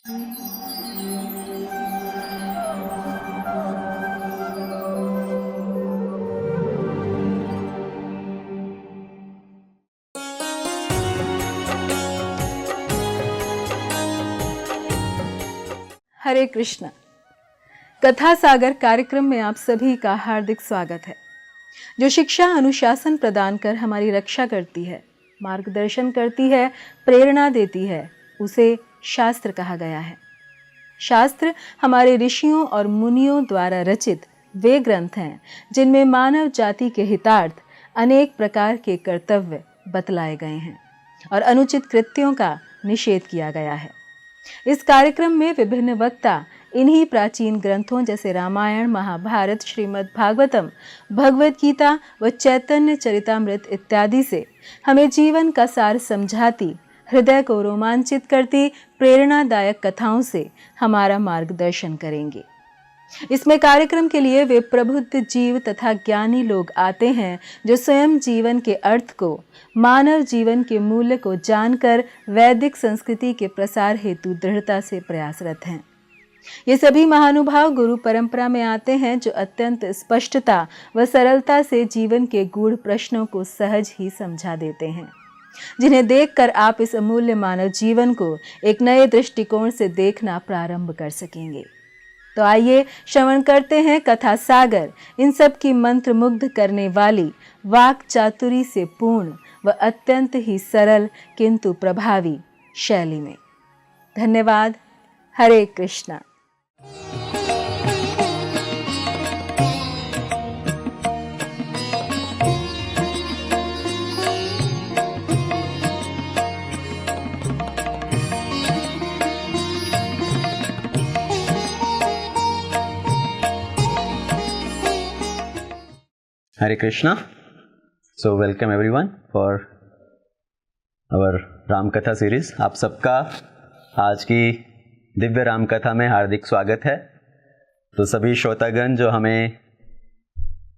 हरे कृष्ण। कथा सागर कार्यक्रम में आप सभी का हार्दिक स्वागत है। जो शिक्षा अनुशासन प्रदान कर हमारी रक्षा करती है, मार्गदर्शन करती है, प्रेरणा देती है, उसे शास्त्र कहा गया है। शास्त्र हमारे ऋषियों और मुनियों द्वारा रचित वे ग्रंथ हैं जिनमें मानव जाति के हितार्थ अनेक प्रकार के कर्तव्य बतलाए गए हैं और अनुचित कृत्यों का निषेध किया गया है। इस कार्यक्रम में विभिन्न वक्ता इन्हीं प्राचीन ग्रंथों जैसे रामायण, महाभारत, श्रीमद् भागवतम, भगवद गीता व चैतन्य चरितामृत इत्यादि से हमें जीवन का सार समझाती, हृदय को रोमांचित करती प्रेरणादायक कथाओं से हमारा मार्गदर्शन करेंगे। इसमें कार्यक्रम के लिए वे प्रबुद्ध जीव तथा ज्ञानी लोग आते हैं जो स्वयं जीवन के अर्थ को, मानव जीवन के मूल्य को जानकर वैदिक संस्कृति के प्रसार हेतु दृढ़ता से प्रयासरत हैं। ये सभी महानुभाव गुरु परंपरा में आते हैं जो अत्यंत स्पष्टता व सरलता से जीवन के गूढ़ प्रश्नों को सहज ही समझा देते हैं, जिन्हें देखकर आप इस अमूल्य मानव जीवन को एक नए दृष्टिकोण से देखना प्रारंभ कर सकेंगे। तो आइए श्रवण करते हैं कथा सागर, इन सब की मंत्र मुग्ध करने वाली, वाक चातुरी से पूर्ण व अत्यंत ही सरल किंतु प्रभावी शैली में। धन्यवाद। हरे Krishna. Hare Krishna. So welcome everyone for our Ram कथा सीरीज। आप सबका आज की दिव्य राम कथा में हार्दिक स्वागत है। तो सभी श्रोतागण जो हमें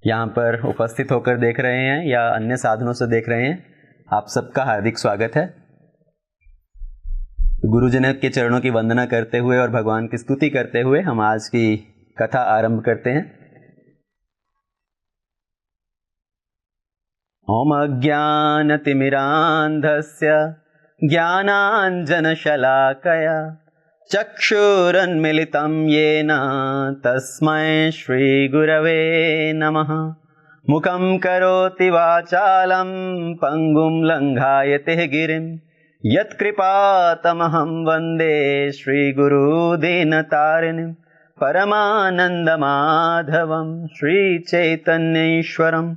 यहाँ पर उपस्थित होकर देख रहे हैं या अन्य साधनों से देख रहे हैं, आप सबका हार्दिक स्वागत है। गुरुजनों के चरणों की वंदना करते हुए और भगवान की स्तुति करते हुए हम आज की कथा आरंभ करते हैं। ओम अज्ञानतिमिरान्धस्य ज्ञानाञ्जनशलाकया चक्षुरुन्मिलितं येन तस्मै श्रीगुरवे नमः। मुखं करोति वाचालं पङ्गुं लङ्घायते गिरिं यत्कृपातमहं वन्दे श्रीगुरुदीनतारिणीं परमानन्दमाधवं श्रीचैतन्येश्वरम्।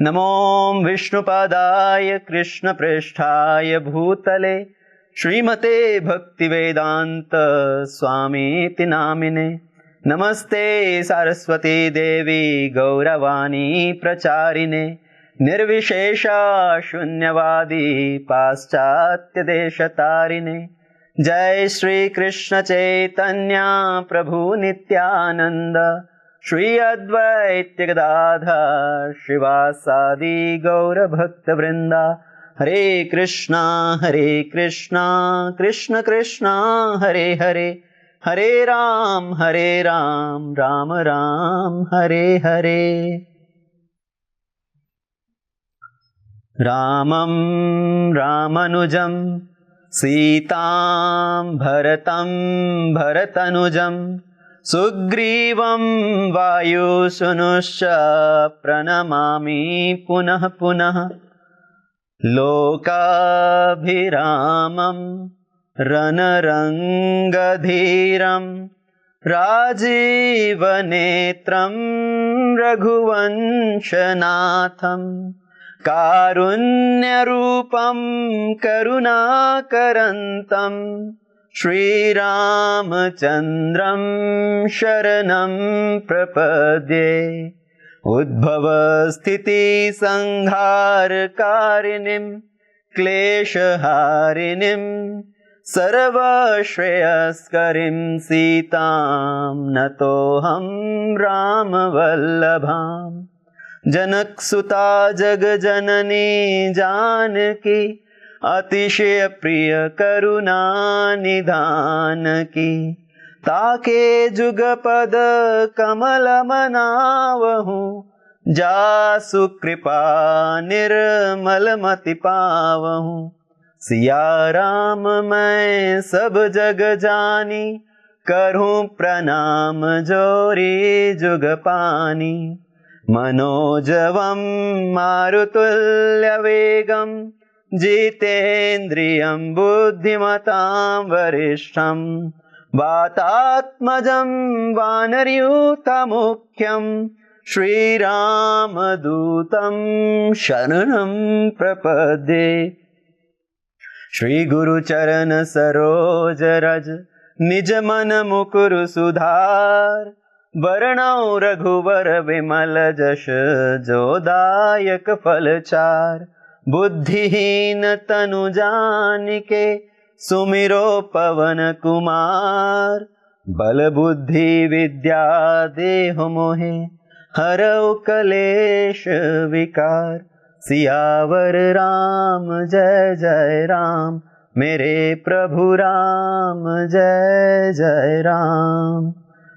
नमो विष्णुपादाय कृष्णप्रेष्ठाय भूतले श्रीमते भक्तिवेदांत स्वामीति नामिने। नमस्ते सरस्वती देवी गौरवाणी प्रचारिणे निर्विशेषा शून्यवादी पाश्चात्य देशतारिणे। जय श्री कृष्ण चैतन्य प्रभु नित्यानंद श्री अद्वैत गदाधर शिवासादि गौर भक्त वृंदा। हरे कृष्णा कृष्ण कृष्ण हरे हरे, हरे राम राम राम हरे हरे। रामं रामानुजं सीतां भरतं भरतनुजं सुग्रीवं वायुसूनुश्च प्रणमामि पुनः पुनः। लोकाभिरामं रणरङ्गधीरं राजीवनेत्रं रघुवंशनाथं कारुण्यरूपं करुणाकरन्तं श्रीरामचन्द्रं शरणं प्रपद्ये। उद्भवस्थितिसंहारकारिणीं क्लेशहारिणीं सर्वश्रेयस्करीं सीतां नतोऽहं रामवल्लभाम्। जनकसुता जगजननी जानकी अतिशय प्रिय करुणा निधान की। ताके जुगपद कमल मनावहु, जासु कृपा निर्मल मति पावहु। सिया राम मैं सब जग जानी, करूं प्रणाम जोरी जुग पानी। मनोजवं मारुतुल्य वेगं, जितेन्द्रियं बुद्धिमतां वरिष्ठं। वातात्मजं वानरयूथमुख्यं, श्रीरामदूतं शरणं प्रपद्ये। श्री गुरु चरण सरोज रज, निज मन मुकुरु सुधार। वर्णौ रघुवर विमल जश, जो दायक फल चार। बुद्धिहीन तनु जानिके, सुमिरो पवन कुमार। बल बुद्धि विद्या देहु मोहे, हरौ कलेश विकार। सियावर राम जय जय राम, मेरे प्रभु राम जय जय राम।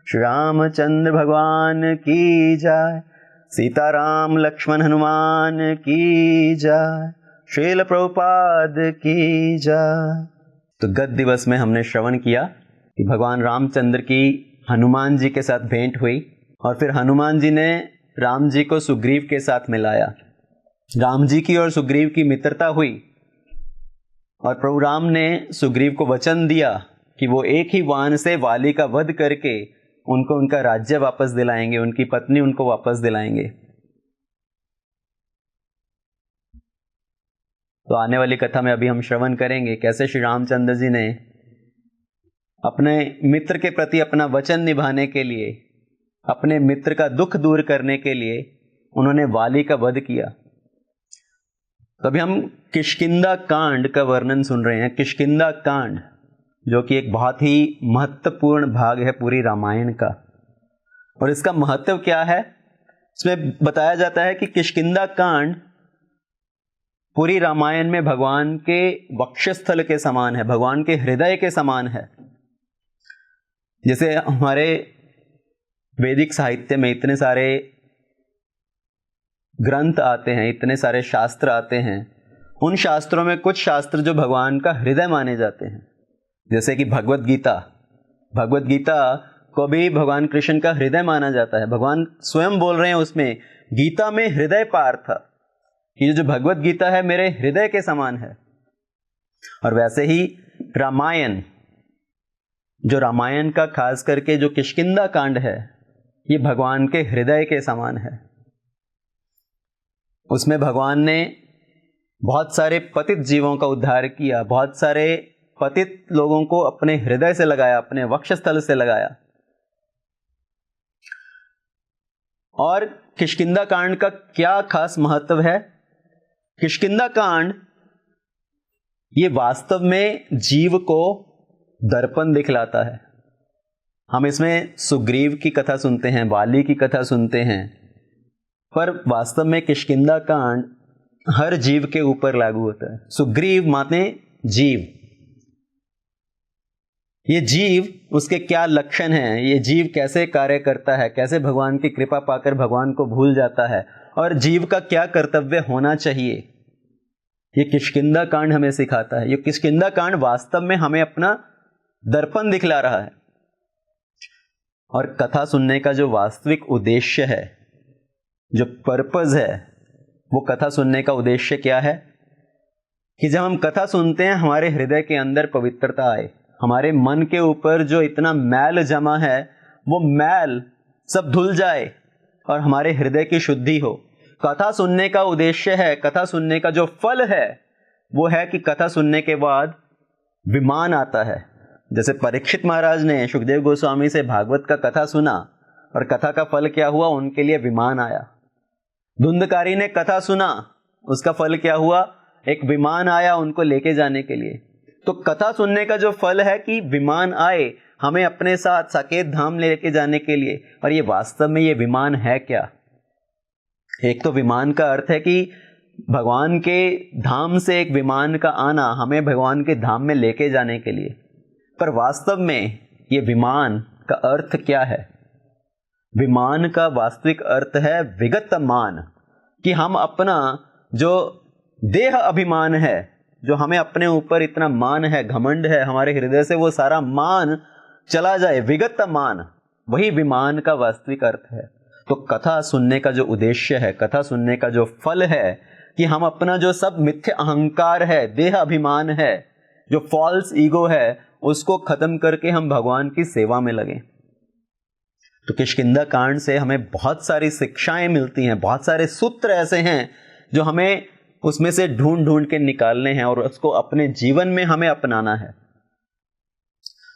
श्री रामचंद्र भगवान की जय, सीताराम लक्ष्मण हनुमान की जय, श्रील प्रभुपाद की जय। तो गत दिवस में हमने श्रवण किया कि भगवान रामचंद्र की हनुमान जी के साथ भेंट हुई और फिर हनुमान जी ने राम जी को सुग्रीव के साथ मिलाया। राम जी की और सुग्रीव की मित्रता हुई और प्रभु राम ने सुग्रीव को वचन दिया कि वो एक ही वाहन से वाली का वध करके उनको उनका राज्य वापस दिलाएंगे, उनकी पत्नी उनको वापस दिलाएंगे। तो आने वाली कथा में अभी हम श्रवण करेंगे कैसे श्री रामचंद्र जी ने अपने मित्र के प्रति अपना वचन निभाने के लिए, अपने मित्र का दुख दूर करने के लिए उन्होंने वाली का वध किया। तो अभी हम किष्किंधा कांड का वर्णन सुन रहे हैं। किष्किंधा कांड जो कि एक बहुत ही महत्वपूर्ण भाग है पूरी रामायण का। और इसका महत्व क्या है, इसमें बताया जाता है कि किष्किंधा कांड पूरी रामायण में भगवान के वक्षस्थल के समान है, भगवान के हृदय के समान है। जैसे हमारे वैदिक साहित्य में इतने सारे ग्रंथ आते हैं, इतने सारे शास्त्र आते हैं, उन शास्त्रों में कुछ शास्त्र जो भगवान का हृदय माने जाते हैं, जैसे कि भगवत गीता। भगवत गीता को भी भगवान कृष्ण का हृदय माना जाता है। भगवान स्वयं बोल रहे हैं उसमें, गीता में हृदय पार था, कि जो भगवत गीता है मेरे हृदय के समान है। और वैसे ही रामायण, जो रामायण का खास करके जो किष्किंधा कांड है, ये भगवान के हृदय के समान है। उसमें भगवान ने बहुत सारे पतित जीवों का उद्धार किया, बहुत सारे पतित लोगों को अपने हृदय से लगाया, अपने वक्षस्थल से लगाया। और किष्किंधा कांड का क्या खास महत्व है? किष्किंधा कांड ये वास्तव में जीव को दर्पण दिखलाता है। हम इसमें सुग्रीव की कथा सुनते हैं, वाली की कथा सुनते हैं, पर वास्तव में किष्किंधा कांड हर जीव के ऊपर लागू होता है। सुग्रीव माने जीव। ये जीव, उसके क्या लक्षण हैं, ये जीव कैसे कार्य करता है, कैसे भगवान की कृपा पाकर भगवान को भूल जाता है, और जीव का क्या कर्तव्य होना चाहिए, ये किष्किंधा कांड हमें सिखाता है। ये किष्किंधा कांड वास्तव में हमें अपना दर्पण दिखला रहा है। और कथा सुनने का जो वास्तविक उद्देश्य है, जो पर्पस है, वो कथा सुनने का उद्देश्य क्या है कि जब हम कथा सुनते हैं हमारे हृदय के अंदर पवित्रता आए, हमारे मन के ऊपर जो इतना मैल जमा है वो मैल सब धुल जाए और हमारे हृदय की शुद्धि हो। कथा सुनने का उद्देश्य है, कथा सुनने का जो फल है वो है कि कथा सुनने के बाद विमान आता है। जैसे परीक्षित महाराज ने सुखदेव गोस्वामी से भागवत का कथा सुना और कथा का फल क्या हुआ, उनके लिए विमान आया। धुंधकारी ने कथा सुना, उसका फल क्या हुआ, एक विमान आया उनको लेके जाने के लिए। तो कथा सुनने का जो फल है कि विमान आए हमें अपने साथ साकेत धाम लेके जाने के लिए। और ये वास्तव में ये विमान है क्या? एक तो विमान का अर्थ है कि भगवान के धाम से एक विमान का आना हमें भगवान के धाम में लेके जाने के लिए, पर वास्तव में ये विमान का अर्थ क्या है? विमान का वास्तविक अर्थ है विगत मान, कि हम अपना जो देह अभिमान है, जो हमें अपने ऊपर इतना मान है, घमंड है हमारे हृदय से, वो सारा मान चला जाए, विगत मान, वही विमान का वास्तविक अर्थ है। तो कथा सुनने का जो उद्देश्य है, कथा सुनने का जो फल है, कि हम अपना जो सब मिथ्या अहंकार है, देह अभिमान है, जो फॉल्स ईगो है, उसको खत्म करके हम भगवान की सेवा में लगें। तो किष्किंधा कांड से हमें बहुत सारी शिक्षाएं मिलती हैं, बहुत सारे सूत्र ऐसे हैं जो हमें उसमें से ढूंढ ढूंढ के निकालने हैं और उसको अपने जीवन में हमें अपनाना है।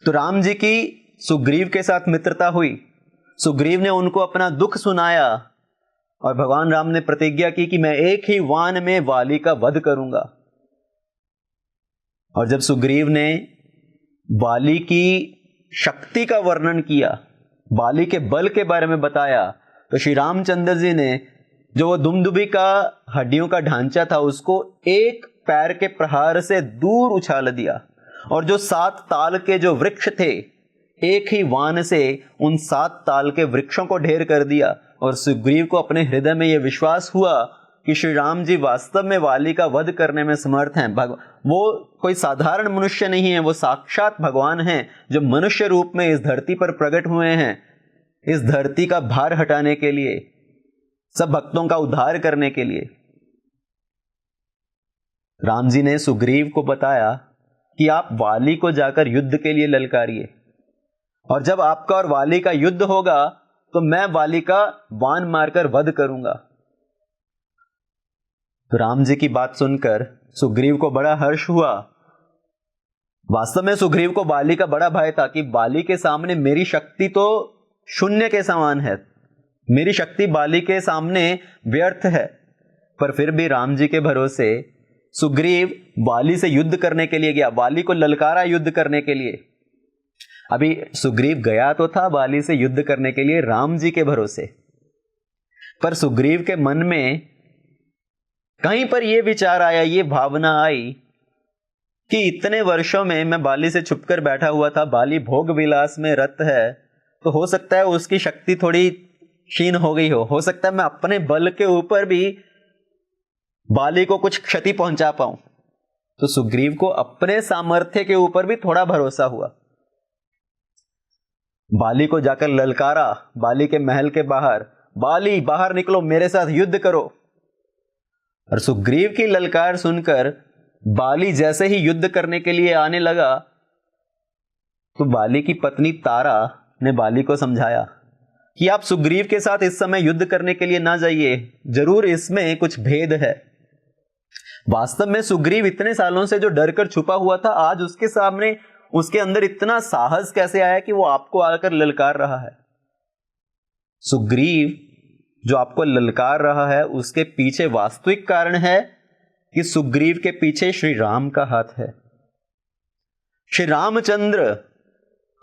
तो राम जी की सुग्रीव के साथ मित्रता हुई, सुग्रीव ने उनको अपना दुख सुनाया और भगवान राम ने प्रतिज्ञा की कि मैं एक ही वान में वाली का वध करूंगा। और जब सुग्रीव ने वाली की शक्ति का वर्णन किया, वाली के बल के बारे में बताया, तो श्री रामचंद्र जी ने जो वो दुमदुभी का हड्डियों का ढांचा था उसको एक पैर के प्रहार से दूर उछाल दिया, और जो 7 ताल के जो वृक्ष थे, एक ही वान से उन 7 ताल के वृक्षों को ढेर कर दिया। और सुग्रीव को अपने हृदय में यह विश्वास हुआ कि श्री राम जी वास्तव में वाली का वध करने में समर्थ हैं। वो कोई साधारण मनुष्य नहीं है, वो साक्षात भगवान हैं जो मनुष्य रूप में इस धरती पर प्रकट हुए हैं, इस धरती का भार हटाने के लिए, सब भक्तों का उद्धार करने के लिए। राम जी ने सुग्रीव को बताया कि आप वाली को जाकर युद्ध के लिए ललकारिए, और जब आपका और वाली का युद्ध होगा तो मैं वाली का वान मारकर वध करूंगा। तो राम जी की बात सुनकर सुग्रीव को बड़ा हर्ष हुआ। वास्तव में सुग्रीव को वाली का बड़ा भय था कि वाली के सामने मेरी शक्ति तो शून्य के समान है, मेरी शक्ति वाली के सामने व्यर्थ है। पर फिर भी राम जी के भरोसे सुग्रीव वाली से युद्ध करने के लिए गया, वाली को ललकारा युद्ध करने के लिए। अभी सुग्रीव गया तो था वाली से युद्ध करने के लिए राम जी के भरोसे, पर सुग्रीव के मन में कहीं पर यह विचार आया, ये भावना आई कि इतने वर्षों में मैं वाली से छुपकर बैठा हुआ था, वाली भोग विलास में रत है, तो हो सकता है उसकी शक्ति थोड़ी क्षीण हो गई हो सकता है मैं अपने बल के ऊपर भी वाली को कुछ क्षति पहुंचा पाऊं। तो सुग्रीव को अपने सामर्थ्य के ऊपर भी थोड़ा भरोसा हुआ। वाली को जाकर ललकारा, वाली के महल के बाहर, वाली बाहर निकलो, मेरे साथ युद्ध करो। और सुग्रीव की ललकार सुनकर वाली जैसे ही युद्ध करने के लिए आने लगा, तो वाली की पत्नी तारा ने वाली को समझाया कि आप सुग्रीव के साथ इस समय युद्ध करने के लिए ना जाइए, जरूर इसमें कुछ भेद है। वास्तव में सुग्रीव इतने सालों से जो डर कर छुपा हुआ था, आज उसके सामने उसके अंदर इतना साहस कैसे आया कि वो आपको आकर ललकार रहा है। सुग्रीव जो आपको ललकार रहा है, उसके पीछे वास्तविक कारण है कि सुग्रीव के पीछे श्री राम का हाथ है। श्री रामचंद्र,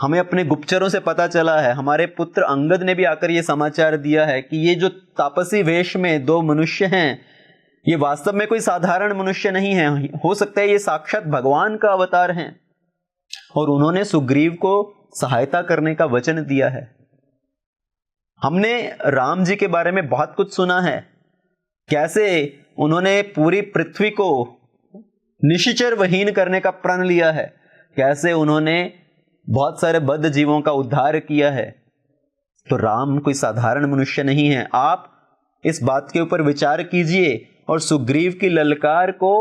हमें अपने गुप्तचरों से पता चला है, हमारे पुत्र अंगद ने भी आकर यह समाचार दिया है कि ये जो तापसी वेश में 2 मनुष्य हैं, ये वास्तव में कोई साधारण मनुष्य नहीं है, हो सकता है ये साक्षात भगवान का अवतार हैं। और उन्होंने सुग्रीव को सहायता करने का वचन दिया है। हमने राम जी के बारे में बहुत कुछ सुना है, कैसे उन्होंने पूरी पृथ्वी को निशाचर विहीन करने का प्रण लिया है, कैसे उन्होंने बहुत सारे बद्ध जीवों का उद्धार किया है। तो राम कोई साधारण मनुष्य नहीं है। आप इस बात के ऊपर विचार कीजिए और सुग्रीव की ललकार को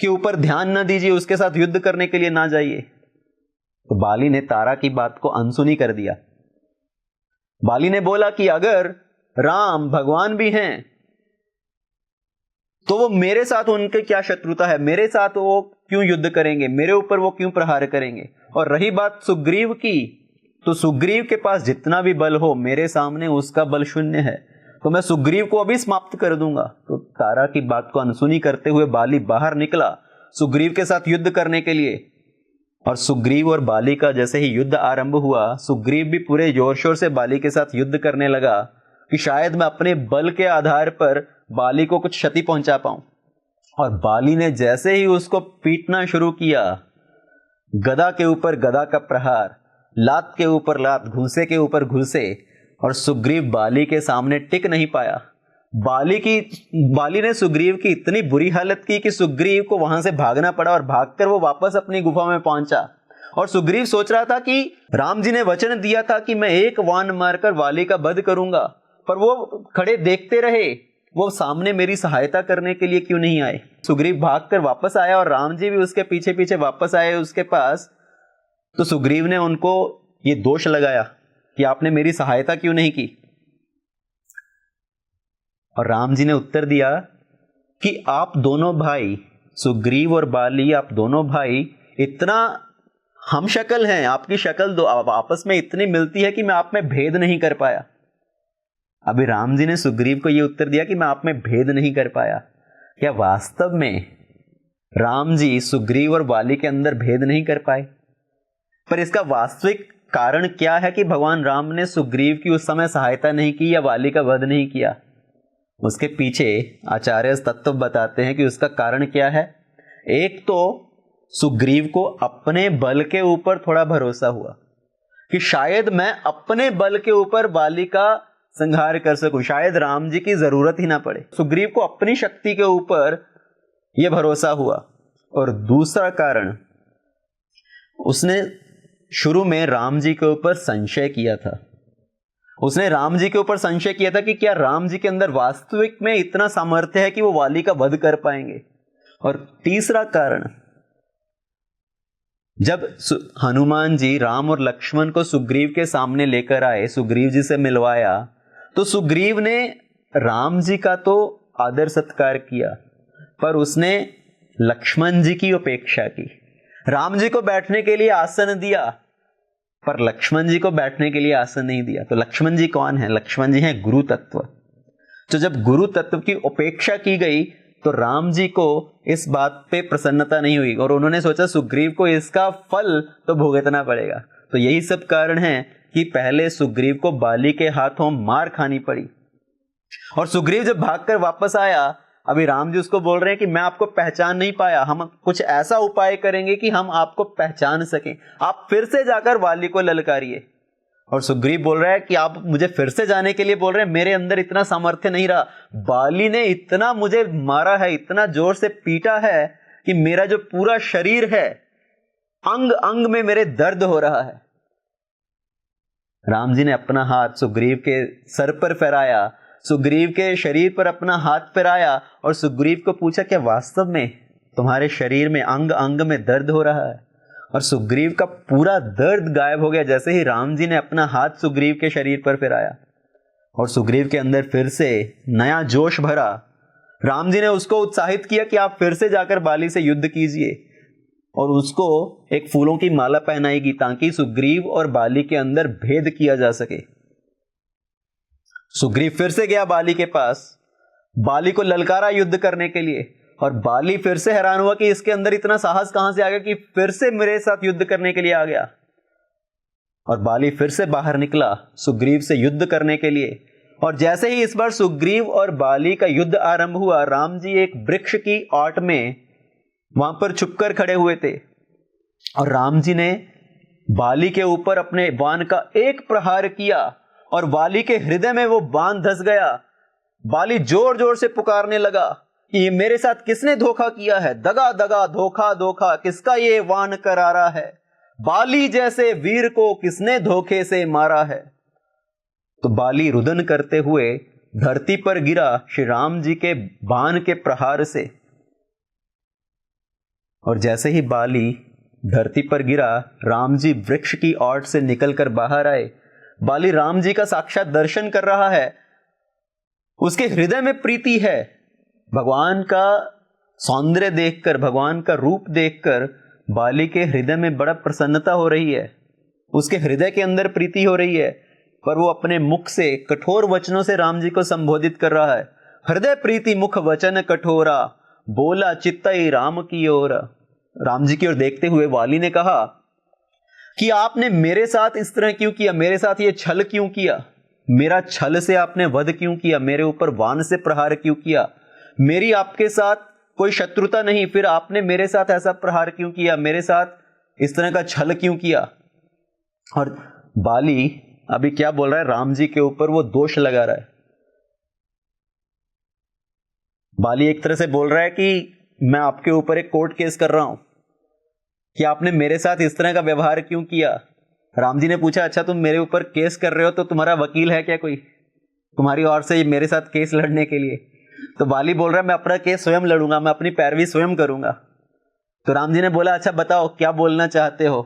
के ऊपर ध्यान न दीजिए, उसके साथ युद्ध करने के लिए ना जाइए। तो बाली ने तारा की बात को अनसुनी कर दिया। बाली ने बोला कि अगर राम भगवान भी हैं तो वो मेरे साथ उनके क्या शत्रुता है, मेरे साथ वो क्यों युद्ध करेंगे, मेरे ऊपर वो क्यों प्रहार करेंगे। और रही बात सुग्रीव की, तो सुग्रीव के पास जितना भी बल हो, मेरे सामने उसका बल शून्य है, तो मैं सुग्रीव को अभी समाप्त कर दूंगा। तो तारा की बात को अनसुनी करते हुए बाली बाहर निकला सुग्रीव के साथ युद्ध करने के लिए। और सुग्रीव और बाली का जैसे ही युद्ध आरंभ हुआ, सुग्रीव भी पूरे जोर शोर से बाली के साथ युद्ध करने लगा। कि शायद मैं अपने बल के आधार पर बाली को कुछ क्षति पहुंचा पाऊं। और बाली ने जैसे ही उसको पीटना शुरू किया, गदा के ऊपर गदा का प्रहार, लात के ऊपर लात, घूंसे के ऊपर घूंसे, और सुग्रीव बाली के सामने टिक नहीं पाया। बाली ने सुग्रीव की इतनी बुरी हालत की कि सुग्रीव को वहां से भागना पड़ा और भागकर वो वापस अपनी गुफा में पहुंचा। और सुग्रीव सोच रहा था कि राम जी ने वचन दिया था कि मैं एक वान मारकर बाली का वध करूंगा, पर वो खड़े देखते रहे, वो सामने मेरी सहायता करने के लिए क्यों नहीं आए। सुग्रीव भागकर वापस आया और राम जी भी उसके पीछे पीछे वापस आए उसके पास। तो सुग्रीव ने उनको ये दोष लगाया कि आपने मेरी सहायता क्यों नहीं की। और राम जी ने उत्तर दिया कि आप दोनों भाई, सुग्रीव और बाली, आप दोनों भाई इतना हम शक्ल हैं, आपकी शक्ल दो आपस में इतनी मिलती है कि मैं आप में भेद नहीं कर पाया। अभी राम जी ने सुग्रीव को यह उत्तर दिया कि मैं आप में भेद नहीं कर पाया। क्या वास्तव में राम जी सुग्रीव और बाली के अंदर भेद नहीं कर पाए? पर इसका वास्तविक कारण क्या है कि भगवान राम ने सुग्रीव की उस समय सहायता नहीं की या बाली का वध नहीं किया? उसके पीछे आचार्य तत्व बताते हैं कि उसका कारण क्या है। एक तो सुग्रीव को अपने बल के ऊपर थोड़ा भरोसा हुआ कि शायद मैं अपने बल के ऊपर बाली का संहार कर सकूं, शायद राम जी की जरूरत ही ना पड़े। सुग्रीव को अपनी शक्ति के ऊपर यह भरोसा हुआ। और दूसरा कारण, उसने शुरू में राम जी के ऊपर संशय किया था। उसने राम जी के ऊपर संशय किया था कि क्या राम जी के अंदर वास्तविक में इतना सामर्थ्य है कि वो बाली का वध कर पाएंगे। और तीसरा कारण, जब हनुमान जी राम और लक्ष्मण को सुग्रीव के सामने लेकर आए, सुग्रीव जी से मिलवाया, तो सुग्रीव ने राम जी का तो आदर सत्कार किया, पर उसने लक्ष्मण जी की उपेक्षा की। राम जी को बैठने के लिए आसन दिया, पर लक्ष्मण जी को बैठने के लिए आसन नहीं दिया। तो लक्ष्मण जी कौन है? लक्ष्मण जी हैं गुरु तत्व। तो जब गुरु तत्व की उपेक्षा की गई तो राम जी को इस बात पे प्रसन्नता नहीं हुई और उन्होंने सोचा सुग्रीव को इसका फल तो भुगतना पड़ेगा। तो यही सब कारण है कि पहले सुग्रीव को बाली के हाथों मार खानी पड़ी। और सुग्रीव जब भागकर वापस आया, अभी राम जी उसको बोल रहे हैं कि मैं आपको पहचान नहीं पाया, हम कुछ ऐसा उपाय करेंगे कि हम आपको पहचान सकें, आप फिर से जाकर बाली को ललकारिए। और सुग्रीव बोल रहा है कि आप मुझे फिर से जाने के लिए बोल रहे हैं, मेरे अंदर इतना सामर्थ्य नहीं रहा, बाली ने इतना मुझे मारा है, इतना जोर से पीटा है कि मेरा जो पूरा शरीर है, अंग अंग में मेरे दर्द हो रहा है। राम जी ने अपना हाथ सुग्रीव के सर पर फहराया, सुग्रीव के शरीर पर अपना हाथ फिराया और सुग्रीव को पूछा, क्या वास्तव में तुम्हारे शरीर में अंग अंग में दर्द हो रहा है? और सुग्रीव का पूरा दर्द गायब हो गया जैसे ही राम जी ने अपना हाथ सुग्रीव के शरीर पर फिराया। और सुग्रीव के अंदर फिर से नया जोश भरा। राम जी ने उसको उत्साहित किया कि आप फिर से जाकर बाली से युद्ध कीजिए, और उसको एक फूलों की माला पहनाएगी ताकि सुग्रीव और बाली के अंदर भेद किया जा सके। सुग्रीव फिर से गया बाली के पास, बाली को ललकारा युद्ध करने के लिए, और बाली फिर से हैरान हुआ कि इसके अंदर इतना साहस कहां से आ गया कि फिर से मेरे साथ युद्ध करने के लिए आ गया। और बाली फिर से बाहर निकला सुग्रीव से युद्ध करने के लिए। और जैसे ही इस बार सुग्रीव और बाली का युद्ध आरंभ हुआ, राम जी एक वृक्ष की आट में वहां पर छुपकर खड़े हुए थे, और राम जी ने बाली के ऊपर अपने बाण का एक प्रहार किया और बाली के हृदय में वो बाण धस गया। बाली जोर जोर से पुकारने लगा कि ये मेरे साथ किसने धोखा किया है, दगा दगा धोखा धोखा, किसका ये वाण करारा है, बाली जैसे वीर को किसने धोखे से मारा है। तो बाली रुदन करते हुए धरती पर गिरा श्री राम जी के बाण के प्रहार से। और जैसे ही बाली धरती पर गिरा, राम जी वृक्ष की ओट से निकलकर बाहर आए। बाली राम जी का साक्षात दर्शन कर रहा है, उसके हृदय में प्रीति है। भगवान का सौंदर्य देखकर, भगवान का रूप देखकर बाली के हृदय में बड़ा प्रसन्नता हो रही है, उसके हृदय के अंदर प्रीति हो रही है। पर वो अपने मुख से कठोर वचनों से राम जी को संबोधित कर रहा है। हृदय प्रीति मुख वचन कठोरा, बोला चित्तई राम की ओर। राम जी की ओर देखते हुए वाली ने कहा कि आपने मेरे साथ इस तरह क्यों किया, मेरे साथ ये छल क्यों किया। मेरा छल से आपने वध क्यों किया, मेरे ऊपर वाण से प्रहार क्यों किया, मेरी आपके साथ कोई शत्रुता नहीं, फिर आपने मेरे साथ ऐसा प्रहार क्यों किया, मेरे साथ इस तरह का छल क्यों किया। और बाली अभी क्या बोल रहा है, राम जी के ऊपर वो दोष लगा रहा है। बाली एक तरह से बोल रहा है कि मैं आपके ऊपर एक कोर्ट केस कर रहा हूं कि आपने मेरे साथ इस तरह का व्यवहार क्यों किया। राम जी ने पूछा, अच्छा तुम मेरे ऊपर केस कर रहे हो तो तुम्हारा वकील है क्या कोई तुम्हारी ओर से मेरे साथ केस लड़ने के लिए? तो बाली बोल रहा है मैं अपना केस स्वयं लड़ूंगा, मैं अपनी पैरवी स्वयं करूंगा। तो राम जी ने बोला, अच्छा बताओ क्या बोलना चाहते हो,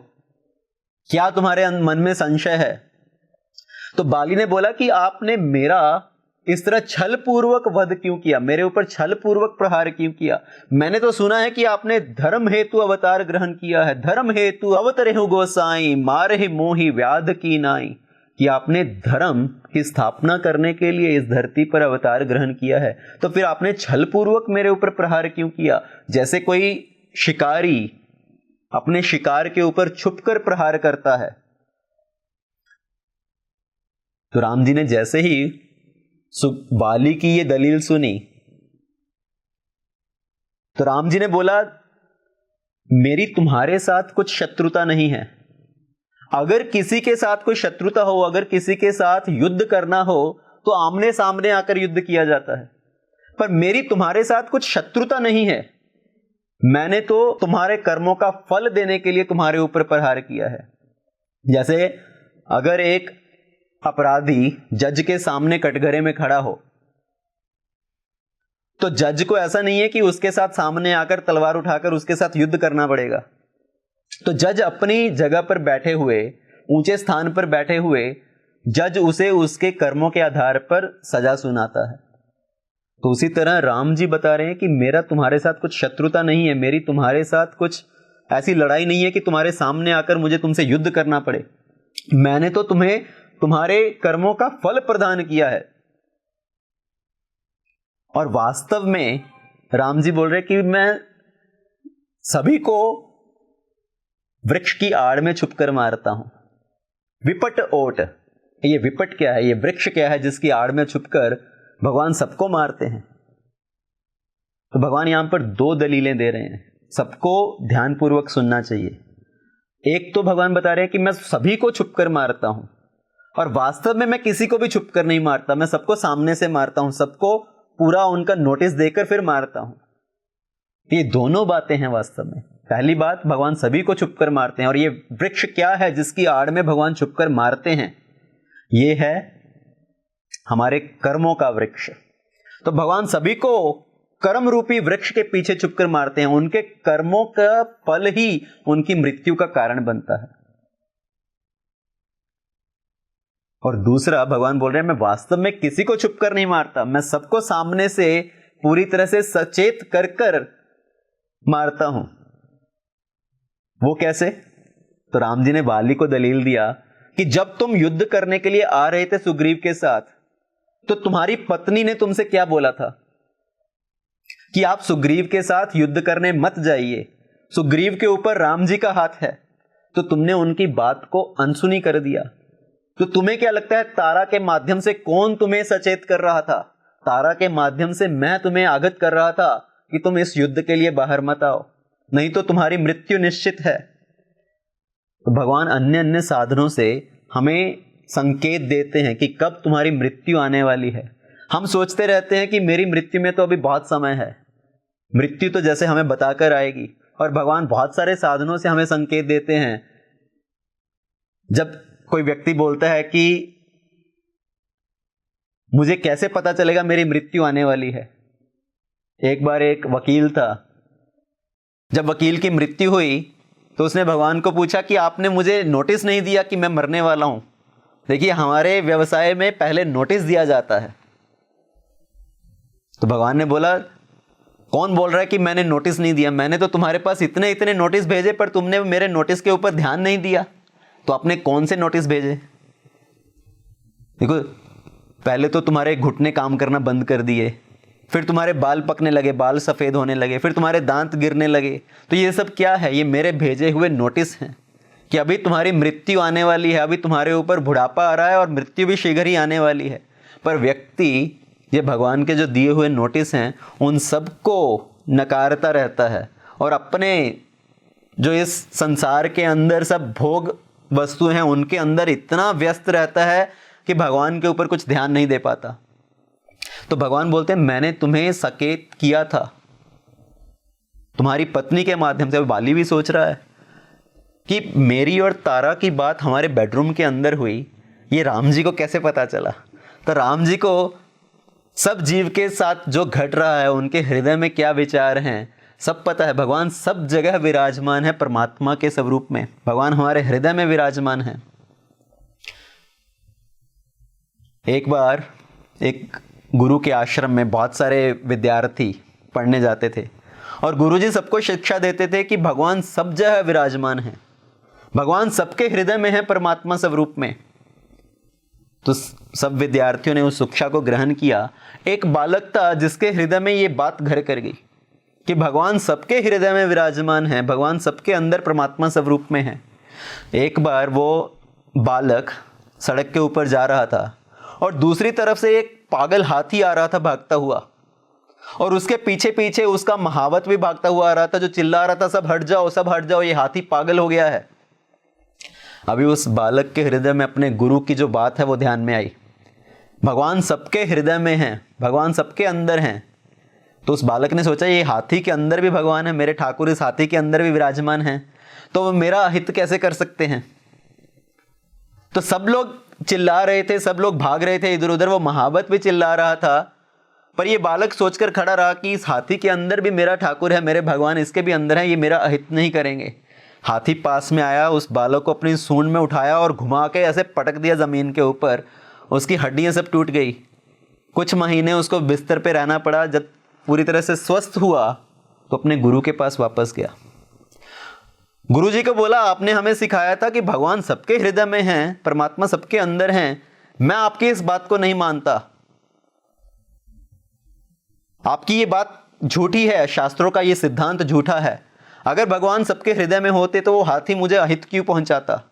क्या तुम्हारे मन में संशय है? तो बाली ने बोला कि आपने मेरा इस तरह छल पूर्वक वध क्यों किया, मेरे ऊपर छल पूर्वक प्रहार क्यों किया। मैंने तो सुना है कि आपने धर्म हेतु अवतार ग्रहण किया है, धर्म हेतु अवतरेहु गोसाई मारहि मोहि व्याध की नाई, कि आपने धर्म की स्थापना करने के लिए इस धरती पर अवतार ग्रहण किया है, तो फिर आपने छल पूर्वक मेरे ऊपर प्रहार क्यों किया? जैसे कोई शिकारी अपने शिकार के ऊपर छुपकर प्रहार करता है। तो राम जी ने जैसे ही बाली की ये दलील सुनी तो राम जी ने बोला, मेरी तुम्हारे साथ कुछ शत्रुता नहीं है। अगर किसी के साथ कोई शत्रुता हो, अगर किसी के साथ युद्ध करना हो तो आमने सामने आकर युद्ध किया जाता है, पर मेरी तुम्हारे साथ कुछ शत्रुता नहीं है। मैंने तो तुम्हारे कर्मों का फल देने के लिए तुम्हारे ऊपर प्रहार किया है। जैसे अगर एक अपराधी जज के सामने कटघरे में खड़ा हो तो जज को ऐसा नहीं है कि उसके साथ सामने आकर तलवार उठाकर उसके साथ युद्ध करना पड़ेगा। तो जज अपनी जगह पर बैठे हुए, ऊंचे स्थान पर बैठे हुए जज उसे उसके कर्मों के आधार पर सजा सुनाता है। तो उसी तरह राम जी बता रहे हैं कि मेरा तुम्हारे साथ कुछ शत्रुता नहीं है, मेरी तुम्हारे साथ कुछ ऐसी लड़ाई नहीं है कि तुम्हारे सामने आकर मुझे तुमसे युद्ध करना पड़े। मैंने तो तुम्हें तुम्हारे कर्मों का फल प्रदान किया है। और वास्तव में राम जी बोल रहे कि मैं सभी को वृक्ष की आड़ में छुपकर मारता हूं। विपट ओट, ये विपट क्या है, ये वृक्ष क्या है जिसकी आड़ में छुपकर भगवान सबको मारते हैं। तो भगवान यहां पर दो दलीलें दे रहे हैं, सबको ध्यानपूर्वक सुनना चाहिए। एक तो भगवान बता रहे हैं कि मैं सभी को छुपकर मारता हूं, और वास्तव में मैं किसी को भी छुपकर नहीं मारता, मैं सबको सामने से मारता हूं, सबको पूरा उनका नोटिस देकर फिर मारता हूं। ये दोनों बातें हैं वास्तव में। पहली बात, भगवान सभी को छुपकर मारते हैं, और ये वृक्ष क्या है जिसकी आड़ में भगवान छुपकर मारते हैं, ये है हमारे कर्मों का वृक्ष। तो भगवान सभी को कर्म रूपी वृक्ष के पीछे छुपकर मारते हैं, उनके कर्मों का फल ही उनकी मृत्यु का कारण बनता है। और दूसरा, भगवान बोल रहे हैं मैं वास्तव में किसी को छुपकर नहीं मारता, मैं सबको सामने से पूरी तरह से सचेत कर कर मारता हूं। वो कैसे? तो राम जी ने बाली को दलील दिया कि जब तुम युद्ध करने के लिए आ रहे थे सुग्रीव के साथ, तो तुम्हारी पत्नी ने तुमसे क्या बोला था कि आप सुग्रीव के साथ युद्ध करने मत जाइए, सुग्रीव के ऊपर राम जी का हाथ है। तो तुमने उनकी बात को अनसुनी कर दिया। तो तुम्हें क्या लगता है, तारा के माध्यम से कौन तुम्हें सचेत कर रहा था? तारा के माध्यम से मैं तुम्हें आगत कर रहा था कि तुम इस युद्ध के लिए बाहर मत आओ, नहीं तो तुम्हारी मृत्यु निश्चित है। तो भगवान अन्य अन्य साधनों से हमें संकेत देते हैं कि कब तुम्हारी मृत्यु आने वाली है। हम सोचते रहते हैं कि मेरी मृत्यु में तो अभी बहुत समय है, मृत्यु तो जैसे हमें बताकर आएगी, और भगवान बहुत सारे साधनों से हमें संकेत देते हैं। जब कोई व्यक्ति बोलता है कि मुझे कैसे पता चलेगा मेरी मृत्यु आने वाली है। एक बार एक वकील था, जब वकील की मृत्यु हुई तो उसने भगवान को पूछा कि आपने मुझे नोटिस नहीं दिया कि मैं मरने वाला हूं। देखिए, हमारे व्यवसाय में पहले नोटिस दिया जाता है। तो भगवान ने बोला, कौन बोल रहा है कि मैंने नोटिस नहीं दिया? मैंने तो तुम्हारे पास इतने इतने नोटिस भेजे, पर तुमने मेरे नोटिस के ऊपर ध्यान नहीं दिया। तो आपने कौन से नोटिस भेजे? देखो, पहले तो तुम्हारे घुटने काम करना बंद कर दिए, फिर तुम्हारे बाल पकने लगे, बाल सफ़ेद होने लगे, फिर तुम्हारे दांत गिरने लगे। तो ये सब क्या है? ये मेरे भेजे हुए नोटिस हैं। कि अभी तुम्हारी मृत्यु आने वाली है, अभी तुम्हारे ऊपर बुढ़ापा आ रहा है और मृत्यु भी शीघ्र ही आने वाली है। पर व्यक्ति ये भगवान के जो दिए हुए नोटिस हैं उन सबको नकारता रहता है और अपने जो इस संसार के अंदर सब भोग वस्तु हैं उनके अंदर इतना व्यस्त रहता है कि भगवान के ऊपर कुछ ध्यान नहीं दे पाता। तो भगवान बोलते हैं मैंने तुम्हें सकेत किया था तुम्हारी पत्नी के माध्यम से। बाली भी सोच रहा है कि मेरी और तारा की बात हमारे बेडरूम के अंदर हुई, ये राम जी को कैसे पता चला। तो राम जी को सब जीव के साथ जो घट रहा है, उनके हृदय में क्या विचार हैं, सब पता है। भगवान सब जगह विराजमान है परमात्मा के स्वरूप में। भगवान हमारे हृदय में विराजमान है। एक बार एक गुरु के आश्रम में बहुत सारे विद्यार्थी पढ़ने जाते थे और गुरुजी सबको शिक्षा देते थे कि भगवान सब जगह विराजमान है, भगवान सबके हृदय में है परमात्मा स्वरूप में। तो सब विद्यार्थियों ने उस शिक्षा को ग्रहण किया। एक बालक था जिसके हृदय में ये बात घर कर गई कि भगवान सबके हृदय में विराजमान है, भगवान सबके अंदर परमात्मा स्वरूप में है। एक बार वो बालक सड़क के ऊपर जा रहा था और दूसरी तरफ से एक पागल हाथी आ रहा था भागता हुआ और उसके पीछे पीछे उसका महावत भी भागता हुआ आ रहा था जो चिल्ला रहा था सब हट जाओ, सब हट जाओ, ये हाथी पागल हो गया है। अभी उस बालक के हृदय में अपने गुरु की जो बात है वो ध्यान में आई। भगवान सबके हृदय में हैं, भगवान सबके अंदर हैं। तो उस बालक ने सोचा ये हाथी के अंदर भी भगवान है, मेरे ठाकुर इस हाथी के अंदर भी विराजमान हैं, तो वो मेरा अहित कैसे कर सकते हैं। तो सब लोग चिल्ला रहे थे, सब लोग भाग रहे थे इधर उधर, वो महावत भी चिल्ला रहा था। पर ये बालक सोचकर खड़ा रहा कि इस हाथी के अंदर भी मेरा ठाकुर है, मेरे भगवान इसके भी अंदर है, ये मेरा अहित नहीं करेंगे। हाथी पास में आया, उस बालक को अपनी सूंड में उठाया और घुमा के ऐसे पटक दिया ज़मीन के ऊपर। उसकी हड्डियां सब टूट गई। कुछ महीने उसको बिस्तर पे रहना पड़ा। जब पूरी तरह से स्वस्थ हुआ तो अपने गुरु के पास वापस गया। गुरु जी को बोला आपने हमें सिखाया था कि भगवान सबके हृदय में हैं, परमात्मा सबके अंदर हैं, मैं आपकी इस बात को नहीं मानता, आपकी ये बात झूठी है, शास्त्रों का ये सिद्धांत झूठा है। अगर भगवान सबके हृदय में होते तो वो हाथी मुझे अहित क्यों पहुंचाता।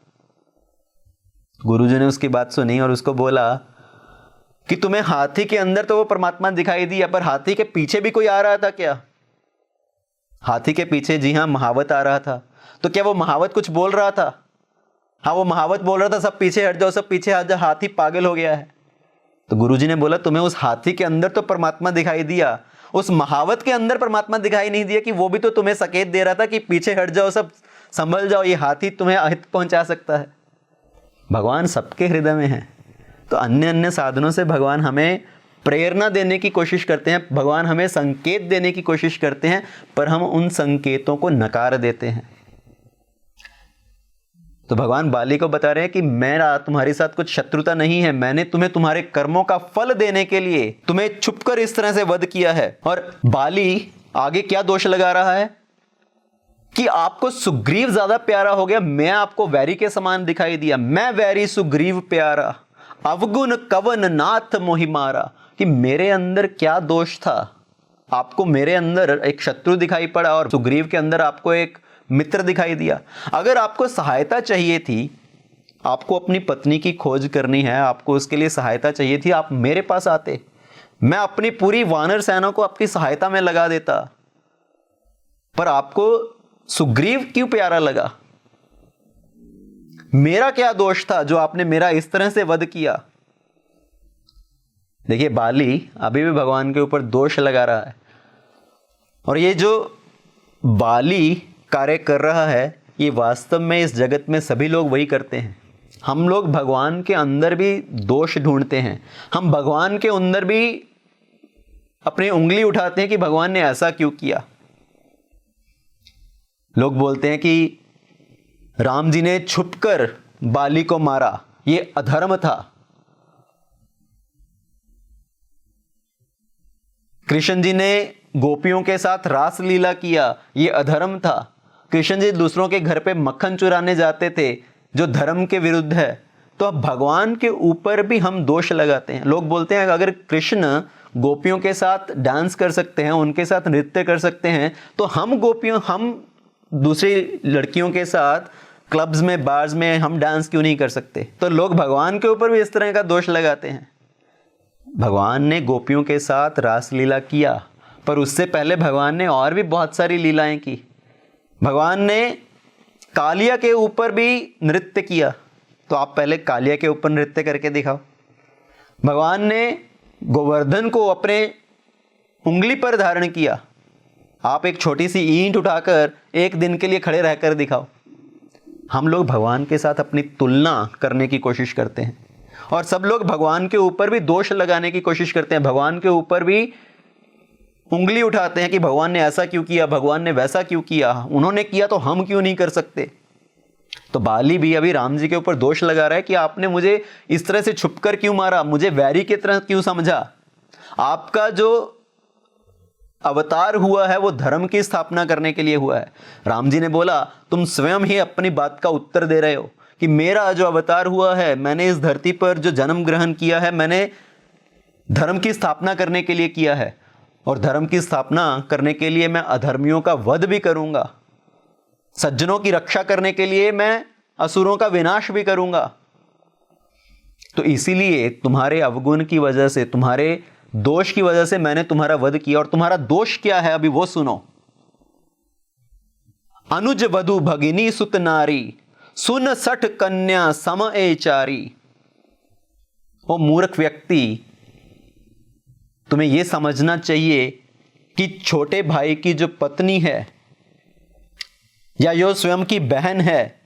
गुरुजी ने उसकी बात सुनी और उसको बोला कि तुम्हें हाथी के अंदर तो वो परमात्मा दिखाई दिया, पर हाथी के पीछे भी कोई आ रहा था क्या। हाथी के पीछे जी हाँ महावत आ रहा था। तो क्या वो महावत कुछ बोल रहा था। हाँ वो महावत बोल रहा था सब पीछे हट जाओ, सब पीछे हट जाओ, हाथी पागल हो गया है। तो गुरुजी ने बोला तुम्हें उस हाथी के अंदर तो परमात्मा दिखाई दिया, उस महावत के अंदर परमात्मा दिखाई नहीं दिया कि वो भी तो तुम्हें संकेत दे रहा था कि पीछे हट जाओ, सब संभल जाओ, ये हाथी तुम्हें अहित पहुंचा सकता है। भगवान सबके हृदय में है। तो अन्य अन्य साधनों से भगवान हमें प्रेरणा देने की कोशिश करते हैं, भगवान हमें संकेत देने की कोशिश करते हैं, पर हम उन संकेतों को नकार देते हैं। तो भगवान बाली को बता रहे हैं कि मेरा तुम्हारे साथ कुछ शत्रुता नहीं है, मैंने तुम्हें तुम्हारे कर्मों का फल देने के लिए तुम्हें छुपकर इस तरह से वध किया है। और बाली आगे क्या दोष लगा रहा है कि आपको सुग्रीव ज्यादा प्यारा हो गया, मैं आपको वैरी के समान दिखाई दिया, मैं वैरी सुग्रीव प्यारा, अवगुण कवन नाथ मोहि मारा। कि मेरे अंदर क्या दोष था, आपको मेरे अंदर एक शत्रु दिखाई पड़ा और सुग्रीव के अंदर आपको एक मित्र दिखाई दिया। अगर आपको सहायता चाहिए थी, आपको अपनी पत्नी की खोज करनी है, आपको उसके लिए सहायता चाहिए थी, आप मेरे पास आते, मैं अपनी पूरी वानर सेना को आपकी सहायता में लगा देता। पर आपको सुग्रीव क्यों प्यारा लगा, मेरा क्या दोष था जो आपने मेरा इस तरह से वध किया। देखिए बाली अभी भी भगवान के ऊपर दोष लगा रहा है। और ये जो बाली कार्य कर रहा है, ये वास्तव में इस जगत में सभी लोग वही करते हैं। हम लोग भगवान के अंदर भी दोष ढूंढते हैं, हम भगवान के अंदर भी अपनी उंगली उठाते हैं कि भगवान ने ऐसा क्यों किया। लोग बोलते हैं कि राम जी ने छुपकर बाली को मारा, ये अधर्म था। कृष्ण जी ने गोपियों के साथ रास लीला किया, ये अधर्म था। कृष्ण जी दूसरों के घर पे मक्खन चुराने जाते थे, जो धर्म के विरुद्ध है। तो अब भगवान के ऊपर भी हम दोष लगाते हैं। लोग बोलते हैं अगर कृष्ण गोपियों के साथ डांस कर सकते हैं, उनके साथ नृत्य कर सकते हैं, तो हम गोपियों, हम दूसरी लड़कियों के साथ क्लब्स में, बार्स में हम डांस क्यों नहीं कर सकते? तो लोग भगवान के ऊपर भी इस तरह का दोष लगाते हैं। भगवान ने गोपियों के साथ रासलीला किया, पर उससे पहले भगवान ने और भी बहुत सारी लीलाएं की। भगवान ने कालिया के ऊपर भी नृत्य किया, तो आप पहले कालिया के ऊपर नृत्य करके दिखाओ। भगवान ने गोवर्धन को अपने उंगली पर धारण किया, आप एक छोटी सी ईंट उठाकर एक दिन के लिए खड़े रहकर दिखाओ। हम लोग भगवान के साथ अपनी तुलना करने की कोशिश करते हैं, और सब लोग भगवान के ऊपर भी दोष लगाने की कोशिश करते हैं, भगवान के ऊपर भी उंगली उठाते हैं कि भगवान ने ऐसा क्यों किया, भगवान ने वैसा क्यों किया, उन्होंने किया तो हम क्यों नहीं कर सकते। तो बाली भी अभी राम जी के ऊपर दोष लगा रहा है कि आपने मुझे इस तरह से छुपकर क्यों मारा, मुझे वैरी की तरह क्यों समझा। आपका जो अवतार हुआ है वो धर्म की स्थापना करने के लिए हुआ है। राम जी ने बोला तुम स्वयं ही अपनी बात का उत्तर दे रहे हो कि मेरा जो अवतार हुआ है, मैंने इस धरती पर जो जन्म ग्रहण किया है, मैंने धर्म की स्थापना करने के लिए किया है, और धर्म की स्थापना करने के लिए मैं अधर्मियों का वध भी करूंगा, सज्जनों की रक्षा करने के लिए मैं असुरों का विनाश भी करूंगा। तो इसीलिए तुम्हारे अवगुण की वजह से, तुम्हारे दोष की वजह से मैंने तुम्हारा वध किया। और तुम्हारा दोष क्या है अभी वो सुनो। अनुज वधु भगिनी सुत नारी, सुन सठ कन्या सम ए चारी। ओ मूर्ख व्यक्ति, तुम्हें यह समझना चाहिए कि छोटे भाई की जो पत्नी है, या जो स्वयं की बहन है,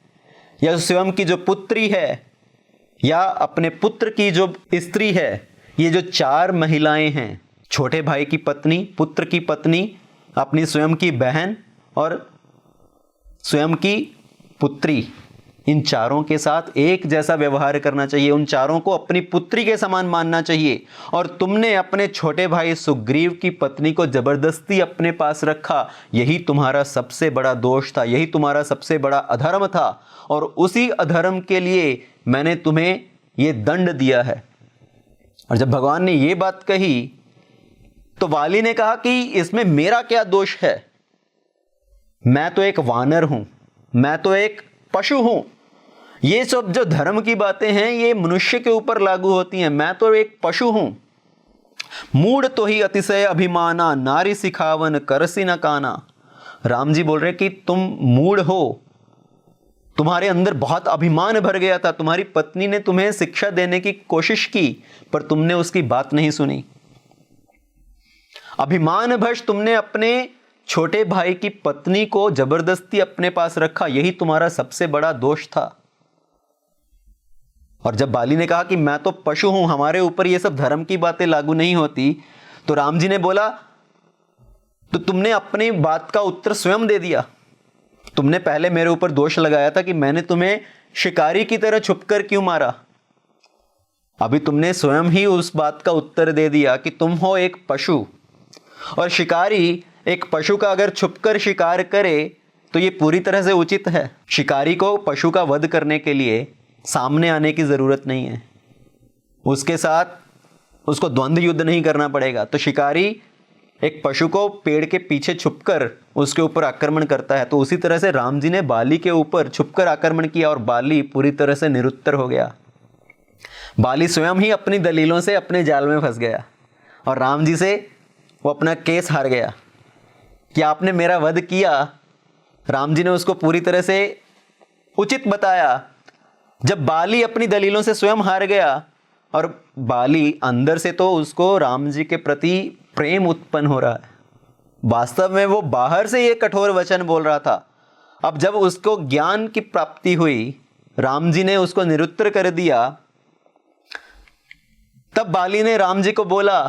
या स्वयं की जो पुत्री है, या अपने पुत्र की जो स्त्री है, ये जो चार महिलाएं हैं, छोटे भाई की पत्नी, पुत्र की पत्नी, अपनी स्वयं की बहन और स्वयं की पुत्री, इन चारों के साथ एक जैसा व्यवहार करना चाहिए, उन चारों को अपनी पुत्री के समान मानना चाहिए। और तुमने अपने छोटे भाई सुग्रीव की पत्नी को जबरदस्ती अपने पास रखा, यही तुम्हारा सबसे बड़ा दोष था, यही तुम्हारा सबसे बड़ा अधर्म था, और उसी अधर्म के लिए मैंने तुम्हें ये दंड दिया है। और जब भगवान ने ये बात कही तो वाली ने कहा कि इसमें मेरा क्या दोष है, मैं तो एक वानर हूं, मैं तो एक पशु हूं, ये सब जो धर्म की बातें हैं ये मनुष्य के ऊपर लागू होती हैं, मैं तो एक पशु हूं। मूढ़ तो ही अतिशय अभिमाना, नारी सिखावन करसी न काना। राम जी बोल रहे कि तुम मूढ़ हो, तुम्हारे अंदर बहुत अभिमान भर गया था, तुम्हारी पत्नी ने तुम्हें शिक्षा देने की कोशिश की पर तुमने उसकी बात नहीं सुनी। अभिमान वश तुमने अपने छोटे भाई की पत्नी को जबरदस्ती अपने पास रखा, यही तुम्हारा सबसे बड़ा दोष था। और जब बाली ने कहा कि मैं तो पशु हूं, हमारे ऊपर ये सब धर्म की बातें लागू नहीं होती, तो राम जी ने बोला तो तुमने अपनी बात का उत्तर स्वयं दे दिया। तुमने पहले मेरे ऊपर दोष लगाया था कि मैंने तुम्हें शिकारी की तरह छुपकर क्यों मारा, अभी तुमने स्वयं ही उस बात का उत्तर दे दिया कि तुम हो एक पशु, और शिकारी एक पशु का अगर छुपकर शिकार करे तो ये पूरी तरह से उचित है। शिकारी को पशु का वध करने के लिए सामने आने की जरूरत नहीं है, उसके साथ उसको द्वंद्व युद्ध नहीं करना पड़ेगा। तो शिकारी एक पशु को पेड़ के पीछे छुपकर उसके ऊपर आक्रमण करता है, तो उसी तरह से राम जी ने बाली के ऊपर छुपकर आक्रमण किया और बाली पूरी तरह से निरुत्तर हो गया। बाली स्वयं ही अपनी दलीलों से अपने जाल में फंस गया और राम जी से वो अपना केस हार गया कि आपने मेरा वध किया। राम जी ने उसको पूरी तरह से उचित बताया। जब बाली अपनी दलीलों से स्वयं हार गया और बाली अंदर से तो उसको राम जी के प्रति प्रेम उत्पन्न हो रहा है, वास्तव में वो बाहर से ये कठोर वचन बोल रहा था। अब जब उसको ज्ञान की प्राप्ति हुई, राम जी ने उसको निरुत्तर कर दिया, तब बाली ने राम जी को बोला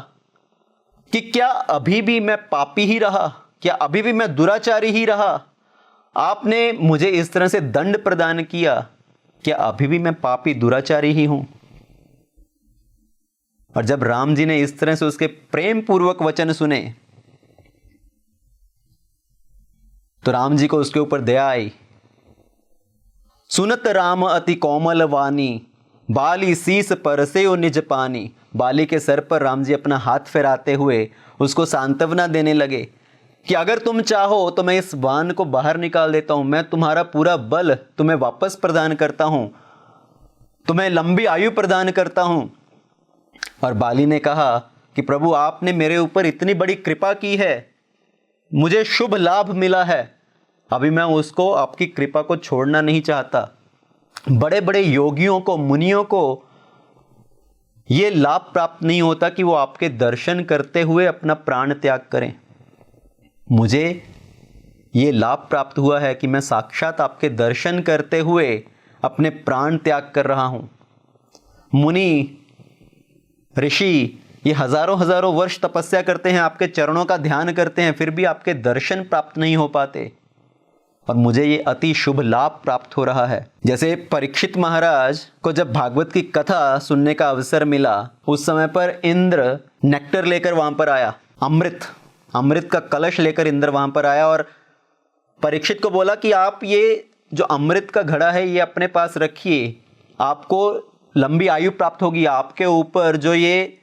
कि क्या अभी भी मैं पापी ही रहा, क्या अभी भी मैं दुराचारी ही रहा? आपने मुझे इस तरह से दंड प्रदान किया, क्या अभी भी मैं पापी दुराचारी ही हूं? और जब राम जी ने इस तरह से उसके प्रेम पूर्वक वचन सुने तो राम जी को उसके ऊपर दया आई। सुनत राम अति कोमल वानी, बाली शीस परसे निज पानी। बाली के सर पर राम जी अपना हाथ फेराते हुए उसको सांत्वना देने लगे कि अगर तुम चाहो तो मैं इस बाण को बाहर निकाल देता हूं, मैं तुम्हारा पूरा बल तुम्हें वापस प्रदान करता हूं, तुम्हें लंबी आयु प्रदान करता हूं। और बाली ने कहा कि प्रभु आपने मेरे ऊपर इतनी बड़ी कृपा की है, मुझे शुभ लाभ मिला है, अभी मैं उसको, आपकी कृपा को छोड़ना नहीं चाहता। बड़े बड़े योगियों को, मुनियों को यह लाभ प्राप्त नहीं होता कि वो आपके दर्शन करते हुए अपना प्राण त्याग करें। मुझे ये लाभ प्राप्त हुआ है कि मैं साक्षात आपके दर्शन करते हुए अपने प्राण त्याग कर रहा हूं। मुनि, ऋषि ये हजारों हजारों वर्ष तपस्या करते हैं, आपके चरणों का ध्यान करते हैं, फिर भी आपके दर्शन प्राप्त नहीं हो पाते, और मुझे ये अति शुभ लाभ प्राप्त हो रहा है। जैसे परीक्षित महाराज को जब भागवत की कथा सुनने का अवसर मिला, उस समय पर इंद्र नेक्टर लेकर वहां पर आया, अमृत का कलश लेकर इंद्र वहां पर आया और परीक्षित को बोला कि आप ये जो अमृत का घड़ा है ये अपने पास रखिए, आपको लंबी आयु प्राप्त होगी, आपके ऊपर जो ये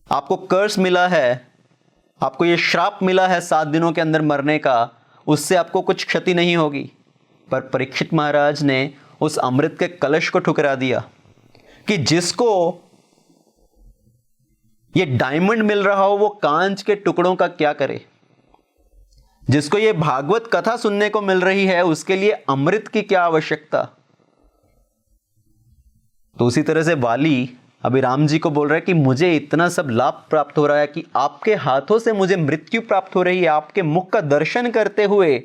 आपको कर्स मिला है, आपको ये श्राप मिला है 7 दिनों के अंदर मरने का, उससे आपको कुछ क्षति नहीं होगी। पर परीक्षित महाराज ने उस अमृत के कलश को ठुकरा दिया कि जिसको ये डायमंड मिल रहा हो वो कांच के टुकड़ों का क्या करे, जिसको ये भागवत कथा सुनने को मिल रही है उसके लिए अमृत की क्या आवश्यकता। तो उसी तरह से वाली अभी राम जी को बोल रहा है कि मुझे इतना सब लाभ प्राप्त हो रहा है कि आपके हाथों से मुझे मृत्यु प्राप्त हो रही है, आपके मुख का दर्शन करते हुए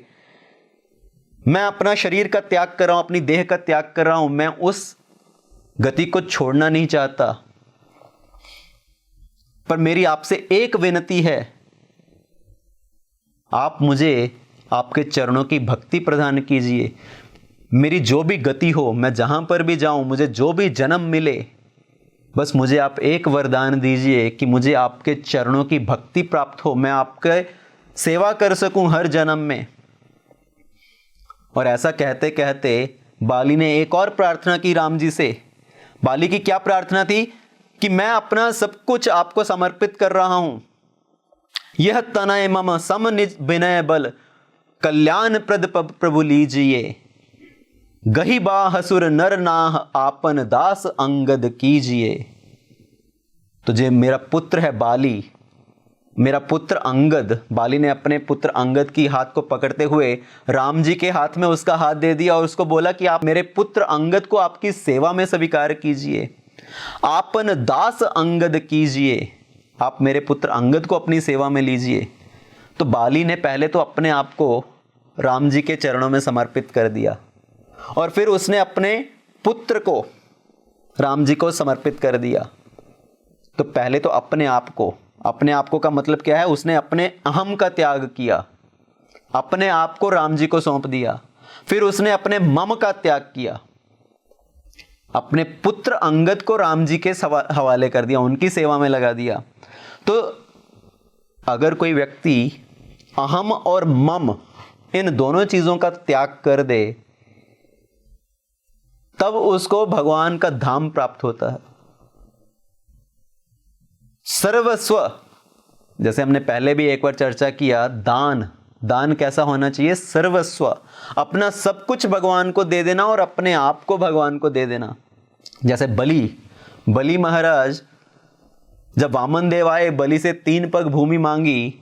मैं अपना शरीर का त्याग कर रहा हूं, अपनी देह का त्याग कर रहा हूं, मैं उस गति को छोड़ना नहीं चाहता। पर मेरी आपसे एक विनती है, आप मुझे आपके चरणों की भक्ति प्रदान कीजिए। मेरी जो भी गति हो, मैं जहां पर भी जाऊं, मुझे जो भी जन्म मिले, बस मुझे आप एक वरदान दीजिए कि मुझे आपके चरणों की भक्ति प्राप्त हो, मैं आपके सेवा कर सकूं हर जन्म में। और ऐसा कहते कहते बाली ने एक और प्रार्थना की राम जी से। बाली की क्या प्रार्थना थी कि मैं अपना सब कुछ आपको समर्पित कर रहा हूं, यह तनय मम सम निज विनय बल, कल्याण प्रद प्रभु लीजिए, गही बाहसुर नर नाह आपन दास अंगद कीजिए। तो जो मेरा पुत्र है बाली, मेरा पुत्र अंगद, बाली ने अपने पुत्र अंगद की हाथ को पकड़ते हुए राम जी के हाथ में उसका हाथ दे दिया और उसको बोला कि आप मेरे पुत्र अंगद को आपकी सेवा में स्वीकार कीजिए, आपन दास अंगद कीजिए, आप मेरे पुत्र अंगद को अपनी सेवा में लीजिए। तो बाली ने पहले तो अपने आप को राम जी के चरणों में समर्पित कर दिया और फिर उसने अपने पुत्र को राम जी को समर्पित कर दिया। तो पहले तो अपने आप को का मतलब क्या है, उसने अपने अहम का त्याग किया, अपने आप को राम जी को सौंप दिया। फिर उसने अपने मम का त्याग किया, अपने पुत्र अंगद को राम जी के हवाले कर दिया, उनकी सेवा में लगा दिया। तो अगर कोई व्यक्ति अहम और मम इन दोनों चीजों का त्याग कर दे तब उसको भगवान का धाम प्राप्त होता है। सर्वस्व, जैसे हमने पहले भी एक बार चर्चा किया, दान कैसा होना चाहिए, सर्वस्व, अपना सब कुछ भगवान को दे देना और अपने आप को भगवान को दे देना। जैसे बलि महाराज जब वामन देव आए, बलि से 3 पग भूमि मांगी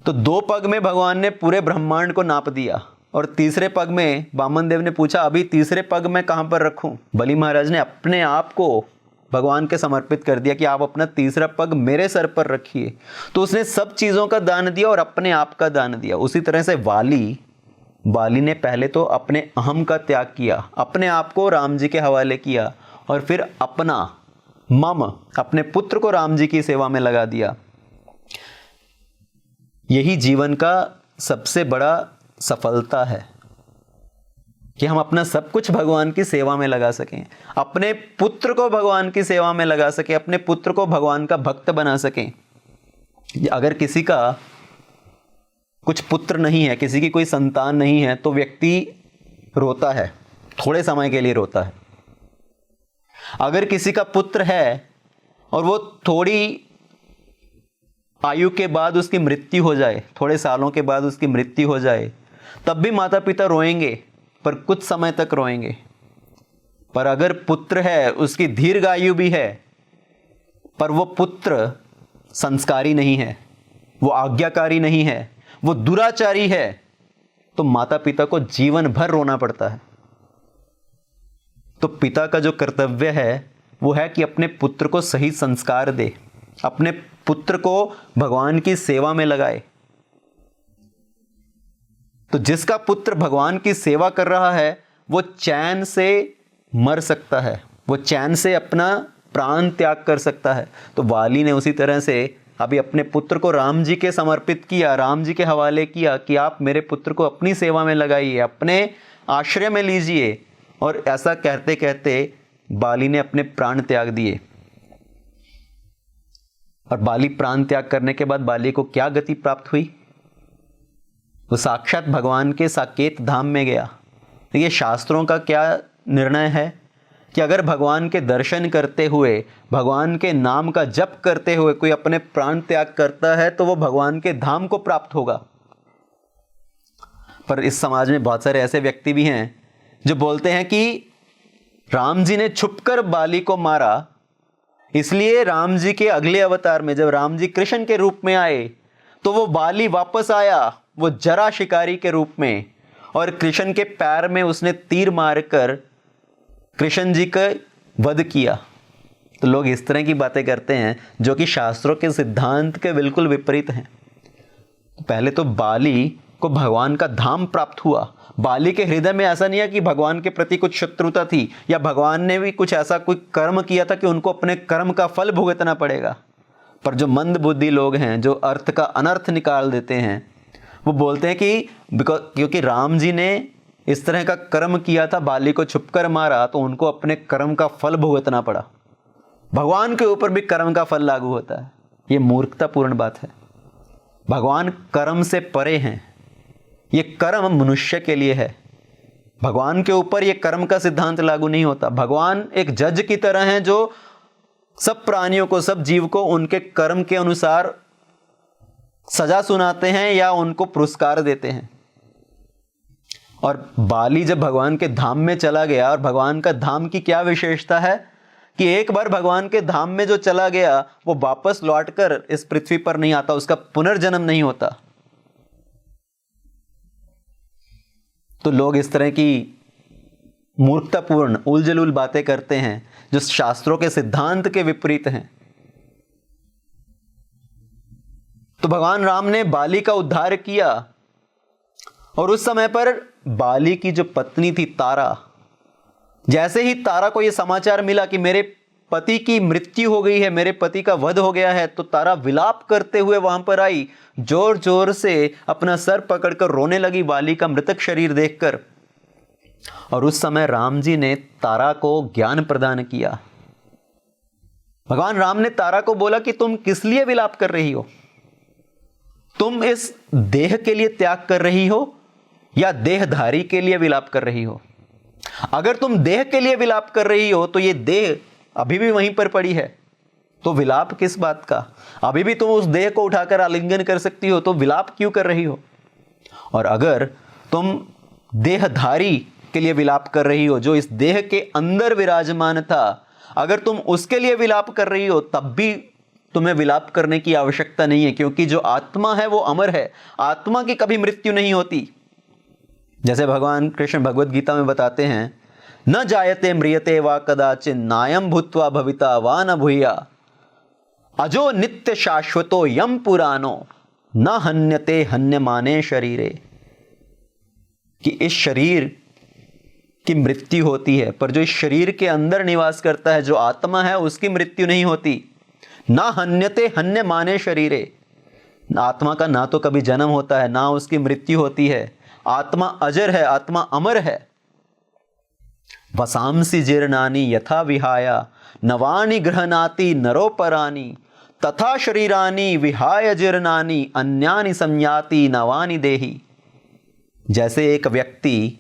तो 2 पग में भगवान ने पूरे ब्रह्मांड को नाप दिया और तीसरे पग में वामन देव ने पूछा अभी तीसरे पग में कहां पर रखूं। बलि महाराज ने अपने आप को भगवान के समर्पित कर दिया कि आप अपना तीसरा पग मेरे सर पर रखिए। तो उसने सब चीजों का दान दिया और अपने आप का दान दिया। उसी तरह से बाली ने पहले तो अपने अहम का त्याग किया, अपने आप को राम जी के हवाले किया और फिर अपना मम, अपने पुत्र को राम जी की सेवा में लगा दिया। यही जीवन का सबसे बड़ा सफलता है कि हम अपना सब कुछ भगवान की सेवा में लगा सकें, अपने पुत्र को भगवान की सेवा में लगा सकें, अपने पुत्र को भगवान का भक्त बना सकें। अगर किसी का कुछ पुत्र नहीं है, किसी की कोई संतान नहीं है, तो व्यक्ति रोता है, थोड़े समय के लिए रोता है। अगर किसी का पुत्र है और वो थोड़ी आयु के बाद उसकी मृत्यु हो जाए, थोड़े सालों के बाद उसकी मृत्यु हो जाए, तब भी माता पिता रोएंगे, पर कुछ समय तक रोएंगे। पर अगर पुत्र है, उसकी दीर्घ आयु भी है, पर वो पुत्र संस्कारी नहीं है, वो आज्ञाकारी नहीं है, वो दुराचारी है, तो माता पिता को जीवन भर रोना पड़ता है। तो पिता का जो कर्तव्य है वो है कि अपने पुत्र को सही संस्कार दे, अपने पुत्र को भगवान की सेवा में लगाए। तो जिसका पुत्र भगवान की सेवा कर रहा है वो चैन से मर सकता है, वो चैन से अपना प्राण त्याग कर सकता है। तो वाली ने उसी तरह से अभी अपने पुत्र को राम जी के समर्पित किया, राम जी के हवाले किया कि आप मेरे पुत्र को अपनी सेवा में लगाइए, अपने आश्रय में लीजिए। और ऐसा कहते कहते बाली ने अपने प्राण त्याग दिए। और बाली प्राण त्याग करने के बाद बाली को क्या गति प्राप्त हुई? वो साक्षात भगवान के साकेत धाम में गया। तो ये शास्त्रों का क्या निर्णय है कि अगर भगवान के दर्शन करते हुए, भगवान के नाम का जप करते हुए कोई अपने प्राण त्याग करता है तो वो भगवान के धाम को प्राप्त होगा। पर इस समाज में बहुत सारे ऐसे व्यक्ति भी हैं जो बोलते हैं कि राम जी ने छुपकर बाली को मारा, इसलिए राम जी के अगले अवतार में जब राम जी कृष्ण के रूप में आए तो वो बाली वापस आया, वो जरा शिकारी के रूप में, और कृष्ण के पैर में उसने तीर मारकर कृष्ण जी का वध किया। तो लोग इस तरह की बातें करते हैं जो कि शास्त्रों के सिद्धांत के बिल्कुल विपरीत हैं। पहले तो बाली को भगवान का धाम प्राप्त हुआ। बाली के हृदय में ऐसा नहीं है कि भगवान के प्रति कुछ शत्रुता थी या भगवान ने भी कुछ ऐसा कोई कर्म किया था कि उनको अपने कर्म का फल भुगतना पड़ेगा। पर जो मंद बुद्धि लोग हैं, जो अर्थ का अनर्थ निकाल देते हैं, वो बोलते हैं कि क्योंकि राम जी ने इस तरह का कर्म किया था, बाली को छुपकर मारा, तो उनको अपने कर्म का फल भुगतना पड़ा। भगवान के ऊपर भी कर्म का फल लागू होता है। ये मूर्खतापूर्ण बात है। भगवान कर्म से परे हैं। ये कर्म मनुष्य के लिए है, भगवान के ऊपर ये कर्म का सिद्धांत लागू नहीं होता। भगवान एक जज की तरह हैं जो सब प्राणियों को, सब जीव को उनके कर्म के अनुसार सजा सुनाते हैं या उनको पुरस्कार देते हैं। और बाली जब भगवान के धाम में चला गया, और भगवान का धाम की क्या विशेषता है कि एक बार भगवान के धाम में जो चला गया वो वापस लौटकर इस पृथ्वी पर नहीं आता, उसका पुनर्जन्म नहीं होता। तो लोग इस तरह की मूर्खतापूर्ण उलझुल बातें करते हैं जो शास्त्रों के सिद्धांत के विपरीत हैं। तो भगवान राम ने बाली का उद्धार किया, और उस समय पर बाली की जो पत्नी थी तारा, जैसे ही तारा को यह समाचार मिला कि मेरे पति की मृत्यु हो गई है, मेरे पति का वध हो गया है, तो तारा विलाप करते हुए वहां पर आई, जोर जोर से अपना सर पकड़कर रोने लगी बाली का मृतक शरीर देखकर। और उस समय राम जी ने तारा को ज्ञान प्रदान किया। भगवान राम ने तारा को बोला कि तुम किस लिए विलाप कर रही हो? तुम इस देह के लिए त्याग कर रही हो या देहधारी के लिए विलाप कर रही हो? अगर तुम देह के लिए विलाप कर रही हो तो ये देह अभी भी वहीं पर पड़ी है, तो विलाप किस बात का? अभी भी तुम उस देह को उठाकर आलिंगन कर सकती हो, तो विलाप क्यों कर रही हो? और अगर तुम देहधारी के लिए विलाप कर रही हो, जो इस देह के अंदर विराजमान था, अगर तुम उसके लिए विलाप कर रही हो, तब भी तुम्हें विलाप करने की आवश्यकता नहीं है, क्योंकि जो आत्मा है वो अमर है। आत्मा की कभी मृत्यु नहीं होती। जैसे भगवान कृष्ण भगवद गीता में बताते हैं, न जायते म्रियते वा कदाचिन नायम भूत्वा भविता वा न भूया अजो नित्य शाश्वतो यम पुरानो न हन्यते हन्यमाने शरीरे। कि इस शरीर की मृत्यु होती है, पर जो इस शरीर के अंदर निवास करता है, जो आत्मा है, उसकी मृत्यु नहीं होती। ना हन्यते हन्यमाने शरीरे, आत्मा का ना तो कभी जन्म होता है, ना उसकी मृत्यु होती है। आत्मा अजर है, आत्मा अमर है। वसांसि जीर्णानि यथा विहाया नवानि गृह्णाति नरोपराणि तथा शरीरानि विहाय जीर्णानि अन्यानि संयाति नवानि देहि। जैसे एक व्यक्ति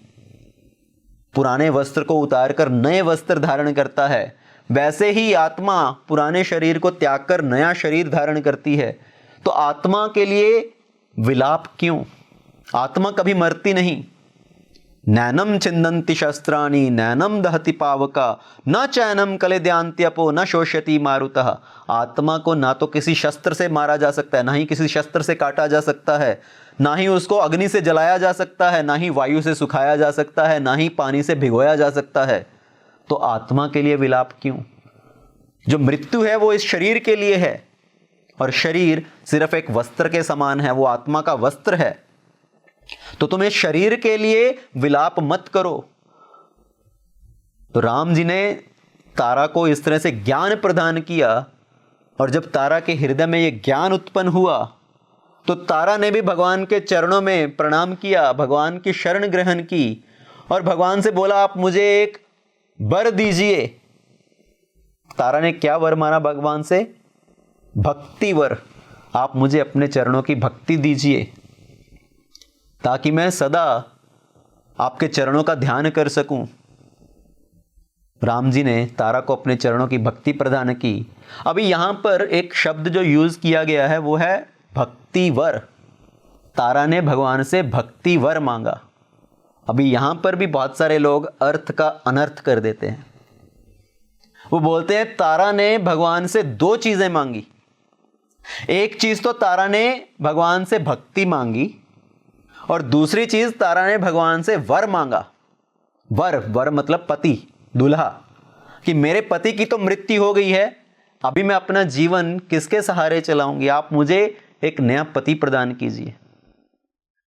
पुराने वस्त्र को उतारकर नए वस्त्र धारण करता है, वैसे ही आत्मा पुराने शरीर को त्याग कर नया शरीर धारण करती है। तो आत्मा के लिए विलाप क्यों? आत्मा कभी मरती नहीं। नैनम छिन्दन्ति शस्त्राणि नैनम दहति पावका न चैनम कलेद्यांत्यपो न शोष्यति मारुतः। आत्मा को ना तो किसी शस्त्र से मारा जा सकता है, ना ही किसी शस्त्र से काटा जा सकता है, ना ही उसको अग्नि से जलाया जा सकता है, ना ही वायु से सुखाया जा सकता है, ना ही पानी से भिगोया जा सकता है। तो आत्मा के लिए विलाप क्यों? जो मृत्यु है वो इस शरीर के लिए है, और शरीर सिर्फ एक वस्त्र के समान है, वो आत्मा का वस्त्र है। तो तुम इस शरीर के लिए विलाप मत करो। तो राम जी ने तारा को इस तरह से ज्ञान प्रदान किया, और जब तारा के हृदय में यह ज्ञान उत्पन्न हुआ तो तारा ने भी भगवान के चरणों में प्रणाम किया, भगवान की शरण ग्रहण की, और भगवान से बोला आप मुझे एक वर दीजिए। तारा ने क्या वर मांगा भगवान से? भक्ति वर। आप मुझे अपने चरणों की भक्ति दीजिए ताकि मैं सदा आपके चरणों का ध्यान कर सकूं। राम जी ने तारा को अपने चरणों की भक्ति प्रदान की। अभी यहां पर एक शब्द जो यूज किया गया है वो है भक्ति वर। तारा ने भगवान से भक्ति वर मांगा। अभी यहां पर भी बहुत सारे लोग अर्थ का अनर्थ कर देते हैं। वो बोलते हैं तारा ने भगवान से दो चीजें मांगी। एक चीज तो तारा ने भगवान से भक्ति मांगी, और दूसरी चीज तारा ने भगवान से वर मांगा। वर, वर मतलब पति, दूल्हा, कि मेरे पति की तो मृत्यु हो गई है, अभी मैं अपना जीवन किसके सहारे चलाऊंगी, आप मुझे एक नया पति प्रदान कीजिए।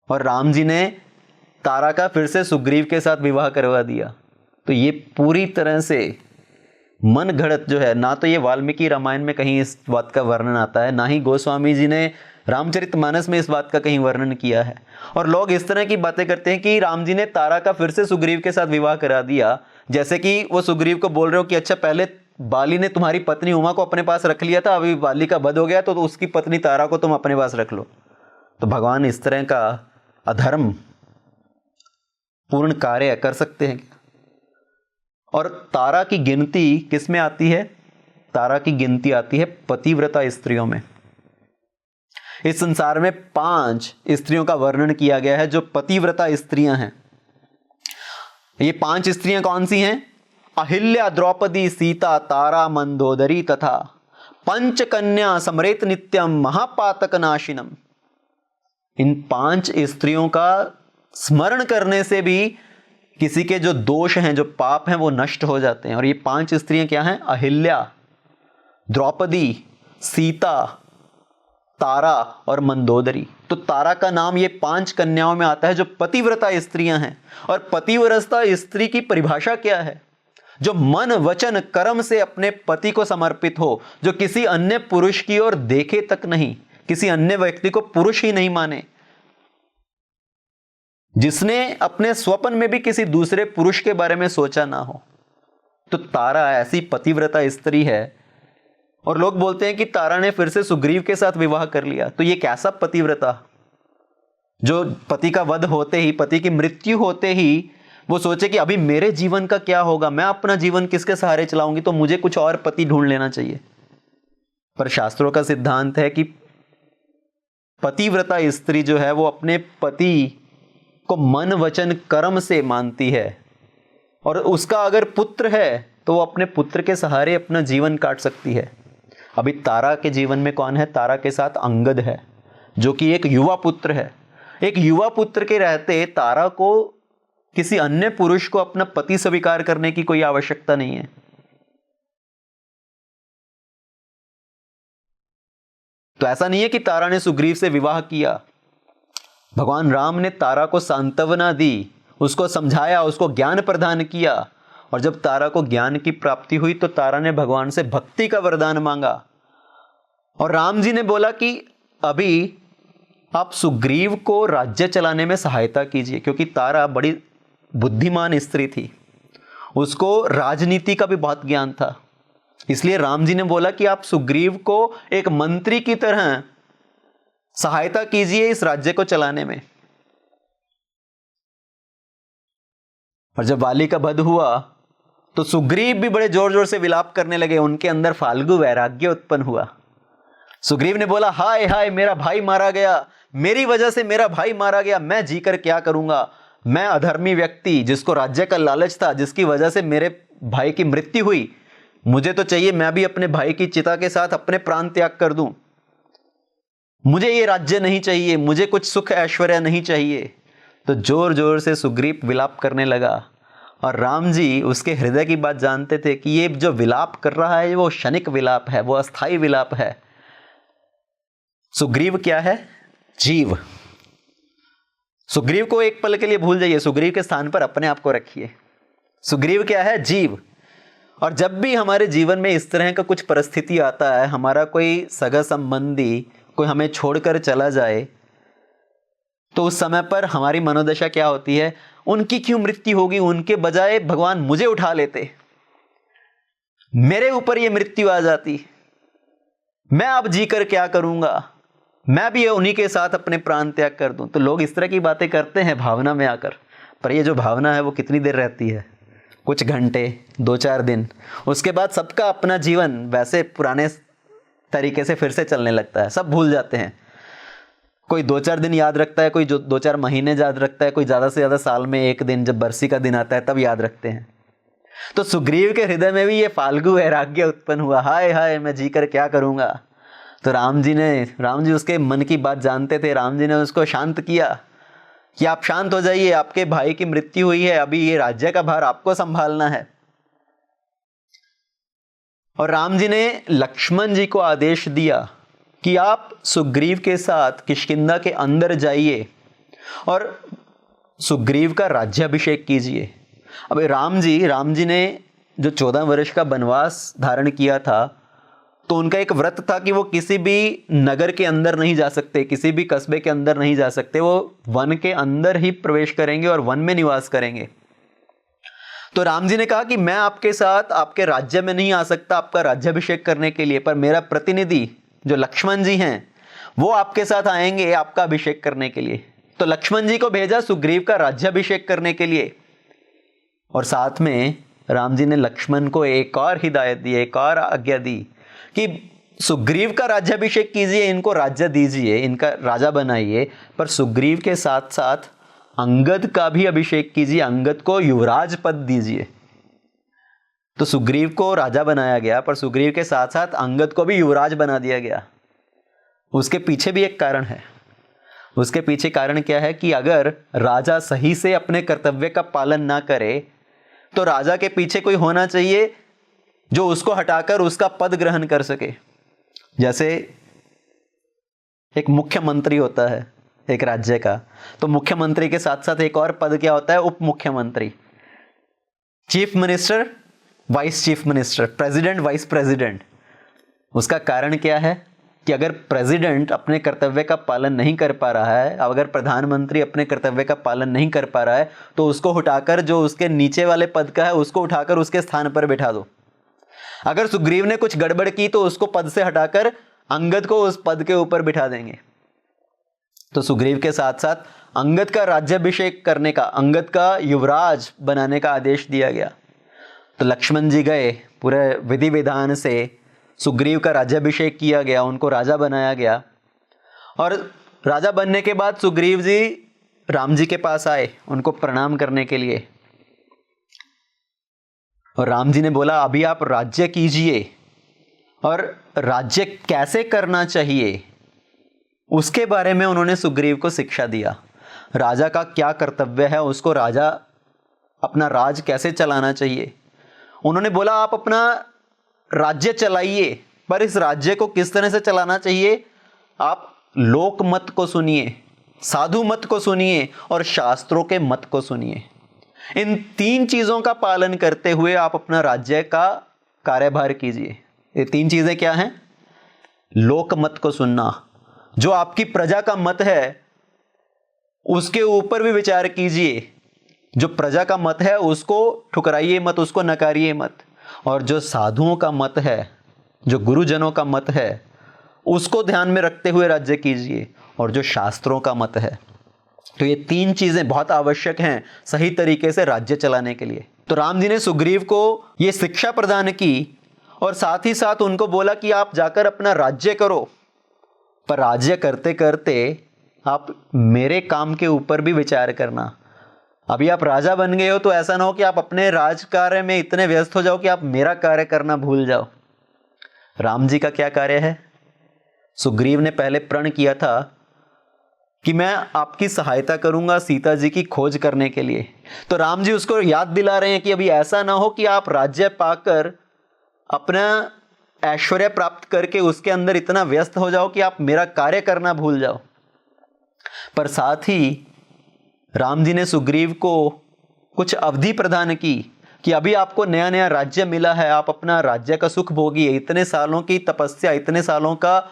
और राम जी ने तारा का फिर से सुग्रीव के साथ विवाह करवा दिया। तो ये पूरी तरह से मन घड़त जो है, ना तो ये वाल्मीकि रामायण में कहीं इस बात का वर्णन आता है, ना ही गोस्वामी जी ने रामचरितमानस में इस बात का कहीं वर्णन किया है। और लोग इस तरह की बातें करते हैं कि राम जी ने तारा का फिर से सुग्रीव के साथ विवाह करा दिया, जैसे कि वो सुग्रीव को बोल रहे हो कि अच्छा पहले बाली ने तुम्हारी पत्नी उमा को अपने पास रख लिया था, अभी बाली का वध हो गया तो उसकी पत्नी तारा को तुम अपने पास रख लो। तो भगवान इस तरह का अधर्म पूर्ण कार्य कर सकते हैं? और तारा की गिनती किस में आती है? तारा की गिनती आती है पतिव्रता स्त्रियों में। इस संसार में 5 स्त्रियों का वर्णन किया गया है जो पतिव्रता स्त्रियां हैं। ये 5 स्त्रियां कौन सी हैं? अहिल्या, द्रौपदी, सीता, तारा, मंदोदरी तथा पंचकन्या समरेत नित्यम महापातक नाशिनम। इन 5 स्त्रियों का स्मरण करने से भी किसी के जो दोष हैं, जो पाप हैं, वो नष्ट हो जाते हैं। और ये 5 स्त्रियां क्या हैं? अहिल्या, द्रौपदी, सीता, तारा और मंदोदरी। तो तारा का नाम ये 5 कन्याओं में आता है जो पतिव्रता स्त्रियां हैं। और पतिव्रता स्त्री की परिभाषा क्या है? जो मन, वचन, कर्म से अपने पति को समर्पित हो, जो किसी अन्य पुरुष की ओर देखे तक नहीं, किसी अन्य व्यक्ति को पुरुष ही नहीं माने, जिसने अपने स्वप्न में भी किसी दूसरे पुरुष के बारे में सोचा ना हो। तो तारा ऐसी पतिव्रता स्त्री है। और लोग बोलते हैं कि तारा ने फिर से सुग्रीव के साथ विवाह कर लिया। तो ये कैसा पतिव्रता, जो पति का वध होते ही, पति की मृत्यु होते ही वो सोचे कि अभी मेरे जीवन का क्या होगा, मैं अपना जीवन किसके सहारे चलाऊंगी, तो मुझे कुछ और पति ढूंढ लेना चाहिए। पर शास्त्रों का सिद्धांत है कि पतिव्रता स्त्री जो है वो अपने पति को मन, वचन, कर्म से मानती है। और उसका अगर पुत्र है तो वो अपने पुत्र के सहारे अपना जीवन काट सकती है। अभी तारा के जीवन में कौन है? तारा के साथ अंगद है, जो कि एक युवा पुत्र है। एक युवा पुत्र के रहते तारा को किसी अन्य पुरुष को अपना पति स्वीकार करने की कोई आवश्यकता नहीं है। तो ऐसा नहीं है कि तारा ने सुग्रीव से विवाह किया। भगवान राम ने तारा को सांत्वना दी, उसको समझाया, उसको ज्ञान प्रदान किया। और जब तारा को ज्ञान की प्राप्ति हुई तो तारा ने भगवान से भक्ति का वरदान मांगा। और राम जी ने बोला कि अभी आप सुग्रीव को राज्य चलाने में सहायता कीजिए, क्योंकि तारा बड़ी बुद्धिमान स्त्री थी, उसको राजनीति का भी बहुत ज्ञान था। इसलिए राम जी ने बोला कि आप सुग्रीव को एक मंत्री की तरह सहायता कीजिए इस राज्य को चलाने में। और जब वाली का वध हुआ तो सुग्रीव भी बड़े जोर जोर से विलाप करने लगे, उनके अंदर फाल्गु वैराग्य उत्पन्न हुआ। सुग्रीव ने बोला, हाय हाय मेरा भाई मारा गया, मेरी वजह से मेरा भाई मारा गया, मैं जीकर क्या करूंगा। मैं अधर्मी व्यक्ति जिसको राज्य का लालच था, जिसकी वजह से मेरे भाई की मृत्यु हुई, मुझे तो चाहिए मैं भी अपने भाई की चिता के साथ अपने प्राण त्याग कर दूं। मुझे ये राज्य नहीं चाहिए, मुझे कुछ सुख ऐश्वर्य नहीं चाहिए। तो जोर जोर से सुग्रीव विलाप करने लगा और राम जी उसके हृदय की बात जानते थे कि ये जो विलाप कर रहा है वो क्षणिक विलाप है, वो अस्थाई विलाप है। सुग्रीव क्या है? जीव। सुग्रीव को एक पल के लिए भूल जाइए, सुग्रीव के स्थान पर अपने आप को रखिए। सुग्रीव क्या है? जीव। और जब भी हमारे जीवन में इस तरह का कुछ परिस्थिति आता है, हमारा कोई सगा संबंधी कोई हमें छोड़कर चला जाए, तो उस समय पर हमारी मनोदशा क्या होती है? उनकी क्यों मृत्यु होगी, उनके बजाय भगवान मुझे उठा लेते, मेरे ऊपर ये मृत्यु आ जाती, मैं अब जीकर क्या करूंगा, मैं भी उन्हीं के साथ अपने प्राण त्याग कर दूं। तो लोग इस तरह की बातें करते हैं भावना में आकर, पर ये जो भावना है वो कितनी देर रहती है? कुछ घंटे, 2-4 दिन, उसके बाद सबका अपना जीवन वैसे पुराने तरीके से फिर से चलने लगता है, सब भूल जाते हैं। कोई 2-4 दिन याद रखता है, कोई जो 2-4 महीने याद रखता है, कोई ज़्यादा से ज़्यादा साल में 1 दिन, जब बरसी का दिन आता है तब याद रखते हैं। तो सुग्रीव के हृदय में भी ये फाल्गु वैराग्य उत्पन्न हुआ, हाय हाय मैं जीकर क्या करूँगा। तो राम जी उसके मन की बात जानते थे, राम जी ने उसको शांत किया कि आप शांत हो जाइए, आपके भाई की मृत्यु हुई है, अभी ये राज्य का भार आपको संभालना है। और राम जी ने लक्ष्मण जी को आदेश दिया कि आप सुग्रीव के साथ किष्किंधा के अंदर जाइए और सुग्रीव का राज्याभिषेक कीजिए। अब राम जी ने जो 14 वर्ष का वनवास धारण किया था, तो उनका एक व्रत था कि वो किसी भी नगर के अंदर नहीं जा सकते, किसी भी कस्बे के अंदर नहीं जा सकते, वो वन के अंदर ही प्रवेश करेंगे और वन में निवास करेंगे। तो राम जी ने कहा कि मैं आपके साथ आपके राज्य में नहीं आ सकता आपका राज्याभिषेक करने के लिए, पर मेरा प्रतिनिधि जो लक्ष्मण जी हैं वो आपके साथ आएंगे आपका अभिषेक करने के लिए। तो लक्ष्मण जी को भेजा सुग्रीव का राज्याभिषेक करने के लिए, और साथ में राम जी ने लक्ष्मण को एक और हिदायत दी, एक और आज्ञा दी कि सुग्रीव का राज्याभिषेक कीजिए, इनको राज्य दीजिए, इनका राजा बनाइए, पर सुग्रीव के साथ साथ अंगद का भी अभिषेक कीजिए, अंगद को युवराज पद दीजिए। तो सुग्रीव को राजा बनाया गया, पर सुग्रीव के साथ साथ अंगद को भी युवराज बना दिया गया। उसके पीछे भी एक कारण है। उसके पीछे कारण क्या है कि अगर राजा सही से अपने कर्तव्य का पालन ना करे, तो राजा के पीछे कोई होना चाहिए जो उसको हटाकर उसका पद ग्रहण कर सके। जैसे एक मुख्यमंत्री होता है एक राज्य का, तो मुख्यमंत्री के साथ साथ एक और पद क्या होता है? उप मुख्यमंत्री, chief minister, vice chief minister, president, vice president. उसका कारण क्या है कि अगर प्रेसिडेंट अपने कर्तव्य का पालन नहीं कर पा रहा है, अगर प्रधानमंत्री अपने कर्तव्य का पालन नहीं कर पा रहा है, तो उसको उठाकर जो उसके नीचे वाले पद का है उसको उठाकर उसके स्थान पर बैठा दो। अगर सुग्रीव ने कुछ गड़बड़ की तो उसको पद से हटाकर अंगद को उस पद के ऊपर बिठा देंगे। तो सुग्रीव के साथ साथ अंगद का राज्याभिषेक करने का, अंगद का युवराज बनाने का आदेश दिया गया। तो लक्ष्मण जी गए, पूरे विधि विधान से सुग्रीव का राज्याभिषेक किया गया, उनको राजा बनाया गया। और राजा बनने के बाद सुग्रीव जी राम जी के पास आए उनको प्रणाम करने के लिए, और राम जी ने बोला अभी आप राज्य कीजिए, और राज्य कैसे करना चाहिए उसके बारे में उन्होंने सुग्रीव को शिक्षा दिया। राजा का क्या कर्तव्य है, उसको राजा अपना राज कैसे चलाना चाहिए। उन्होंने बोला आप अपना राज्य चलाइए, पर इस राज्य को किस तरह से चलाना चाहिए? आप लोक मत को सुनिए, साधु मत को सुनिए और शास्त्रों के मत को सुनिए। इन 3 चीजों का पालन करते हुए आप अपना राज्य का कार्यभार कीजिए। ये 3 चीजें क्या हैं? लोक मत को सुनना, जो आपकी प्रजा का मत है उसके ऊपर भी विचार कीजिए। जो प्रजा का मत है उसको ठुकराइए मत, उसको नकारिए मत। और जो साधुओं का मत है, जो गुरुजनों का मत है, उसको ध्यान में रखते हुए राज्य कीजिए। और जो शास्त्रों का मत है, तो ये 3 चीजें बहुत आवश्यक हैं सही तरीके से राज्य चलाने के लिए। तो राम जी ने सुग्रीव को ये शिक्षा प्रदान की और साथ ही साथ उनको बोला कि आप जाकर अपना राज्य करो, पर राज्य करते करते आप मेरे काम के ऊपर भी विचार करना। अभी आप राजा बन गए हो तो ऐसा ना हो कि आप अपने राज कार्य में इतने व्यस्त हो जाओ कि आप मेरा कार्य करना भूल जाओ। राम जी का क्या कार्य है? सुग्रीव ने पहले प्रण किया था कि मैं आपकी सहायता करूंगा सीता जी की खोज करने के लिए। तो राम जी उसको याद दिला रहे हैं कि अभी ऐसा ना हो कि आप राज्य पाकर अपना ऐश्वर्य प्राप्त करके उसके अंदर इतना व्यस्त हो जाओ कि आप मेरा कार्य करना भूल जाओ। पर साथ ही राम जी ने सुग्रीव को कुछ अवधि प्रदान की कि अभी आपको नया नया राज्य मिला है, आप अपना राज्य का सुख भोगिए। इतने सालों की तपस्या, इतने सालों का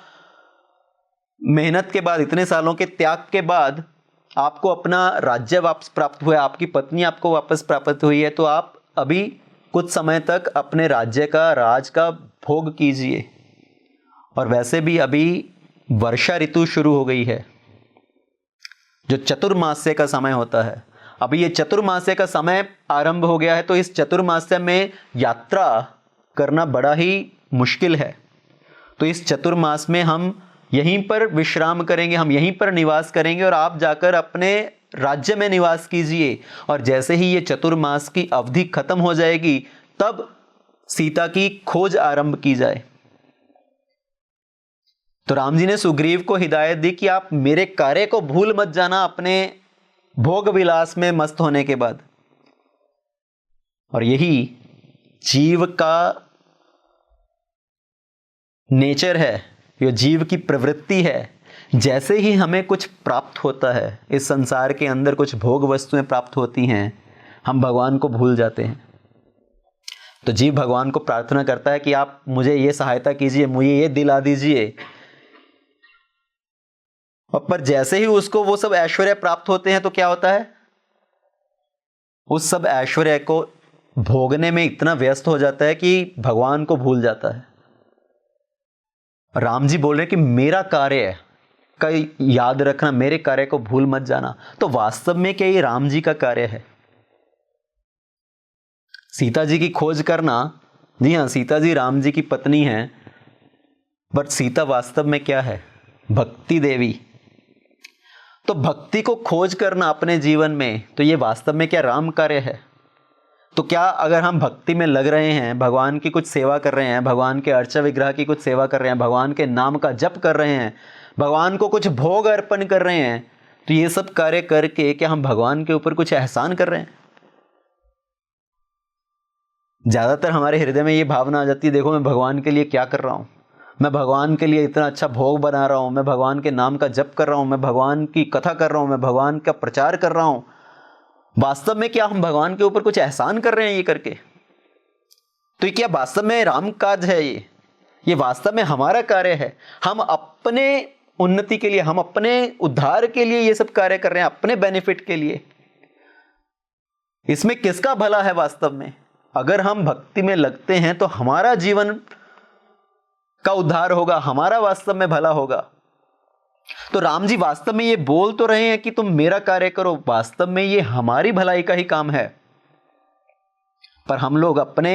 मेहनत के बाद, इतने सालों के त्याग के बाद आपको अपना राज्य वापस प्राप्त हुआ है, आपकी पत्नी आपको वापस प्राप्त हुई है। तो आप अभी कुछ समय तक अपने राज्य का, राज का भोग कीजिए। और वैसे भी अभी वर्षा ऋतु शुरू हो गई है, जो चतुर्मास्य का समय होता है। अभी ये चतुर्मास्य का समय आरंभ हो गया है, तो इस चतुर्मास्य में यात्रा करना बड़ा ही मुश्किल है। तो इस चतुर्मास में हम यहीं पर विश्राम करेंगे, हम यहीं पर निवास करेंगे और आप जाकर अपने राज्य में निवास कीजिए। और जैसे ही ये चतुर्मास की अवधि खत्म हो जाएगी तब सीता की खोज आरंभ की जाए। तो राम जी ने सुग्रीव को हिदायत दी कि आप मेरे कार्य को भूल मत जाना अपने भोग विलास में मस्त होने के बाद। और यही जीव का नेचर है, ये जीव की प्रवृत्ति है। जैसे ही हमें कुछ प्राप्त होता है, इस संसार के अंदर कुछ भोग वस्तुएं प्राप्त होती हैं, हम भगवान को भूल जाते हैं। तो जीव भगवान को प्रार्थना करता है कि आप मुझे ये सहायता कीजिए, मुझे ये दिला दीजिए। और पर जैसे ही उसको वो सब ऐश्वर्य प्राप्त होते हैं तो क्या होता है? उस सब ऐश्वर्य को भोगने में इतना व्यस्त हो जाता है कि भगवान को भूल जाता है। राम जी बोल रहे हैं कि मेरा कार्य का याद रखना, मेरे कार्य को भूल मत जाना। तो वास्तव में क्या ये राम जी का कार्य है? सीता जी की खोज करना, जी हाँ, सीता जी राम जी की पत्नी हैं, बट सीता वास्तव में क्या है? भक्ति देवी। तो भक्ति को खोज करना अपने जीवन में, तो ये वास्तव में क्या राम कार्य है? तो क्या अगर हम भक्ति में लग रहे हैं, भगवान की कुछ सेवा कर रहे हैं, भगवान के अर्चा विग्रह की कुछ सेवा कर रहे हैं, भगवान के नाम का जप कर रहे हैं, भगवान को कुछ भोग अर्पण कर रहे हैं, तो ये सब कार्य करके क्या हम भगवान के ऊपर कुछ एहसान कर रहे हैं? ज्यादातर हमारे हृदय में ये भावना आ जाती है, देखो मैं भगवान के लिए क्या कर रहा हूं, मैं भगवान के लिए इतना अच्छा भोग बना रहा हूं, मैं भगवान के नाम का जप कर रहा हूं, मैं भगवान की कथा कर रहा हूं, मैं भगवान का प्रचार कर रहा हूं। वास्तव में क्या हम भगवान के ऊपर कुछ एहसान कर रहे हैं ये करके? तो ये क्या वास्तव में राम काज है? ये वास्तव में हमारा कार्य है। हम अपने उन्नति के लिए, हम अपने उद्धार के लिए ये सब कार्य कर रहे हैं, अपने बेनिफिट के लिए। इसमें किसका भला है वास्तव में? अगर हम भक्ति में लगते हैं तो हमारा जीवन का उद्धार होगा, हमारा वास्तव में भला होगा। तो राम जी वास्तव में ये बोल तो रहे हैं कि तुम मेरा कार्य करो, वास्तव में ये हमारी भलाई का ही काम है। पर हम लोग अपने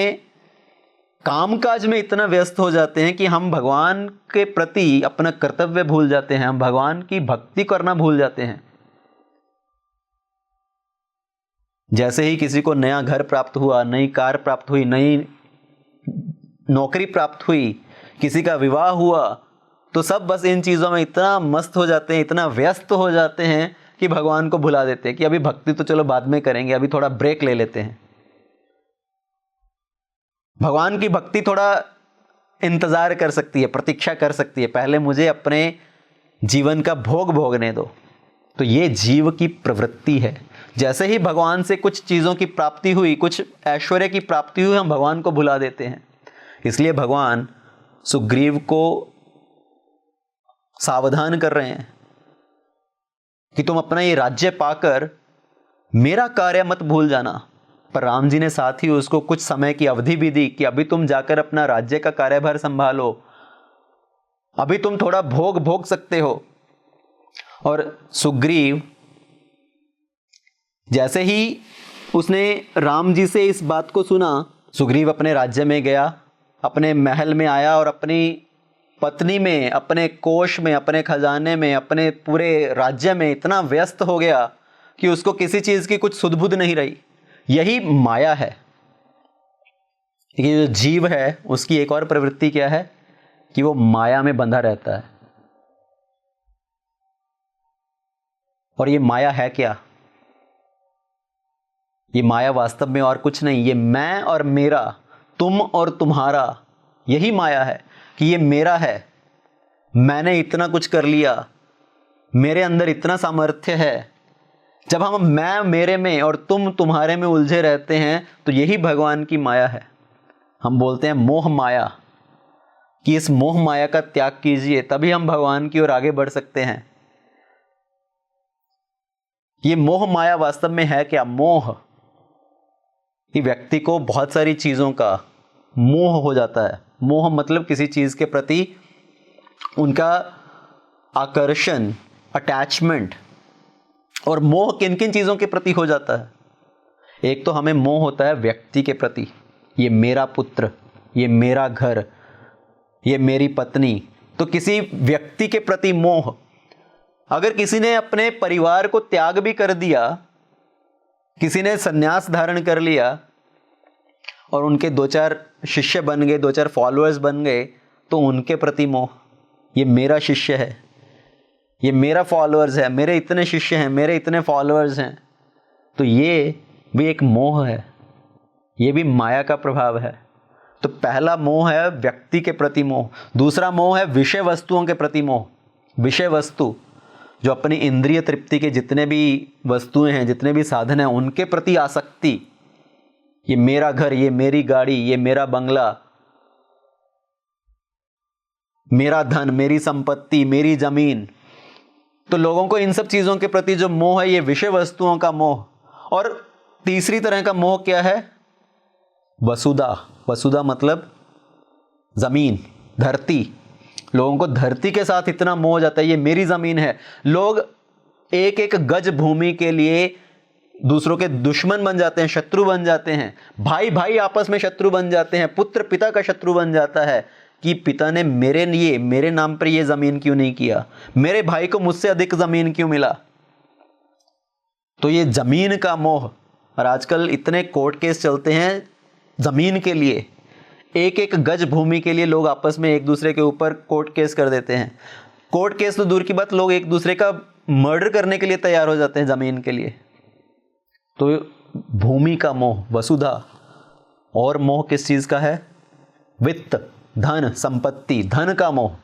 कामकाज में इतना व्यस्त हो जाते हैं कि हम भगवान के प्रति अपना कर्तव्य भूल जाते हैं, हम भगवान की भक्ति करना भूल जाते हैं। जैसे ही किसी को नया घर प्राप्त हुआ, नई कार प्राप्त हुई, नई नौकरी प्राप्त हुई, किसी का विवाह हुआ, तो सब बस इन चीजों में इतना मस्त हो जाते हैं, इतना व्यस्त हो जाते हैं कि भगवान को भुला देते हैं कि अभी भक्ति तो चलो बाद में करेंगे, अभी थोड़ा ब्रेक ले लेते हैं। भगवान की भक्ति थोड़ा इंतजार कर सकती है, प्रतीक्षा कर सकती है, पहले मुझे अपने जीवन का भोग भोगने दो। तो ये जीव की प्रवृत्ति है। जैसे ही भगवान से कुछ चीजों की प्राप्ति हुई, कुछ ऐश्वर्य की प्राप्ति हुई, हम भगवान को भुला देते हैं। इसलिए भगवान सुग्रीव को सावधान कर रहे हैं कि तुम अपना ये राज्य पाकर मेरा कार्य मत भूल जाना। पर राम जी ने साथ ही उसको कुछ समय की अवधि भी दी कि अभी तुम जाकर अपना राज्य का कार्यभार संभालो, अभी तुम थोड़ा भोग भोग सकते हो। और सुग्रीव जैसे ही उसने राम जी से इस बात को सुना, सुग्रीव अपने राज्य में गया, अपने महल में आया और अपनी पत्नी में, अपने कोष में, अपने खजाने में, अपने पूरे राज्य में इतना व्यस्त हो गया कि उसको किसी चीज की कुछ सुध-बुध नहीं रही। यही माया है। ये जो जीव है उसकी एक और प्रवृत्ति क्या है कि वो माया में बंधा रहता है। और ये माया है क्या? ये माया वास्तव में और कुछ नहीं, ये मैं और मेरा, तुम और तुम्हारा, यही माया है कि ये मेरा है, मैंने इतना कुछ कर लिया, मेरे अंदर इतना सामर्थ्य है। जब हम मैं मेरे में और तुम तुम्हारे में उलझे रहते हैं तो यही भगवान की माया है। हम बोलते हैं मोह माया, कि इस मोह माया का त्याग कीजिए, तभी हम भगवान की ओर आगे बढ़ सकते हैं। ये मोह माया वास्तव में है क्या? मोह कि व्यक्ति को बहुत सारी चीजों का मोह हो जाता है। मोह मतलब किसी चीज के प्रति उनका आकर्षण, अटैचमेंट। और मोह किन किन चीजों के प्रति हो जाता है? एक तो हमें मोह होता है व्यक्ति के प्रति, ये मेरा पुत्र, ये मेरा घर, ये मेरी पत्नी। तो किसी व्यक्ति के प्रति मोह। अगर किसी ने अपने परिवार को त्याग भी कर दिया, किसी ने सन्यास धारण कर लिया और उनके 2-4 शिष्य बन गए, 2-4 फॉलोअर्स बन गए, तो उनके प्रति मोह, ये मेरा शिष्य है, ये मेरा फॉलोअर्स है, मेरे इतने शिष्य हैं, मेरे इतने फॉलोअर्स हैं। तो ये भी एक मोह है, ये भी माया का प्रभाव है। तो पहला मोह है व्यक्ति के प्रति मोह। दूसरा मोह है विषय वस्तुओं के प्रति मोह। विषय वस्तु जो अपनी इंद्रिय तृप्ति के जितने भी वस्तुएं हैं, जितने भी साधन हैं, उनके प्रति आसक्ति। ये मेरा घर, ये मेरी गाड़ी, ये मेरा बंगला, मेरा धन, मेरी संपत्ति, मेरी जमीन। तो लोगों को इन सब चीजों के प्रति जो मोह है, ये विषय वस्तुओं का मोह। और तीसरी तरह का मोह क्या है? वसुधा। वसुधा मतलब जमीन, धरती। लोगों को धरती के साथ इतना मोह हो जाता है, ये मेरी जमीन है। लोग एक एक गज भूमि के लिए दूसरों के दुश्मन बन जाते हैं, शत्रु बन जाते हैं। भाई भाई आपस में शत्रु बन जाते हैं। पुत्र पिता का शत्रु बन जाता है कि पिता ने मेरे लिए, मेरे नाम पर ये जमीन क्यों नहीं किया, मेरे भाई को मुझसे अधिक जमीन क्यों मिला। तो ये जमीन का मोह। और आजकल इतने कोर्ट केस चलते हैं जमीन के लिए, एक एक गज भूमि के लिए लोग आपस में एक दूसरे के ऊपर कोर्ट केस कर देते हैं। कोर्ट केस तो दूर की बात, लोग एक दूसरे का मर्डर करने के लिए तैयार हो जाते हैं जमीन के लिए। तो भूमि का मोह, वसुधा। और मोह किस चीज का है? वित्त, धन, संपत्ति, धन का मोह।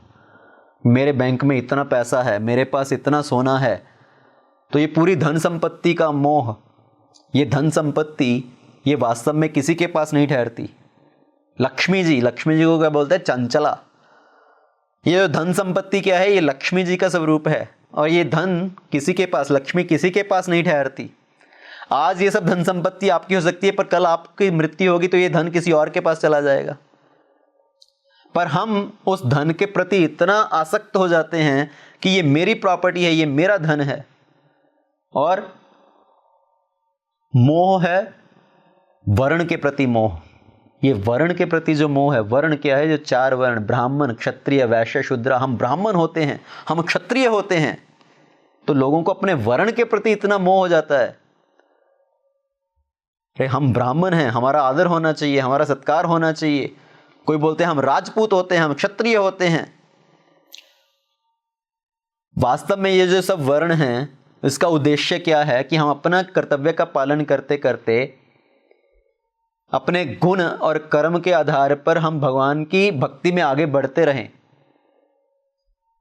मेरे बैंक में इतना पैसा है, मेरे पास इतना सोना है। तो ये पूरी धन संपत्ति का मोह। ये धन संपत्ति ये वास्तव में किसी के पास नहीं ठहरती। लक्ष्मी जी को क्या बोलते हैं? चंचला। ये जो धन संपत्ति क्या है? ये लक्ष्मी जी का स्वरूप है। और ये धन किसी के पास, लक्ष्मी किसी के पास नहीं ठहरती। आज ये सब धन संपत्ति आपकी हो सकती है, पर कल आपकी मृत्यु होगी तो ये धन किसी और के पास चला जाएगा। पर हम उस धन के प्रति इतना आसक्त हो जाते हैं कि ये मेरी प्रॉपर्टी है, ये मेरा धन है। और मोह है वर्ण के प्रति मोह। ये वर्ण के प्रति जो मोह है, वर्ण क्या है? जो 4 वर्ण, ब्राह्मण, क्षत्रिय, वैश्य, शूद्र। हम ब्राह्मण होते हैं, हम क्षत्रिय होते हैं, तो लोगों को अपने वर्ण के प्रति इतना मोह हो जाता है। हम ब्राह्मण हैं, हमारा आदर होना चाहिए, हमारा सत्कार होना चाहिए। कोई बोलते हैं हम राजपूत होते हैं, हम क्षत्रिय होते हैं। वास्तव में ये जो सब वर्ण हैं, इसका उद्देश्य क्या है? कि हम अपना कर्तव्य का पालन करते करते अपने गुण और कर्म के आधार पर हम भगवान की भक्ति में आगे बढ़ते रहें।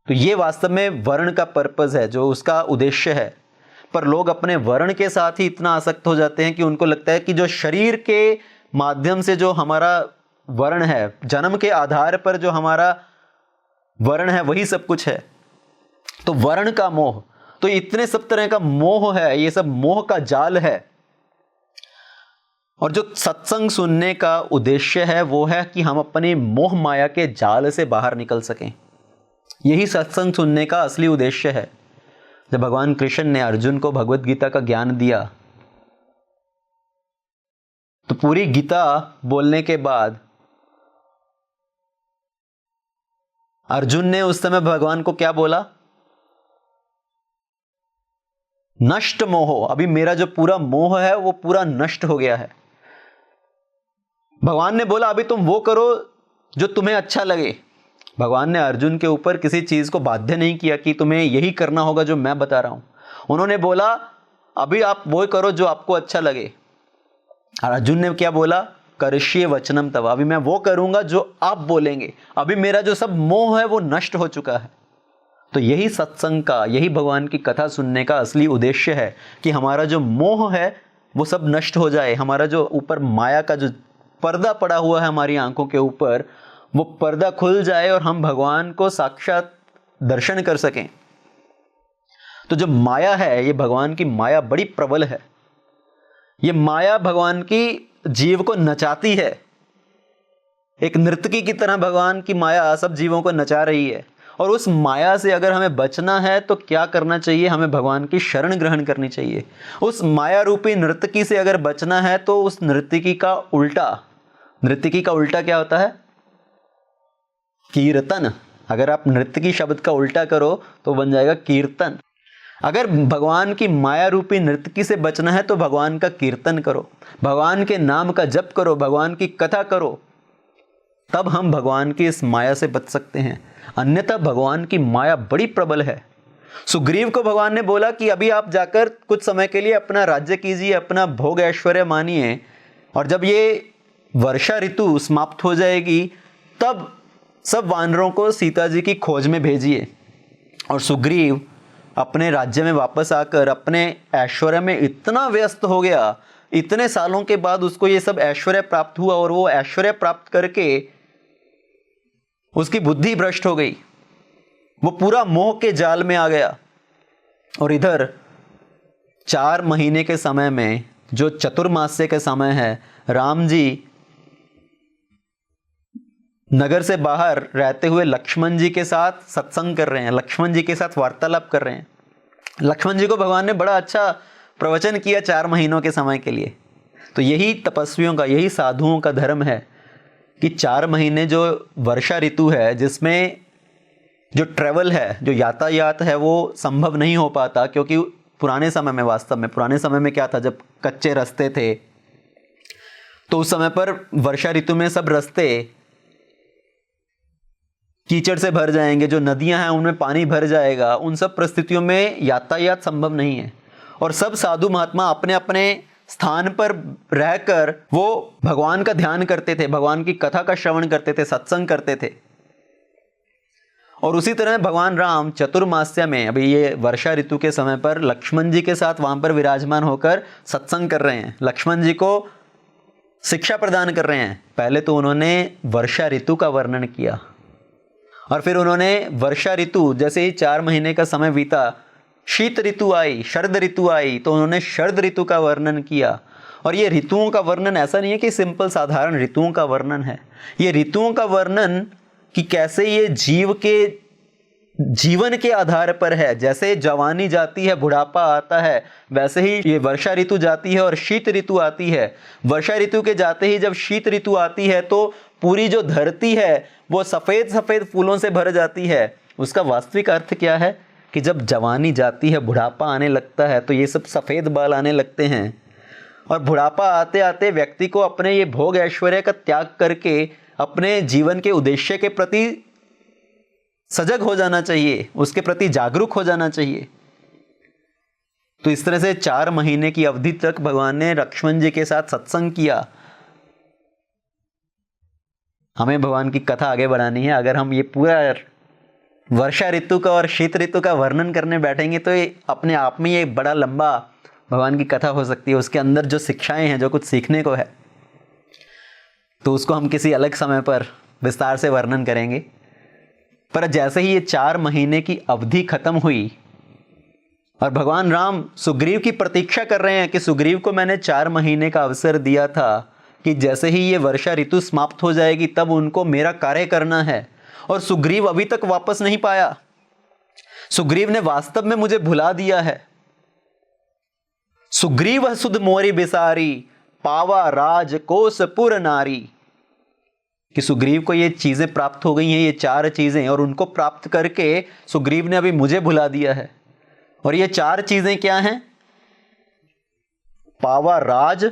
तो ये वास्तव में वर्ण का पर्पस है, जो उसका उद्देश्य है। पर लोग अपने वर्ण के साथ ही इतना आसक्त हो जाते हैं कि उनको लगता है कि जो शरीर के माध्यम से जो हमारा वर्ण है, जन्म के आधार पर जो हमारा वर्ण है, वही सब कुछ है। तो वर्ण का मोह, तो इतने सब तरह का मोह है, ये सब मोह का जाल है। और जो सत्संग सुनने का उद्देश्य है वो है कि हम अपने मोह माया के जाल से बाहर निकल सकें। यही सत्संग सुनने का असली उद्देश्य है। जब भगवान कृष्ण ने अर्जुन को भगवत गीता का ज्ञान दिया, तो पूरी गीता बोलने के बाद अर्जुन ने उस समय भगवान को क्या बोला? नष्ट मोह, अभी मेरा जो पूरा मोह है वो पूरा नष्ट हो गया है। भगवान ने बोला अभी तुम वो करो जो तुम्हें अच्छा लगे। भगवान ने अर्जुन के ऊपर किसी चीज को बाध्य नहीं किया कि तुम्हें यही करना होगा जो मैं बता रहा हूं। उन्होंने बोला अभी आप वो करो जो आपको अच्छा लगे। और अर्जुन ने क्या बोला? करिष्ये वचनम तव, अभी मैं वो करूंगा जो आप बोलेंगे। अभी मेरा जो सब मोह है वो नष्ट हो चुका है। तो यही सत्संग का, यही भगवान की कथा सुनने का असली उद्देश्य है कि हमारा जो मोह है वो सब नष्ट हो जाए। हमारा जो ऊपर माया का जो पर्दा पड़ा हुआ है हमारी आंखों के ऊपर, वो पर्दा खुल जाए और हम भगवान को साक्षात दर्शन कर सकें। तो जो माया है, ये भगवान की माया बड़ी प्रबल है। ये माया भगवान की जीव को नचाती है। एक नर्तकी की तरह भगवान की माया सब जीवों को नचा रही है। और उस माया से अगर हमें बचना है तो क्या करना चाहिए? हमें भगवान की शरण ग्रहण करनी चाहिए। उस माया रूपी नर्तकी से अगर बचना है तो उस नर्तकी का उल्टा क्या होता है? कीर्तन। अगर आप नर्तकी शब्द का उल्टा करो तो बन जाएगा कीर्तन। अगर भगवान की माया रूपी नर्तकी से बचना है तो भगवान का कीर्तन करो, भगवान के नाम का जप करो, भगवान की कथा करो, तब हम भगवान की इस माया से बच सकते हैं। अन्यथा भगवान की माया बड़ी प्रबल है। सुग्रीव को भगवान ने बोला कि अभी आप जाकर कुछ समय के लिए अपना राज्य कीजिए, अपना भोग ऐश्वर्य मानिए, और जब ये वर्षा ऋतु समाप्त हो जाएगी तब सब वानरों को सीता जी की खोज में भेजिए। और सुग्रीव अपने राज्य में वापस आकर अपने ऐश्वर्य में इतना व्यस्त हो गया, इतने सालों के बाद उसको ये सब ऐश्वर्य प्राप्त हुआ और वो ऐश्वर्य प्राप्त करके उसकी बुद्धि भ्रष्ट हो गई, वो पूरा मोह के जाल में आ गया। और इधर 4 महीने के समय में, जो चतुर्मास्य के समय है, राम जी नगर से बाहर रहते हुए लक्ष्मण जी के साथ सत्संग कर रहे हैं, लक्ष्मण जी के साथ वार्तालाप कर रहे हैं। लक्ष्मण जी को भगवान ने बड़ा अच्छा प्रवचन किया 4 महीनों के समय के लिए। तो यही तपस्वियों का, यही साधुओं का धर्म है कि 4 महीने जो वर्षा ऋतु है, जिसमें जो ट्रैवल है, जो यातायात है, वो संभव नहीं हो पाता। क्योंकि पुराने समय में, वास्तव में पुराने समय में क्या था, जब कच्चे रास्ते थे तो उस समय पर वर्षा ऋतु में सब रास्ते कीचड़ से भर जाएंगे, जो नदियां हैं उनमें पानी भर जाएगा। उन सब परिस्थितियों में यातायात संभव नहीं है। और सब साधु महात्मा अपने अपने स्थान पर रहकर वो भगवान का ध्यान करते थे, भगवान की कथा का श्रवण करते थे, सत्संग करते थे। और उसी तरह भगवान राम चतुर्मास्य में, अभी ये वर्षा ऋतु के समय पर लक्ष्मण जी के साथ वहां पर विराजमान होकर सत्संग कर रहे हैं, लक्ष्मण जी को शिक्षा प्रदान कर रहे हैं। पहले तो उन्होंने वर्षा ऋतु का वर्णन किया और फिर उन्होंने वर्षा ऋतु, जैसे ही 4 महीने का समय बीता, शीत ऋतु आई, शरद ऋतु आई, तो उन्होंने शरद ऋतु का वर्णन किया। और ये ऋतुओं का वर्णन ऐसा नहीं है कि सिंपल साधारण ऋतुओं का वर्णन है। ये ऋतुओं का वर्णन कि कैसे ये जीव के जीवन के आधार पर है। जैसे जवानी जाती है, बुढ़ापा आता है, वैसे ही ये वर्षा ऋतु जाती है और शीत ऋतु आती है। वर्षा ऋतु के जाते ही जब शीत ऋतु आती है तो पूरी जो धरती है वो सफेद सफेद फूलों से भर जाती है। उसका वास्तविक अर्थ क्या है कि जब जवानी जाती है, बुढ़ापा आने लगता है, तो ये सब सफेद बाल आने लगते हैं। और बुढ़ापा आते आते व्यक्ति को अपने ये भोग ऐश्वर्य का त्याग करके अपने जीवन के उद्देश्य के प्रति सजग हो जाना चाहिए, उसके प्रति जागरूक हो जाना चाहिए। तो इस तरह से 4 महीने की अवधि तक भगवान ने लक्ष्मण जी के साथ सत्संग किया। हमें भगवान की कथा आगे बढ़ानी है। अगर हम ये पूरा वर्षा ऋतु का और शीत ऋतु का वर्णन करने बैठेंगे तो ये अपने आप में ये बड़ा लंबा भगवान की कथा हो सकती है। उसके अंदर जो शिक्षाएं हैं, जो कुछ सीखने को है, तो उसको हम किसी अलग समय पर विस्तार से वर्णन करेंगे। पर जैसे ही ये 4 महीने की अवधि खत्म हुई और भगवान राम सुग्रीव की प्रतीक्षा कर रहे हैं कि सुग्रीव को मैंने 4 महीने का अवसर दिया था कि जैसे ही ये वर्षा ऋतु समाप्त हो जाएगी तब उनको मेरा कार्य करना है। और सुग्रीव अभी तक वापस नहीं पाया। सुग्रीव ने वास्तव में मुझे भुला दिया है। सुग्रीव सुध मोरी बिसारी, पावा राज कोस पुर नारी। कि सुग्रीव को ये चीजें प्राप्त हो गई हैं, ये 4 चीजें, और उनको प्राप्त करके सुग्रीव ने अभी मुझे भुला दिया है। और ये 4 चीजें क्या हैं? पावा, राज,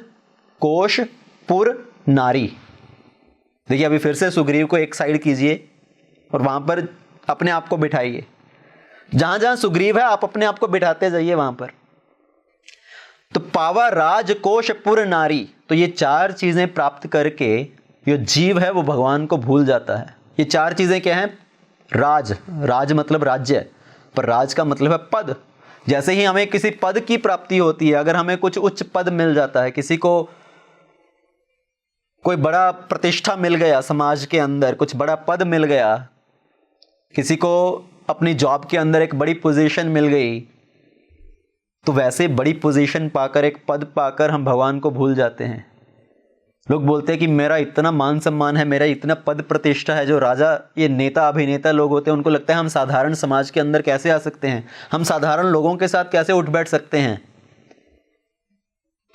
कोश, पुर, नारी। देखिए अभी फिर से सुग्रीव को एक साइड कीजिए और वहां पर अपने आप को बिठाइए। जहां जहां सुग्रीव है आप अपने आप को बिठाते जाइए वहां पर। तो पावा, राज, कोश, पुर, नारी, तो ये 4 चीजें प्राप्त करके जो जीव है वो भगवान को भूल जाता है। ये 4 चीजें क्या हैं? राज, राज मतलब राज्य, पर राज का मतलब है पद। जैसे ही हमें किसी पद की प्राप्ति होती है, अगर हमें कुछ उच्च पद मिल जाता है, किसी को कोई बड़ा प्रतिष्ठा मिल गया समाज के अंदर, कुछ बड़ा पद मिल गया, किसी को अपनी जॉब के अंदर एक बड़ी पोजीशन मिल गई, तो वैसे बड़ी पोजीशन पाकर, एक पद पाकर हम भगवान को भूल जाते हैं। लोग बोलते हैं कि मेरा इतना मान सम्मान है, मेरा इतना पद प्रतिष्ठा है। जो राजा, ये नेता अभिनेता लोग होते हैं, उनको लगता है हम साधारण समाज के अंदर कैसे आ सकते हैं, हम साधारण लोगों के साथ कैसे उठ बैठ सकते हैं।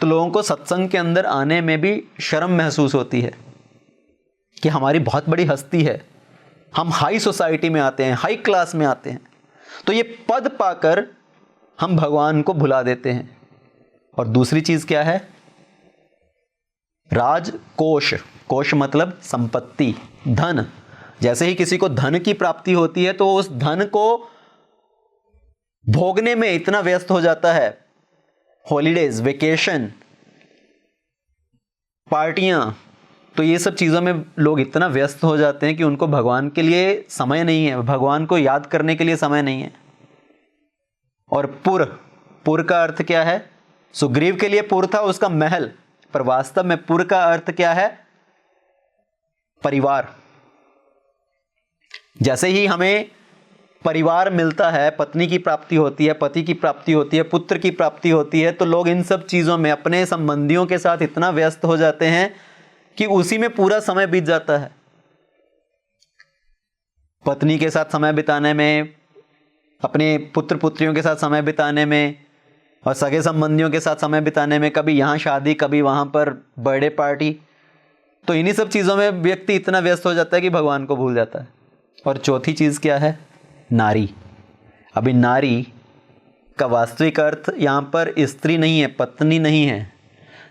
तो लोगों को सत्संग के अंदर आने में भी शर्म महसूस होती है कि हमारी बहुत बड़ी हस्ती है, हम हाई सोसाइटी में आते हैं, हाई क्लास में आते हैं। तो ये पद पाकर हम भगवान को भुला देते हैं। और दूसरी चीज क्या है? राज, कोश, कोश मतलब संपत्ति, धन। जैसे ही किसी को धन की प्राप्ति होती है तो उस धन को भोगने में इतना व्यस्त हो जाता है, हॉलीडेज, वेकेशन, पार्टियां, तो ये सब चीजों में लोग इतना व्यस्त हो जाते हैं कि उनको भगवान के लिए समय नहीं है, भगवान को याद करने के लिए समय नहीं है। और पुर, पुर का अर्थ क्या है? सुग्रीव के लिए पुर था उसका महल, पर वास्तव में पुर का अर्थ क्या है? परिवार। जैसे ही हमें परिवार मिलता है, पत्नी की प्राप्ति होती है, पति की प्राप्ति होती है, पुत्र की प्राप्ति होती है, तो लोग इन सब चीजों में अपने संबंधियों के साथ इतना व्यस्त हो जाते हैं कि उसी में पूरा समय बीत जाता है। पत्नी के साथ समय बिताने में, अपने पुत्र पुत्रियों के साथ समय बिताने में, और सगे संबंधियों के साथ समय बिताने में, कभी यहाँ शादी, कभी वहाँ पर बर्थडे पार्टी। तो इन्हीं सब चीज़ों में व्यक्ति इतना व्यस्त हो जाता है कि भगवान को भूल जाता है। और चौथी चीज़ क्या है? नारी। अभी नारी का वास्तविक अर्थ यहाँ पर स्त्री नहीं है, पत्नी नहीं है।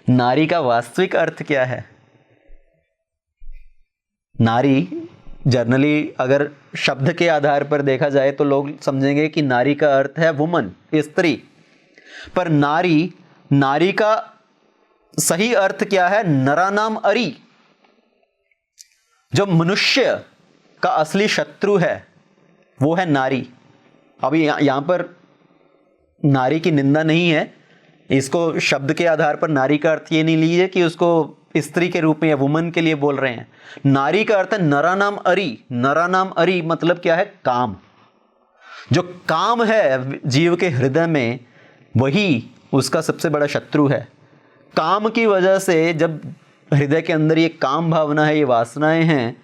नारी का वास्तविक अर्थ क्या है? नारी जनरली अगर शब्द के आधार पर देखा जाए तो लोग समझेंगे कि नारी का अर्थ है वुमन, स्त्री। पर नारी, नारी का सही अर्थ क्या है? नरानाम अरि। जो मनुष्य का असली शत्रु है वो है नारी। अभी यहां पर नारी की निंदा नहीं है, इसको शब्द के आधार पर नारी का अर्थ ये नहीं लीजिए कि उसको स्त्री के रूप में या वुमन के लिए बोल रहे हैं। नारी का अर्थ है नरानाम अरि। नरानाम अरि मतलब क्या है? काम। जो काम है जीव के हृदय में, वही उसका सबसे बड़ा शत्रु है। काम की वजह से जब हृदय के अंदर ये काम भावना है, ये वासनाएं हैं,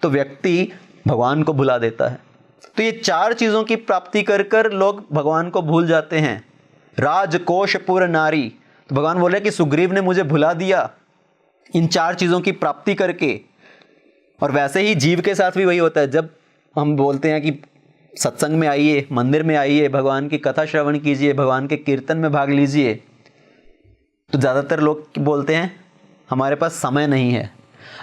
तो व्यक्ति भगवान को भुला देता है। तो ये 4 चीजों की प्राप्ति कर कर लोग भगवान को भूल जाते हैं। राज, कोश, पुर, नारी। तो भगवान बोले कि सुग्रीव ने मुझे भुला दिया इन 4 चीजों की प्राप्ति करके। और वैसे ही जीव के साथ भी वही होता है। जब हम बोलते हैं कि सत्संग में आइए, मंदिर में आइए, भगवान की कथा श्रवण कीजिए, भगवान के कीर्तन में भाग लीजिए, तो ज़्यादातर लोग बोलते हैं हमारे पास समय नहीं है।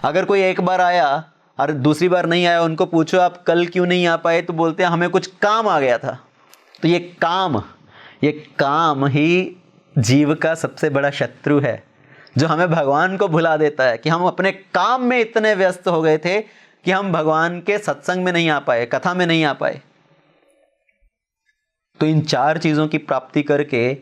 अगर कोई एक बार आया और दूसरी बार नहीं आया, उनको पूछो आप कल क्यों नहीं आ पाए, तो बोलते हैं हमें कुछ काम आ गया था। तो ये काम ही जीव का सबसे बड़ा शत्रु है, जो हमें भगवान को भुला देता है कि हम अपने काम में इतने व्यस्त हो गए थे कि हम भगवान के सत्संग में नहीं आ पाए, कथा में नहीं आ पाए। तो इन 4 चीजों की प्राप्ति करके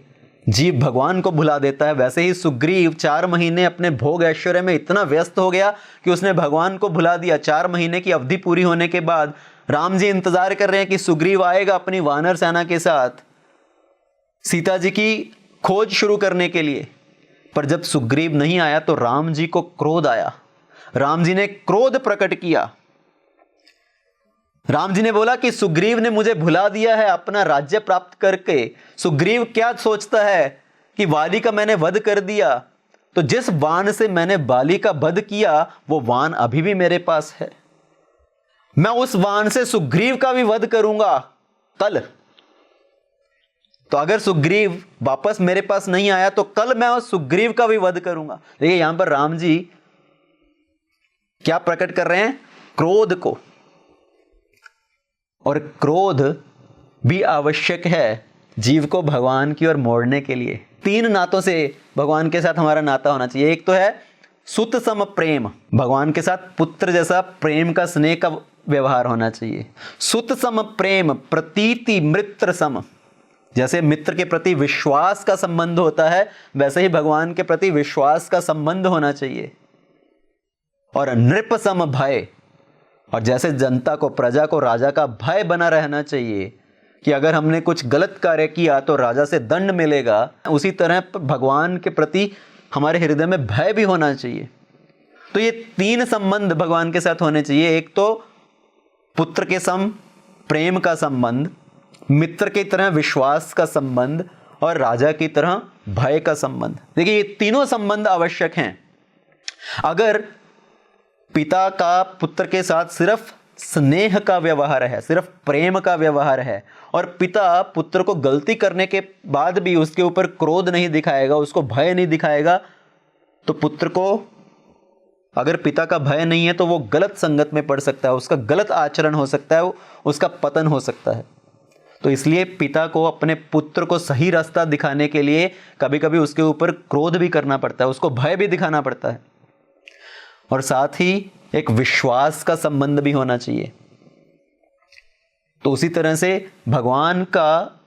जीव भगवान को भुला देता है। वैसे ही सुग्रीव 4 महीने अपने भोग ऐश्वर्य में इतना व्यस्त हो गया कि उसने भगवान को भुला दिया। 4 महीने की अवधि पूरी होने के बाद राम जी इंतजार कर रहे हैं कि सुग्रीव आएगा अपनी वानर सेना के साथ सीता जी की खोज शुरू करने के लिए। पर जब सुग्रीव नहीं आया तो राम जी को क्रोध आया। राम जी ने क्रोध प्रकट किया। राम जी ने बोला कि सुग्रीव ने मुझे भुला दिया है अपना राज्य प्राप्त करके। सुग्रीव क्या सोचता है कि वाली का मैंने वध कर दिया, तो जिस वाण से मैंने बाली का वध किया वो वाण अभी भी मेरे पास है। मैं उस वाण से सुग्रीव का भी वध करूंगा कल। तो अगर सुग्रीव वापस मेरे पास नहीं आया तो कल मैं उस सुग्रीव का भी वध करूंगा। देखिए यहां पर राम जी क्या प्रकट कर रहे हैं? क्रोध को। और क्रोध भी आवश्यक है जीव को भगवान की ओर मोड़ने के लिए। 3 नातों से भगवान के साथ हमारा नाता होना चाहिए। एक तो है सुत सम प्रेम, भगवान के साथ पुत्र जैसा प्रेम का, स्नेह का व्यवहार होना चाहिए। सुत सम प्रेम प्रतीति मित्र सम, जैसे मित्र के प्रति विश्वास का संबंध होता है वैसे ही भगवान के प्रति विश्वास का संबंध होना चाहिए। और नृप सम भय, और जैसे जनता को, प्रजा को राजा का भय बना रहना चाहिए कि अगर हमने कुछ गलत कार्य किया तो राजा से दंड मिलेगा, उसी तरह भगवान के प्रति हमारे हृदय में भय भी होना चाहिए। तो ये 3 संबंध भगवान के साथ होने चाहिए। एक तो पुत्र के सम प्रेम का संबंध, मित्र की तरह विश्वास का संबंध, और राजा की तरह भय का संबंध। देखिए ये तीनों संबंध आवश्यक हैं। अगर पिता का पुत्र के साथ सिर्फ स्नेह का व्यवहार है, सिर्फ प्रेम का व्यवहार है, और पिता पुत्र को गलती करने के बाद भी उसके ऊपर क्रोध नहीं दिखाएगा, उसको भय नहीं दिखाएगा, तो पुत्र को अगर पिता का भय नहीं है तो वो गलत संगत में पड़ सकता है, उसका गलत आचरण हो सकता है, उसका पतन हो सकता है। तो इसलिए पिता को अपने पुत्र को सही रास्ता दिखाने के लिए कभी कभी उसके ऊपर क्रोध भी करना पड़ता है, उसको भय भी दिखाना पड़ता है। और साथ ही एक विश्वास का संबंध भी होना चाहिए। तो उसी तरह से भगवान का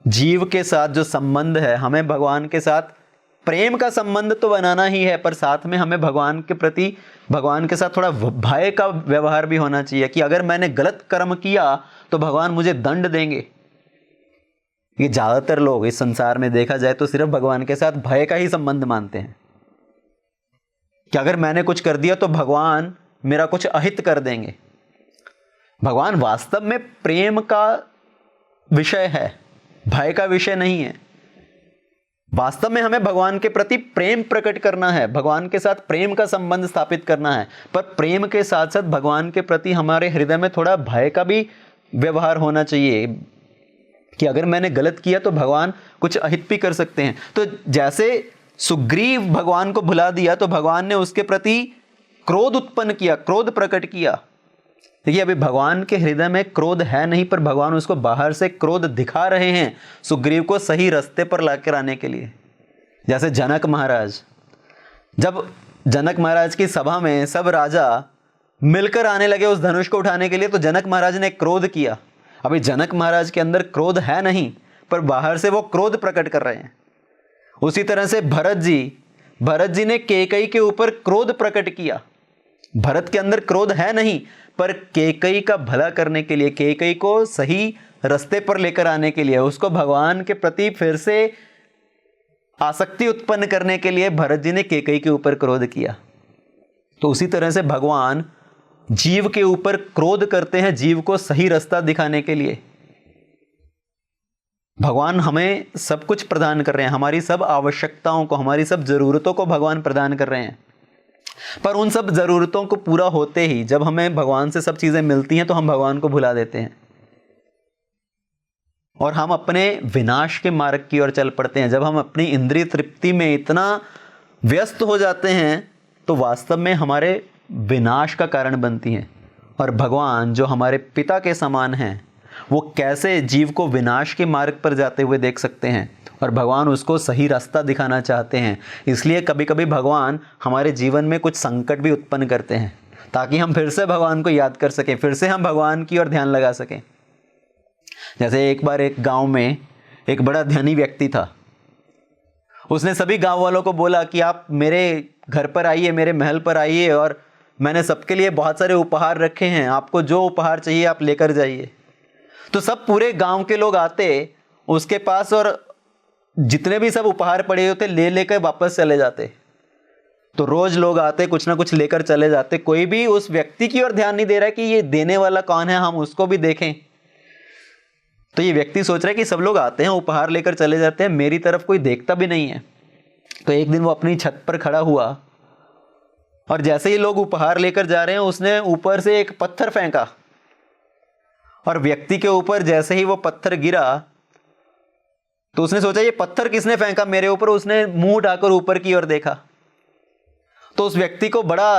जीव के साथ जो संबंध है, हमें भगवान के साथ प्रेम का संबंध तो बनाना ही है, पर साथ में हमें भगवान के प्रति, भगवान के साथ थोड़ा भय का व्यवहार भी होना चाहिए कि अगर मैंने गलत कर्म किया तो भगवान मुझे दंड देंगे। ये ज्यादातर लोग इस संसार में देखा जाए तो सिर्फ भगवान के साथ भय का ही संबंध मानते हैं कि अगर मैंने कुछ कर दिया तो भगवान मेरा कुछ अहित कर देंगे। भगवान वास्तव में प्रेम का विषय है, भय का विषय नहीं है। वास्तव में हमें भगवान के प्रति प्रेम प्रकट करना है, भगवान के साथ प्रेम का संबंध स्थापित करना है, पर प्रेम के साथ साथ भगवान के प्रति हमारे हृदय में थोड़ा भय का भी व्यवहार होना चाहिए कि अगर मैंने गलत किया तो भगवान कुछ अहित भी कर सकते हैं। तो जैसे सुग्रीव भगवान को भुला दिया तो भगवान ने उसके प्रति क्रोध उत्पन्न किया, क्रोध प्रकट किया। देखिए अभी भगवान के हृदय में क्रोध है नहीं, पर भगवान उसको बाहर से क्रोध दिखा रहे हैं सुग्रीव को सही रास्ते पर लाकर आने के लिए। जैसे जनक महाराज, जब जनक महाराज की सभा में सब राजा मिलकर आने लगे उस धनुष को उठाने के लिए, तो जनक महाराज ने क्रोध किया। अभी जनक महाराज के अंदर क्रोध है नहीं, पर बाहर से वो क्रोध प्रकट कर रहे हैं। उसी तरह से भरत जी ने कैकेयी के ऊपर क्रोध प्रकट किया। भरत के अंदर क्रोध है नहीं, पर कैकेयी का भला करने के लिए, कैकेयी को सही रास्ते पर लेकर आने के लिए, उसको भगवान के प्रति फिर से आसक्ति उत्पन्न करने के लिए भरत जी ने कैकेयी के ऊपर क्रोध किया। तो उसी तरह से भगवान जीव के ऊपर क्रोध करते हैं, जीव को सही रास्ता दिखाने के लिए। भगवान हमें सब कुछ प्रदान कर रहे हैं, हमारी सब आवश्यकताओं को, हमारी सब जरूरतों को भगवान प्रदान कर रहे हैं, पर उन सब जरूरतों को पूरा होते ही जब हमें भगवान से सब चीजें मिलती हैं तो हम भगवान को भुला देते हैं और हम अपने विनाश के मार्ग की ओर चल पड़ते हैं। जब हम अपनी इंद्रिय तृप्ति में इतना व्यस्त हो जाते हैं तो वास्तव में हमारे विनाश का कारण बनती हैं। और भगवान जो हमारे पिता के समान हैं, वो कैसे जीव को विनाश के मार्ग पर जाते हुए देख सकते हैं, और भगवान उसको सही रास्ता दिखाना चाहते हैं। इसलिए कभी कभी भगवान हमारे जीवन में कुछ संकट भी उत्पन्न करते हैं ताकि हम फिर से भगवान को याद कर सकें, फिर से हम भगवान की ओर ध्यान लगा सकें। जैसे एक बार एक गांव में एक बड़ा धनी व्यक्ति था। उसने सभी गांव वालों को बोला कि आप मेरे घर पर आइए, मेरे महल पर आइए, और मैंने सबके लिए बहुत सारे उपहार रखे हैं, आपको जो उपहार चाहिए आप लेकर जाइए। तो सब पूरे गांव के लोग आते उसके पास और जितने भी सब उपहार पड़े होते ले लेकर वापस चले जाते। तो रोज लोग आते, कुछ ना कुछ लेकर चले जाते। कोई भी उस व्यक्ति की ओर ध्यान नहीं दे रहा है कि ये देने वाला कौन है, हम उसको भी देखें। तो ये व्यक्ति सोच रहा है कि सब लोग आते हैं, उपहार लेकर चले जाते हैं, मेरी तरफ कोई देखता भी नहीं है। तो एक दिन वो अपनी छत पर खड़ा हुआ और जैसे ही लोग उपहार लेकर जा रहे हैं उसने ऊपर से एक पत्थर फेंका और व्यक्ति के ऊपर जैसे ही वो पत्थर गिरा तो उसने सोचा ये पत्थर किसने फेंका मेरे ऊपर। उसने मुंह उठाकर ऊपर की ओर देखा तो उस व्यक्ति को बड़ा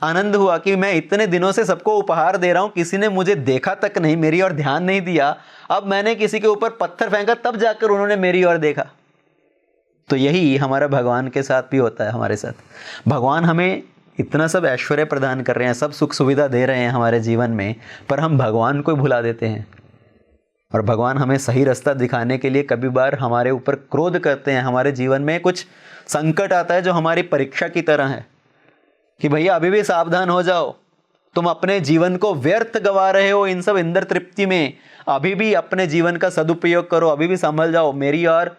आनंद हुआ कि मैं इतने दिनों से सबको उपहार दे रहा हूं, किसी ने मुझे देखा तक नहीं, मेरी ओर ध्यान नहीं दिया। अब मैंने किसी के ऊपर पत्थर फेंका तब जाकर उन्होंने मेरी ओर देखा। तो यही हमारा भगवान के साथ भी होता है। हमारे साथ भगवान हमें इतना सब ऐश्वर्य प्रदान कर रहे हैं, सब सुख सुविधा दे रहे हैं हमारे जीवन में, पर हम भगवान को भुला देते हैं। और भगवान हमें सही रास्ता दिखाने के लिए कभी बार हमारे ऊपर क्रोध करते हैं। हमारे जीवन में कुछ संकट आता है जो हमारी परीक्षा की तरह है कि भैया अभी भी सावधान हो जाओ, तुम अपने जीवन को व्यर्थ गवा रहे हो इन सब इंद्र तृप्ति में, अभी भी अपने जीवन का सदुपयोग करो, अभी भी संभल जाओ, मेरी ओर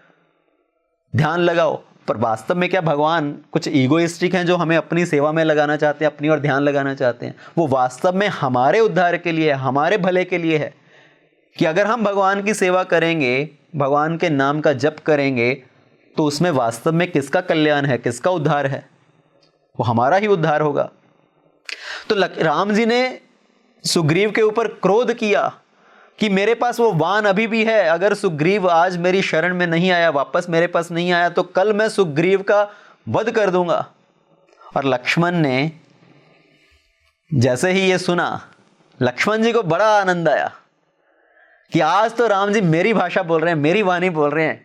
ध्यान लगाओ। पर वास्तव में क्या भगवान कुछ ईगोइस्टिक हैं जो हमें अपनी सेवा में लगाना चाहते हैं, अपनी ओर ध्यान लगाना चाहते हैं? वो वास्तव में हमारे उद्धार के लिए है, हमारे भले के लिए है कि अगर हम भगवान की सेवा करेंगे, भगवान के नाम का जप करेंगे, तो उसमें वास्तव में किसका कल्याण है, किसका उद्धार है? वो हमारा ही उद्धार होगा। तो राम जी ने सुग्रीव के ऊपर क्रोध किया कि मेरे पास वो वान अभी भी है, अगर सुग्रीव आज मेरी शरण में नहीं आया, वापस मेरे पास नहीं आया, तो कल मैं सुग्रीव का वध कर दूंगा। और लक्ष्मण ने जैसे ही ये सुना, लक्ष्मण जी को बड़ा आनंद आया कि आज तो राम जी मेरी भाषा बोल रहे हैं, मेरी वाणी बोल रहे हैं।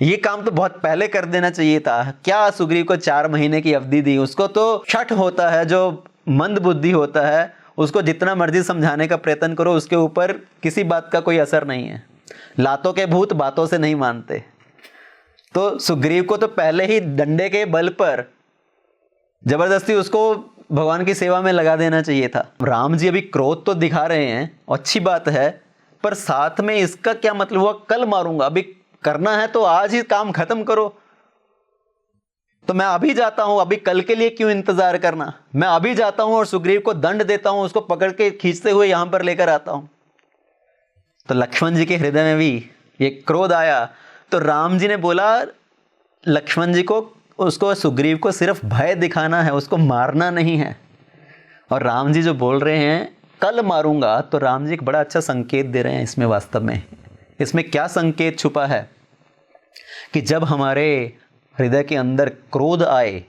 ये काम तो बहुत पहले कर देना चाहिए था। क्या सुग्रीव को 4 महीने की अवधि दी? उसको तो शठ होता है, जो मंद बुद्धि होता है, उसको जितना मर्जी समझाने का प्रयत्न करो, उसके ऊपर किसी बात का कोई असर नहीं है। लातों के भूत बातों से नहीं मानते। तो सुग्रीव को तो पहले ही डंडे के बल पर जबरदस्ती उसको भगवान की सेवा में लगा देना चाहिए था। राम जी अभी क्रोध तो दिखा रहे हैं, अच्छी बात है, पर साथ में इसका क्या मतलब हुआ कल मारूंगा? अभी करना है तो आज ही काम खत्म करो। तो मैं अभी जाता हूं, अभी कल के लिए क्यों इंतजार करना? मैं अभी जाता हूं और सुग्रीव को दंड देता हूं, उसको पकड़ के खींचते हुए यहां पर लेकर आता हूं। तो लक्ष्मण जी के हृदय में भी ये क्रोध आया। तो राम जी ने बोला लक्ष्मण जी को, उसको सुग्रीव को सिर्फ भय दिखाना है, उसको मारना नहीं है। और राम जी जो बोल रहे हैं कल मारूंगा, तो राम जी एक बड़ा अच्छा संकेत दे रहे हैं इसमें। वास्तव में इसमें क्या संकेत छुपा है कि जब हमारे हृदय के अंदर क्रोध आए,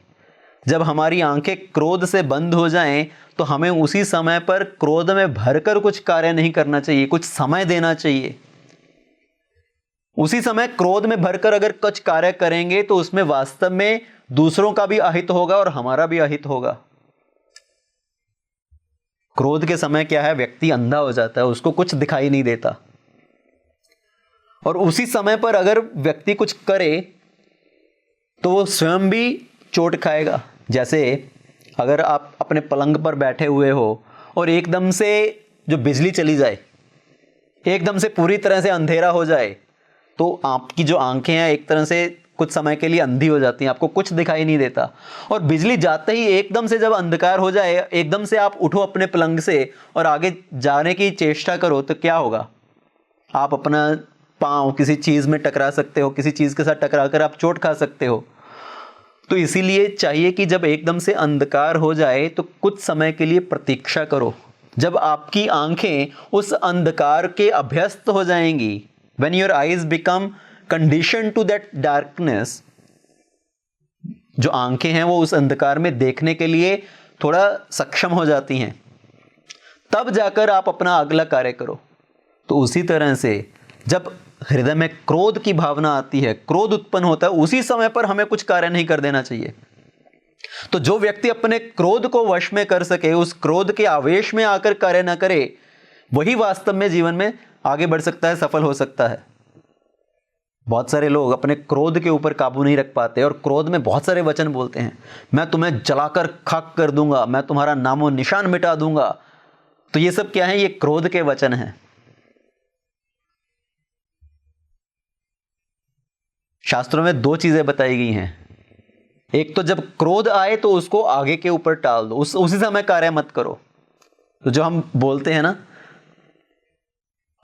जब हमारी आंखें क्रोध से बंद हो जाएं, तो हमें उसी समय पर क्रोध में भरकर कुछ कार्य नहीं करना चाहिए, कुछ समय देना चाहिए। उसी समय क्रोध में भरकर अगर कुछ कार्य करेंगे तो उसमें वास्तव में दूसरों का भी अहित होगा और हमारा भी अहित होगा। क्रोध के समय क्या है, व्यक्ति अंधा हो जाता है, उसको कुछ दिखाई नहीं देता। और उसी समय पर अगर व्यक्ति कुछ करे तो वो स्वयं भी चोट खाएगा। जैसे अगर आप अपने पलंग पर बैठे हुए हो और एकदम से जो बिजली चली जाए, एकदम से पूरी तरह से अंधेरा हो जाए, तो आपकी जो आंखें हैं एक तरह से कुछ समय के लिए अंधी हो जाती हैं, आपको कुछ दिखाई नहीं देता। और बिजली जाते ही एकदम से जब अंधकार हो जाए, एकदम से आप उठो अपने पलंग से और आगे जाने की चेष्टा करो, तो क्या होगा? आप अपना पांव किसी चीज में टकरा सकते हो, किसी चीज के साथ टकरा कर आप चोट खा सकते हो। तो इसीलिए चाहिए कि जब एकदम से अंधकार हो जाए तो कुछ समय के लिए प्रतीक्षा करो। जब आपकी आंखें उस अंधकार के अभ्यस्त हो जाएंगी, when your eyes become conditioned to that darkness, जो आंखें हैं वो उस अंधकार में देखने के लिए थोड़ा सक्षम हो जाती हैं, तब जाकर आप अपना अगला कार्य करो। तो उसी तरह से जब हृदय में क्रोध की भावना आती है, क्रोध उत्पन्न होता है, उसी समय पर हमें कुछ कार्य नहीं कर देना चाहिए। तो जो व्यक्ति अपने क्रोध को वश में कर सके, उस क्रोध के आवेश में आकर कार्य ना करे, वही वास्तव में जीवन में आगे बढ़ सकता है, सफल हो सकता है। बहुत सारे लोग अपने क्रोध के ऊपर काबू नहीं रख पाते और क्रोध में बहुत सारे वचन बोलते हैं। मैं तुम्हें जलाकर खाक कर दूंगा, मैं तुम्हारा नामो निशान मिटा दूंगा। तो ये सब क्या है? ये क्रोध के वचन हैं। शास्त्रों में 2 चीजें बताई गई हैं। एक तो जब क्रोध आए तो उसको आगे के ऊपर टाल दो, उसी समय कार्य मत करो। तो जो हम बोलते हैं ना,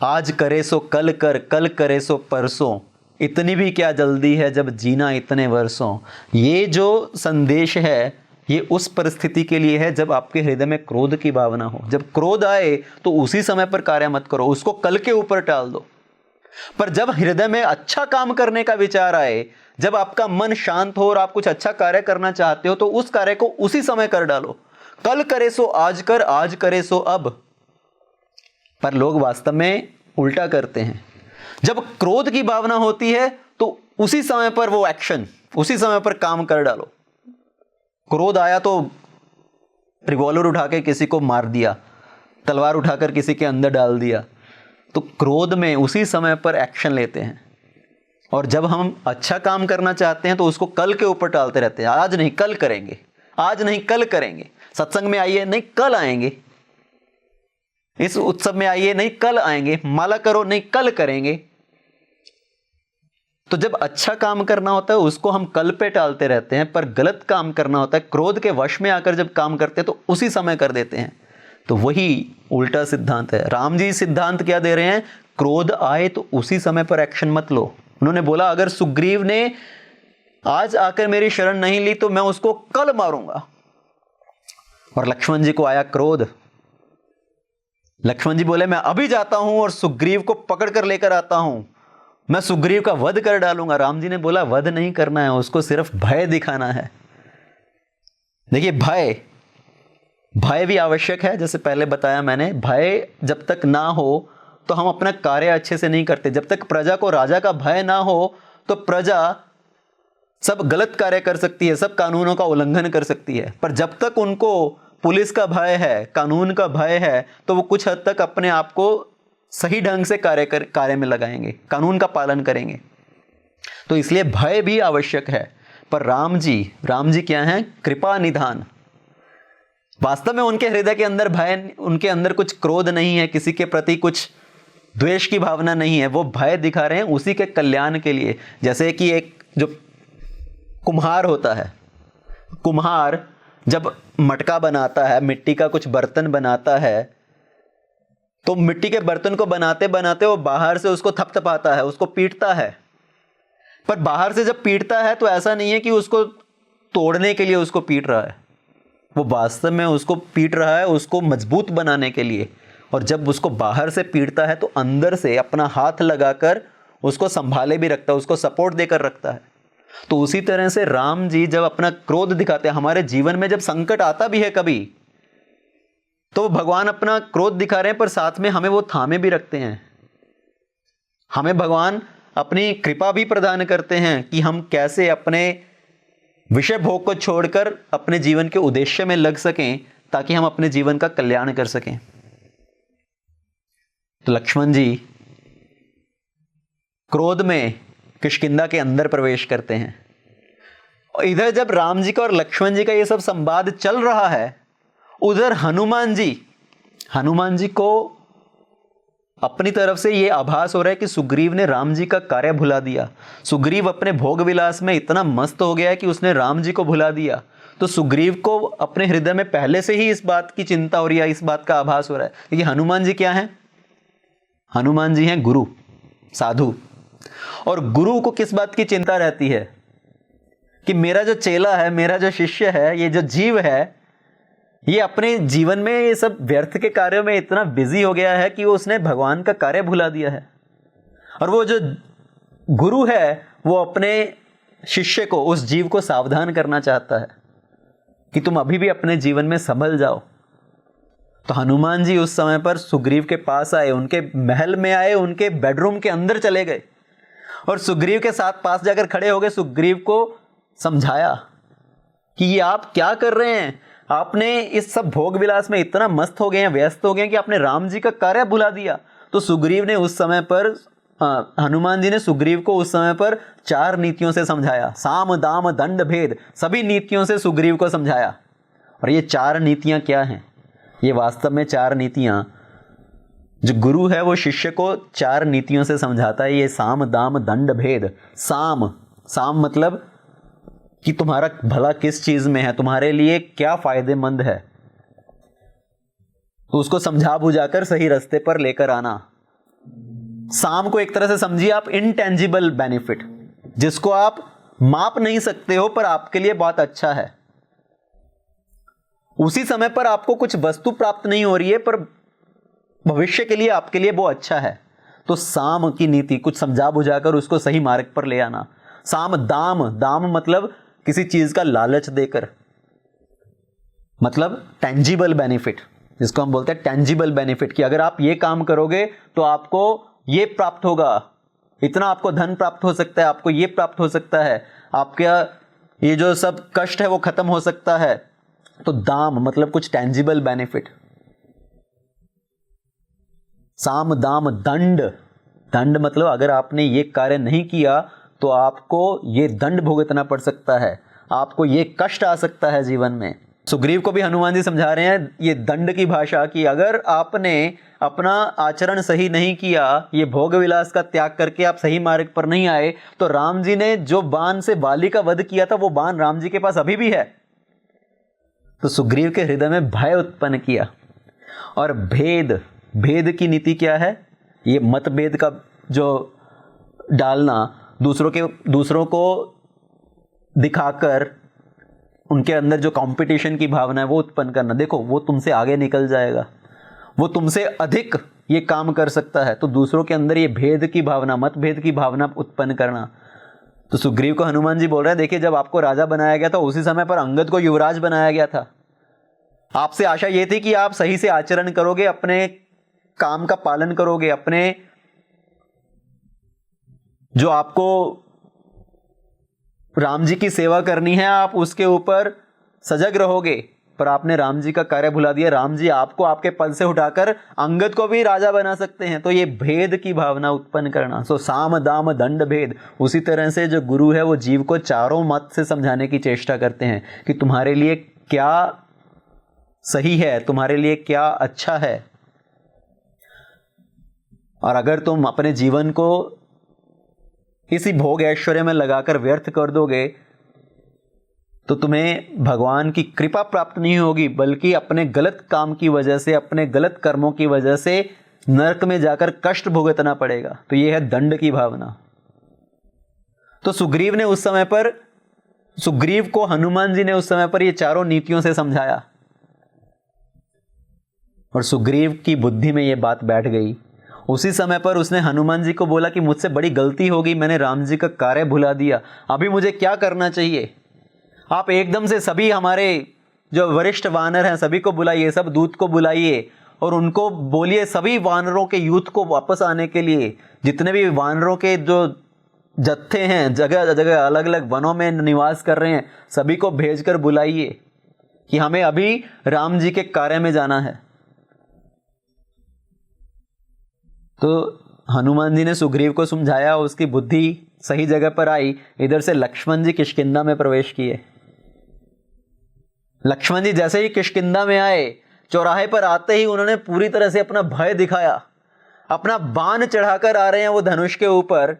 आज करे सो कल कर, कल करे सो परसों, इतनी भी क्या जल्दी है जब जीना इतने वर्षों। ये जो संदेश है ये उस परिस्थिति के लिए है जब आपके हृदय में क्रोध की भावना हो। जब क्रोध आए तो उसी समय पर कार्य मत करो, उसको कल के ऊपर टाल दो। पर जब हृदय में अच्छा काम करने का विचार आए, जब आपका मन शांत हो और आप कुछ अच्छा कार्य करना चाहते हो, तो उस कार्य को उसी समय कर डालो। कल करे सो आज कर, आज करे सो अब। पर लोग वास्तव में उल्टा करते हैं। जब क्रोध की भावना होती है तो उसी समय पर वो एक्शन, उसी समय पर काम कर डालो। क्रोध आया तो रिवॉल्वर उठा के किसी को मार दिया, तलवार उठाकर किसी के अंदर डाल दिया। तो क्रोध में उसी समय पर एक्शन लेते हैं। और जब हम अच्छा काम करना चाहते हैं तो उसको कल के ऊपर टालते रहते हैं। आज नहीं कल करेंगे, आज नहीं कल करेंगे। सत्संग में आइए, नहीं कल आएंगे। इस उत्सव में आइए, नहीं कल आएंगे। माला करो, नहीं कल करेंगे। तो जब अच्छा काम करना होता है उसको हम कल पे टालते रहते हैं, पर गलत काम करना होता है, क्रोध के वश में आकर जब काम करते हैं तो उसी समय कर देते हैं। तो वही उल्टा सिद्धांत है। राम जी सिद्धांत क्या दे रहे हैं? क्रोध आए तो उसी समय पर एक्शन मत लो। उन्होंने बोला अगर सुग्रीव ने आज आकर मेरी शरण नहीं ली तो मैं उसको कल मारूंगा। और लक्ष्मण जी को आया क्रोध। लक्ष्मण जी बोले मैं अभी जाता हूं और सुग्रीव को पकड़ कर लेकर आता हूं, मैं सुग्रीव का वध कर डालूंगा। राम जी ने बोला वध नहीं करना है, उसको सिर्फ भय दिखाना है। देखिए भय भी आवश्यक है। जैसे पहले बताया मैंने, भय जब तक ना हो तो हम अपना कार्य अच्छे से नहीं करते। जब तक प्रजा को राजा का भय ना हो तो प्रजा सब गलत कार्य कर सकती है, सब कानूनों का उल्लंघन कर सकती है। पर जब तक उनको पुलिस का भय है, कानून का भय है, तो वो कुछ हद तक अपने आप को सही ढंग से कार्य में लगाएंगे, कानून का पालन करेंगे। तो इसलिए भय भी आवश्यक है। पर राम जी क्या हैं? कृपा निधान। वास्तव में उनके हृदय के अंदर भय, उनके अंदर कुछ क्रोध नहीं है, किसी के प्रति कुछ द्वेष की भावना नहीं है। वो भय दिखा रहे हैं उसी के कल्याण के लिए। जैसे कि एक जो कुम्हार होता है, कुम्हार जब मटका बनाता है, मिट्टी का कुछ बर्तन बनाता है, तो मिट्टी के बर्तन को बनाते बनाते वो बाहर से उसको थपथपाता है, उसको पीटता है। पर बाहर से जब पीटता है तो ऐसा नहीं है कि उसको तोड़ने के लिए उसको पीट रहा है, वो वास्तव में उसको पीट रहा है उसको मजबूत बनाने के लिए। और जब उसको बाहर से पीटता है तो अंदर से अपना हाथ लगाकर उसको संभाले भी रखता है, उसको सपोर्ट देकर रखता है। तो उसी तरह से राम जी जब अपना क्रोध दिखाते हैं, हमारे जीवन में जब संकट आता भी है कभी, तो भगवान अपना क्रोध दिखा रहे हैं, पर साथ में हमें वो थामे भी रखते हैं। हमें भगवान अपनी कृपा भी प्रदान करते हैं कि हम कैसे अपने विषय भोग को छोड़कर अपने जीवन के उद्देश्य में लग सकें, ताकि हम अपने जीवन का कल्याण कर सकें। तो लक्ष्मण जी क्रोध में किष्किंधा के अंदर प्रवेश करते हैं। और इधर जब राम जी का और लक्ष्मण जी का ये सब संवाद चल रहा है, उधर हनुमान जी को अपनी तरफ से ये आभास हो रहा है कि सुग्रीव ने राम जी का कार्य भुला दिया। सुग्रीव अपने भोग विलास में इतना मस्त हो गया है कि उसने राम जी को भुला दिया। तो सुग्रीव को अपने हृदय में पहले से ही इस बात की चिंता हो रही है, इस बात का आभास हो रहा है। क्योंकि हनुमान जी क्या हैं? हनुमान जी हैं गुरु, साधु। और गुरु को किस बात की चिंता रहती है कि मेरा जो चेला है, मेरा जो शिष्य है, ये जो जीव है, ये अपने जीवन में ये सब व्यर्थ के कार्यों में इतना बिजी हो गया है कि वो उसने भगवान का कार्य भुला दिया है। और वो जो गुरु है वो अपने शिष्य को, उस जीव को सावधान करना चाहता है कि तुम अभी भी अपने जीवन में संभल जाओ। तो हनुमान जी उस समय पर सुग्रीव के पास आए, उनके महल में आए, उनके बेडरूम के अंदर चले गए और सुग्रीव के साथ पास जाकर खड़े हो गए। सुग्रीव को समझाया कि ये आप क्या कर रहे हैं? आपने इस सब भोग विलास में इतना मस्त हो गए हैं, व्यस्त हो गए हैं कि आपने राम जी का कार्य भुला दिया। तो सुग्रीव ने उस समय पर, हनुमान जी ने सुग्रीव को उस समय पर 4 नीतियों से समझाया। साम दाम दंड भेद, सभी नीतियों से सुग्रीव को समझाया। और ये 4 नीतियां क्या हैं? ये वास्तव में 4 नीतियां, जो गुरु है वो शिष्य को 4 नीतियों से समझाता है। ये साम दाम दंड भेद। साम मतलब कि तुम्हारा भला किस चीज में है, तुम्हारे लिए क्या फायदेमंद है, तो उसको समझा बुझाकर सही रास्ते पर लेकर आना। साम को एक तरह से समझिए आप इनटेंजिबल बेनिफिट, जिसको आप माप नहीं सकते हो पर आपके लिए बहुत अच्छा है। उसी समय पर आपको कुछ वस्तु प्राप्त नहीं हो रही है पर भविष्य के लिए आपके लिए वो अच्छा है। तो साम की नीति कुछ समझा बुझाकर उसको सही मार्ग पर ले आना। साम दाम, दाम मतलब किसी चीज का लालच देकर, मतलब टेंजिबल बेनिफिट, जिसको हम बोलते हैं टेंजिबल बेनिफिट, कि अगर आप ये काम करोगे तो आपको ये प्राप्त होगा, इतना आपको धन प्राप्त हो सकता है, आपको ये प्राप्त हो सकता है, आपका ये जो सब कष्ट है वो खत्म हो सकता है। तो दाम मतलब कुछ टेंजिबल बेनिफिट। साम दाम दंड, दंड मतलब अगर आपने ये कार्य नहीं किया तो आपको ये दंड भुगतना पड़ सकता है, आपको ये कष्ट आ सकता है जीवन में। सुग्रीव को भी हनुमान जी समझा रहे हैं ये दंड की भाषा, कि अगर आपने अपना आचरण सही नहीं किया, ये भोग विलास का त्याग करके आप सही मार्ग पर नहीं आए, तो राम जी ने जो बाण से बाली का वध किया था वो बाण राम जी के पास अभी भी है। तो सुग्रीव के हृदय में भय उत्पन्न किया। और भेद, भेद की नीति क्या है? ये मतभेद का जो डालना, दूसरों को दिखाकर उनके अंदर जो कंपटीशन की भावना है वो उत्पन्न करना। देखो वो तुमसे आगे निकल जाएगा, वो तुमसे अधिक ये काम कर सकता है, तो दूसरों के अंदर ये भेद की भावना, मतभेद की भावना उत्पन्न करना। तो सुग्रीव को हनुमान जी बोल रहे हैं, देखिए जब आपको राजा बनाया गया था उसी समय पर अंगद को युवराज बनाया गया था। आपसे आशा ये थी कि आप सही से आचरण करोगे, अपने काम का पालन करोगे, अपने जो आपको राम जी की सेवा करनी है आप उसके ऊपर सजग रहोगे, पर आपने राम जी का कार्य भुला दिया। राम जी आपको आपके पद से उठाकर अंगद को भी राजा बना सकते हैं। तो ये भेद की भावना उत्पन्न करना। सो साम दाम दंड भेद। उसी तरह से जो गुरु है वो जीव को चारों मत से समझाने की चेष्टा करते हैं कि तुम्हारे लिए क्या सही है, तुम्हारे लिए क्या अच्छा है, और अगर तुम अपने जीवन को इसी भोग ऐश्वर्य में लगाकर व्यर्थ कर दोगे तो तुम्हें भगवान की कृपा प्राप्त नहीं होगी, बल्कि अपने गलत काम की वजह से, अपने गलत कर्मों की वजह से नरक में जाकर कष्ट भुगतना पड़ेगा। तो यह है दंड की भावना। तो सुग्रीव को हनुमान जी ने उस समय पर ये चारों नीतियों से समझाया और सुग्रीव की बुद्धि में यह बात बैठ गई। उसी समय पर उसने हनुमान जी को बोला कि मुझसे बड़ी गलती होगी, मैंने राम जी का कार्य भुला दिया, अभी मुझे क्या करना चाहिए? आप एकदम से सभी हमारे जो वरिष्ठ वानर हैं सभी को बुलाइए, सब दूत को बुलाइए और उनको बोलिए सभी वानरों के यूथ को वापस आने के लिए। जितने भी वानरों के जो जत्थे हैं, जगह जगह अलग अलग वनों में निवास कर रहे हैं, सभी को भेजकर बुलाइए कि हमें अभी राम जी के कार्य में जाना है। तो हनुमान जी ने सुग्रीव को समझाया, उसकी बुद्धि सही जगह पर आई। इधर से लक्ष्मण जी किष्किंधा में प्रवेश किए। लक्ष्मण जी जैसे ही किष्किंधा में आए, चौराहे पर आते ही उन्होंने पूरी तरह से अपना भय दिखाया। अपना बाण चढ़ाकर आ रहे हैं वो धनुष के ऊपर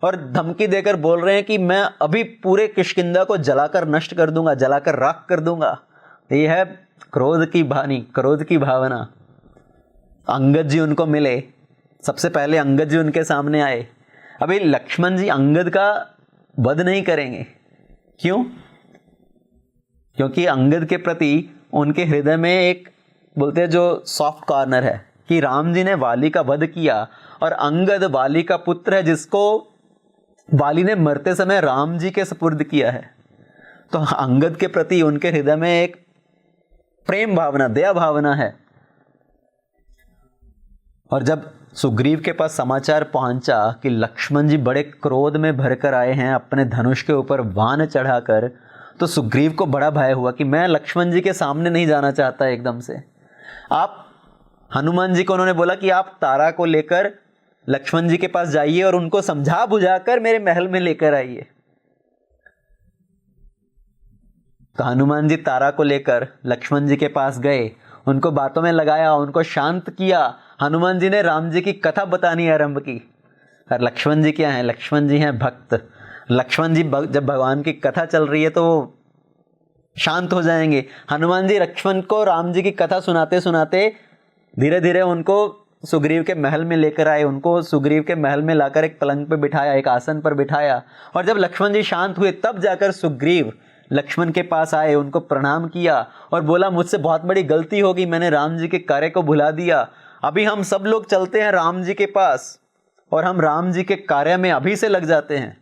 और धमकी देकर बोल रहे हैं कि मैं अभी पूरे किष्किंधा को जलाकर नष्ट कर दूंगा, जलाकर राख कर दूंगा। ये है क्रोध की वाणी, क्रोध की भावना। अंगद जी उनको मिले, सबसे पहले अंगद जी उनके सामने आए। अभी लक्ष्मण जी अंगद का वध नहीं करेंगे। क्यों? क्योंकि अंगद के प्रति उनके हृदय में एक बोलते हैं जो सॉफ्ट कॉर्नर है कि राम जी ने वाली का वध किया और अंगद वाली का पुत्र है जिसको वाली ने मरते समय राम जी के सुपुर्द किया है। तो अंगद के प्रति उनके हृदय में एक प्रेम भावना, दया भावना है। और जब सुग्रीव के पास समाचार पहुंचा कि लक्ष्मण जी बड़े क्रोध में भरकर आए हैं अपने धनुष के ऊपर बाण चढ़ाकर, तो सुग्रीव को बड़ा भय हुआ कि मैं लक्ष्मण जी के सामने नहीं जाना चाहता। एकदम से आप हनुमान जी को उन्होंने बोला कि आप तारा को लेकर लक्ष्मण जी के पास जाइए और उनको समझा बुझाकर मेरे महल में लेकर आइए। तो हनुमान जी तारा को लेकर लक्ष्मण जी के पास गए, उनको बातों में लगाया, उनको शांत किया। हनुमान जी ने राम जी की कथा बतानी आरंभ की। और लक्ष्मण जी क्या हैं? लक्ष्मण जी हैं भक्त। लक्ष्मण जी जब भगवान की कथा चल रही है तो वो शांत हो जाएंगे। हनुमान जी लक्ष्मण को राम जी की कथा सुनाते सुनाते धीरे धीरे उनको सुग्रीव के महल में लेकर आए, उनको सुग्रीव के महल में लाकर एक पलंग पे बिठाया, एक आसन पर बिठाया, और जब लक्ष्मण जी शांत हुए तब जाकर सुग्रीव लक्ष्मण के पास आए, उनको प्रणाम किया और बोला मुझसे बहुत बड़ी गलती होगी, मैंने राम जी के कार्य को भुला दिया। अभी हम सब लोग चलते हैं राम जी के पास और हम राम जी के कार्य में अभी से लग जाते हैं।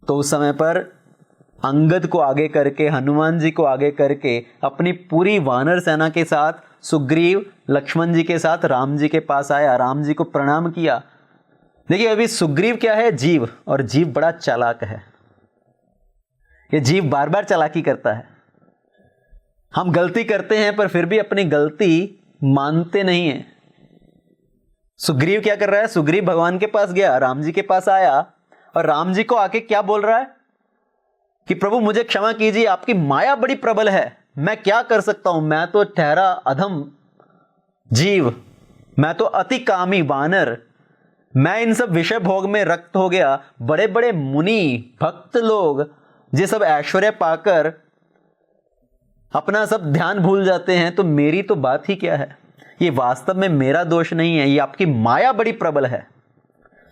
तो उस समय पर अंगद को आगे करके, हनुमान जी को आगे करके अपनी पूरी वानर सेना के साथ सुग्रीव लक्ष्मण जी के साथ राम जी के पास आया, राम जी को प्रणाम किया। देखिए अभी सुग्रीव क्या है, जीव, और जीव बड़ा चालाक है। ये जीव बार बार चालाकी करता है। हम गलती करते हैं पर फिर भी अपनी गलती मानते नहीं है। सुग्रीव क्या कर रहा है, सुग्रीव भगवान के पास गया, राम जी के पास आया और राम जी को आके क्या बोल रहा है कि प्रभु मुझे क्षमा कीजिए, आपकी माया बड़ी प्रबल है, मैं क्या कर सकता हूं, मैं तो ठहरा अधम जीव, मैं तो अति कामी वानर, मैं इन सब विषय भोग में रक्त हो गया। बड़े बड़े मुनि भक्त लोग ये सब ऐश्वर्य पाकर अपना सब ध्यान भूल जाते हैं, तो मेरी तो बात ही क्या है। ये वास्तव में मेरा दोष नहीं है, ये आपकी माया बड़ी प्रबल है।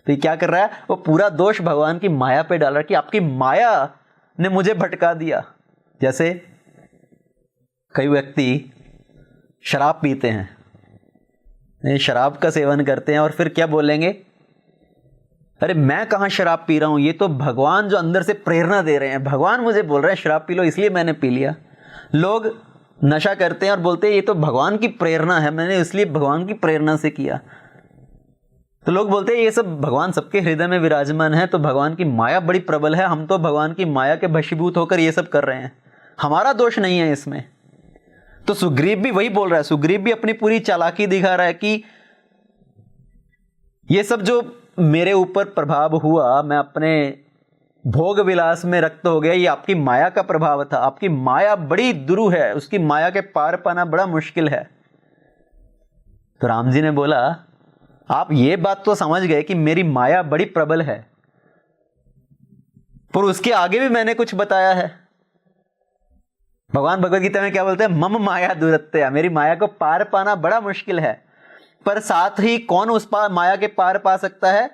तो ये क्या कर रहा है, वो पूरा दोष भगवान की माया पे डाल रहा है कि आपकी माया ने मुझे भटका दिया। जैसे कई व्यक्ति शराब पीते हैं, शराब का सेवन करते हैं और फिर क्या बोलेंगे, अरे मैं कहां शराब पी रहा हूं, ये तो भगवान जो अंदर से प्रेरणा दे रहे हैं, भगवान मुझे बोल रहे हैं शराब पी लो इसलिए मैंने पी लिया। लोग नशा करते हैं और बोलते हैं ये तो भगवान की प्रेरणा है, मैंने इसलिए भगवान की प्रेरणा से किया। तो लोग बोलते हैं ये सब भगवान सबके हृदय में विराजमान है, तो भगवान की माया बड़ी प्रबल है, हम तो भगवान की माया के वशीभूत होकर ये सब कर रहे हैं, हमारा दोष नहीं है इसमें। तो सुग्रीव भी वही बोल रहा है, सुग्रीव भी अपनी पूरी चालाकी दिखा रहा है कि ये सब जो मेरे ऊपर प्रभाव हुआ, मैं अपने भोग विलास में रक्त हो गया, ये आपकी माया का प्रभाव था, आपकी माया बड़ी दुरु है, उसकी माया के पार पाना बड़ा मुश्किल है। तो राम जी ने बोला आप ये बात तो समझ गए कि मेरी माया बड़ी प्रबल है, पर उसके आगे भी मैंने कुछ बताया है। भगवान भगवद गीता में क्या बोलते हैं, मम माया दुरत्या, मेरी माया को पार पाना बड़ा मुश्किल है, पर साथ ही कौन उस माया के पार पा सकता है,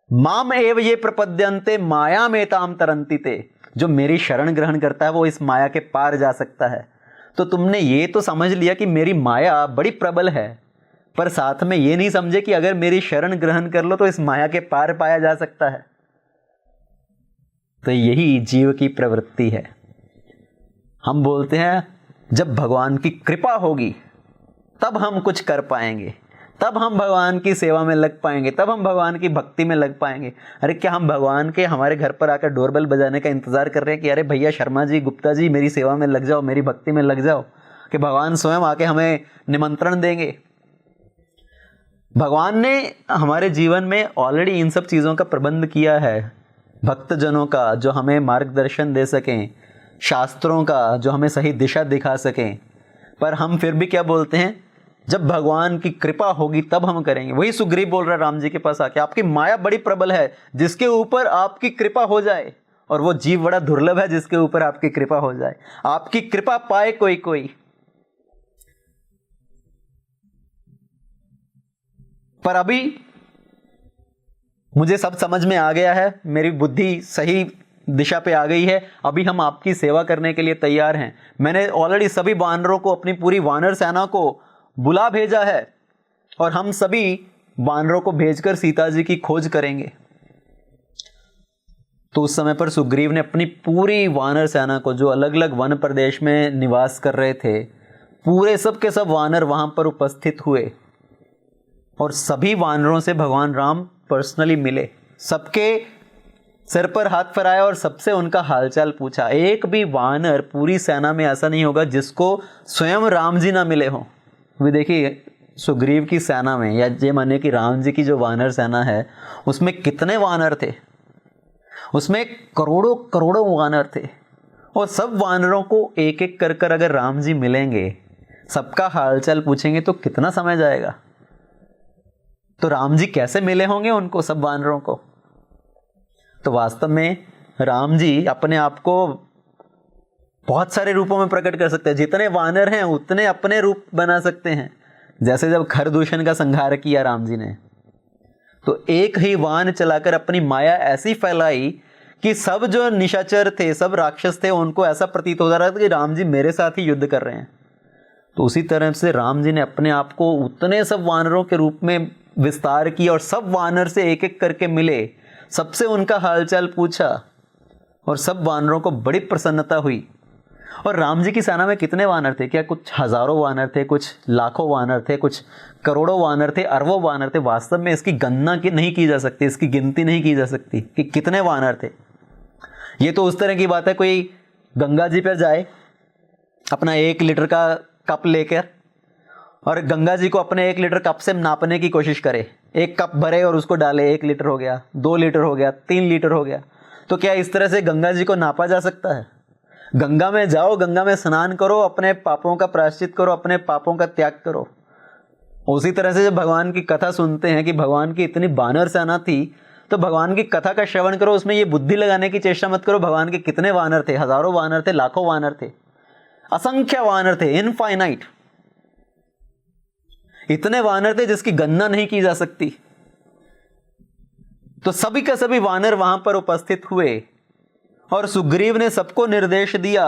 माम एव ये प्रपद्यन्ते माया में ताम तरंती ते, जो मेरी शरण ग्रहण करता है वो इस माया के पार जा सकता है। तो तुमने ये तो समझ लिया कि मेरी माया बड़ी प्रबल है, पर साथ में ये नहीं समझे कि अगर मेरी शरण ग्रहण कर लो तो इस माया के पार पाया जा सकता है। तो यही जीव की प्रवृत्ति है। हम बोलते हैं जब भगवान की कृपा होगी तब हम कुछ कर पाएंगे, तब हम भगवान की सेवा में लग पाएंगे, तब हम भगवान की भक्ति में लग पाएंगे। अरे क्या हम भगवान के हमारे घर पर आकर डोरबेल बजाने का इंतजार कर रहे हैं कि अरे भैया शर्मा जी, गुप्ता जी, मेरी सेवा में लग जाओ, मेरी भक्ति में लग जाओ, कि भगवान स्वयं आके हमें निमंत्रण देंगे? भगवान ने हमारे जीवन में ऑलरेडी इन सब चीज़ों का प्रबंध किया है, भक्तजनों का जो हमें मार्गदर्शन दे सकें, शास्त्रों का जो हमें सही दिशा दिखा सकें, पर हम फिर भी क्या बोलते हैं, जब भगवान की कृपा होगी तब हम करेंगे। वही सुग्रीव बोल रहा है राम जी के पास आके, आपकी माया बड़ी प्रबल है, जिसके ऊपर आपकी कृपा हो जाए, और वो जीव बड़ा दुर्लभ है जिसके ऊपर आपकी कृपा हो जाए, आपकी कृपा पाए कोई कोई। पर अभी मुझे सब समझ में आ गया है, मेरी बुद्धि सही दिशा पे आ गई है, अभी हम आपकी सेवा करने के लिए तैयार हैं। मैंने ऑलरेडी सभी वानरों को, अपनी पूरी वानर सेना को बुला भेजा है, और हम सभी वानरों को भेजकर सीता जी की खोज करेंगे। तो उस समय पर सुग्रीव ने अपनी पूरी वानर सेना को, जो अलग अलग वन प्रदेश में निवास कर रहे थे, पूरे सब के सब वानर वहां पर उपस्थित हुए, और सभी वानरों से भगवान राम पर्सनली मिले, सबके सिर पर हाथ फहराया और सबसे उनका हालचाल पूछा। एक भी वानर पूरी सेना में ऐसा नहीं होगा जिसको स्वयं राम जी ना मिले हों। अभी देखिए सुग्रीव की सेना में, या ये मानिए कि राम जी की जो वानर सेना है, उसमें कितने वानर थे, उसमें करोड़ों करोड़ों वानर थे, और सब वानरों को एक एक कर कर अगर राम जी मिलेंगे, सबका हालचाल पूछेंगे, तो कितना समय जाएगा। तो राम जी कैसे मिले होंगे उनको, सब वानरों को। तो वास्तव में राम जी अपने आप को बहुत सारे रूपों में प्रकट कर सकते हैं। जितने वानर हैं उतने अपने रूप बना सकते हैं। जैसे जब खरदूषण का संहार किया राम जी ने, तो एक ही वान चलाकर अपनी माया ऐसी फैलाई कि सब जो निशाचर थे, सब राक्षस थे, उनको ऐसा प्रतीत हो रहा था कि राम जी मेरे साथ ही युद्ध कर रहे हैं। तो उसी तरह से राम जी ने अपने आप को उतने सब वानरों के रूप में विस्तार किया और सब वानर से एक एक करके मिले, सबसे उनका हालचाल पूछा और सब वानरों को बड़ी प्रसन्नता हुई। और राम जी की सेना में कितने वानर थे? क्या कुछ हजारों वानर थे, कुछ लाखों वानर थे, कुछ करोड़ों वानर थे, अरबों वानर थे? वास्तव में इसकी गणना नहीं की जा सकती, इसकी गिनती नहीं की जा सकती कि कितने वानर थे। ये तो उस तरह की बात है, कोई गंगा जी पर जाए अपना 1 लीटर का कप लेकर और गंगा जी को अपने 1 लीटर कप से नापने की कोशिश करे, 1 कप भरे और उसको डाले, 1 लीटर हो गया, 2 लीटर हो गया, 3 लीटर हो गया। तो क्या इस तरह से गंगा जी को नापा जा सकता है? गंगा में जाओ, गंगा में स्नान करो, अपने पापों का प्रायश्चित करो, अपने पापों का त्याग करो। उसी तरह से जब भगवान की कथा सुनते हैं कि भगवान की इतनी वानर सेना थी, तो भगवान की कथा का श्रवण करो, उसमें ये बुद्धि लगाने की चेष्टा मत करो भगवान के कितने वानर थे, हजारों वानर थे, लाखों वानर थे, असंख्य वानर थे, इनफाइनाइट। इतने वानर थे जिसकी गणना नहीं की जा सकती। तो सभी का सभी वानर वहां पर उपस्थित हुए और सुग्रीव ने सबको निर्देश दिया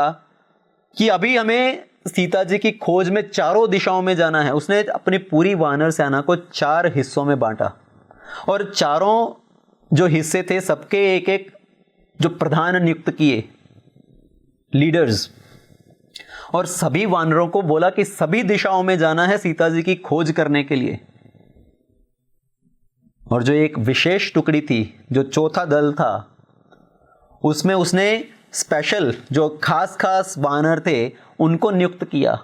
कि अभी हमें सीता जी की खोज में चारों दिशाओं में जाना है। उसने अपनी पूरी वानर सेना को 4 हिस्सों में बांटा और चारों जो हिस्से थे सबके एक एक जो प्रधान नियुक्त किए, लीडर्स, और सभी वानरों को बोला कि सभी दिशाओं में जाना है सीता जी की खोज करने के लिए। और जो एक विशेष टुकड़ी थी, जो चौथा दल था, उसमें उसने स्पेशल जो खास खास वानर थे उनको नियुक्त किया।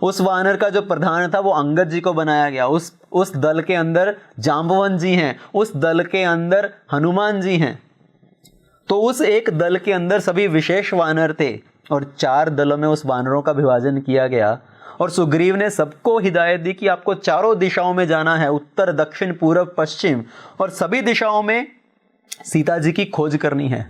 उस वानर का जो प्रधान था वो अंगद जी को बनाया गया। उस दल के अंदर जांबवन जी हैं, उस दल के अंदर हनुमान जी हैं। तो उस एक दल के अंदर सभी विशेष वानर थे और 4 दलों में उस वानरों का विभाजन किया गया। और सुग्रीव ने सबको हिदायत दी कि आपको चारों दिशाओं में जाना है, उत्तर, दक्षिण, पूर्व, पश्चिम, और सभी दिशाओं में सीता जी की खोज करनी है।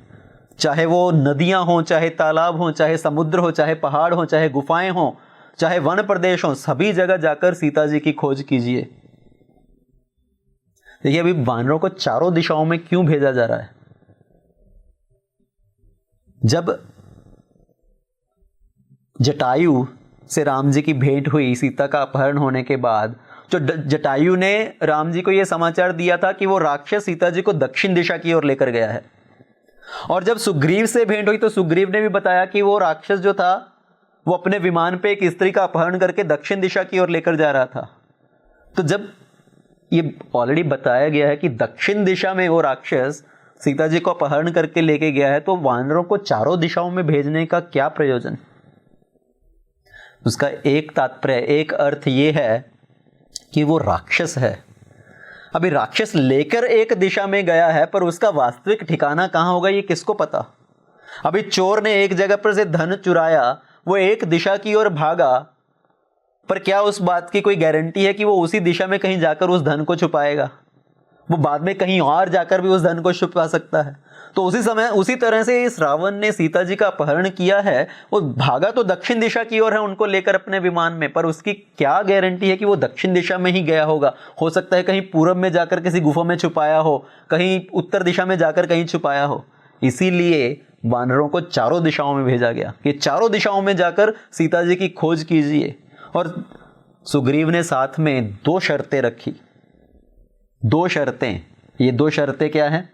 चाहे वो नदियां हों, चाहे तालाब हों, चाहे समुद्र हो, चाहे पहाड़ हो, चाहे गुफाएं हों, चाहे वन प्रदेश हों, सभी जगह जाकर सीता जी की खोज कीजिए। देखिए अभी वानरों को चारों दिशाओं में क्यों भेजा जा रहा है? जब जटायु से राम जी की भेंट हुई सीता का अपहरण होने के बाद, जो जटायु ने राम जी को यह समाचार दिया था कि वो राक्षस सीता जी को दक्षिण दिशा की ओर लेकर गया है। और जब सुग्रीव से भेंट हुई तो सुग्रीव ने भी बताया कि वो राक्षस जो था वो अपने विमान पे एक स्त्री का अपहरण करके दक्षिण दिशा की ओर लेकर जा रहा था। तो जब ये ऑलरेडी बताया गया है कि दक्षिण दिशा में वो राक्षस सीता जी को अपहरण करके लेके गया है, तो वानरों को चारों दिशाओं में भेजने का क्या प्रयोजन? उसका एक तात्पर्य, एक अर्थ ये है कि वो राक्षस है। अभी राक्षस लेकर एक दिशा में गया है, पर उसका वास्तविक ठिकाना कहां होगा ये किसको पता? अभी चोर ने एक जगह पर से धन चुराया, वो एक दिशा की ओर भागा, पर क्या उस बात की कोई गारंटी है कि वो उसी दिशा में कहीं जाकर उस धन को छुपाएगा? वो बाद में कहीं और जाकर भी उस धन को छुपा सकता है। तो उसी तरह से इस रावण ने सीता जी का अपहरण किया है। वो भागा तो दक्षिण दिशा की ओर है उनको लेकर अपने विमान में, पर उसकी क्या गारंटी है कि वो दक्षिण दिशा में ही गया होगा? हो सकता है कहीं पूर्व में जाकर किसी गुफा में छुपाया हो, कहीं उत्तर दिशा में जाकर कहीं छुपाया हो। इसीलिए वानरों को चारों दिशाओं में भेजा गया कि चारों दिशाओं में जाकर सीता जी की खोज कीजिए। और सुग्रीव ने साथ में 2 शर्तें रखी। 2 शर्तें। ये 2 शर्तें क्या हैं?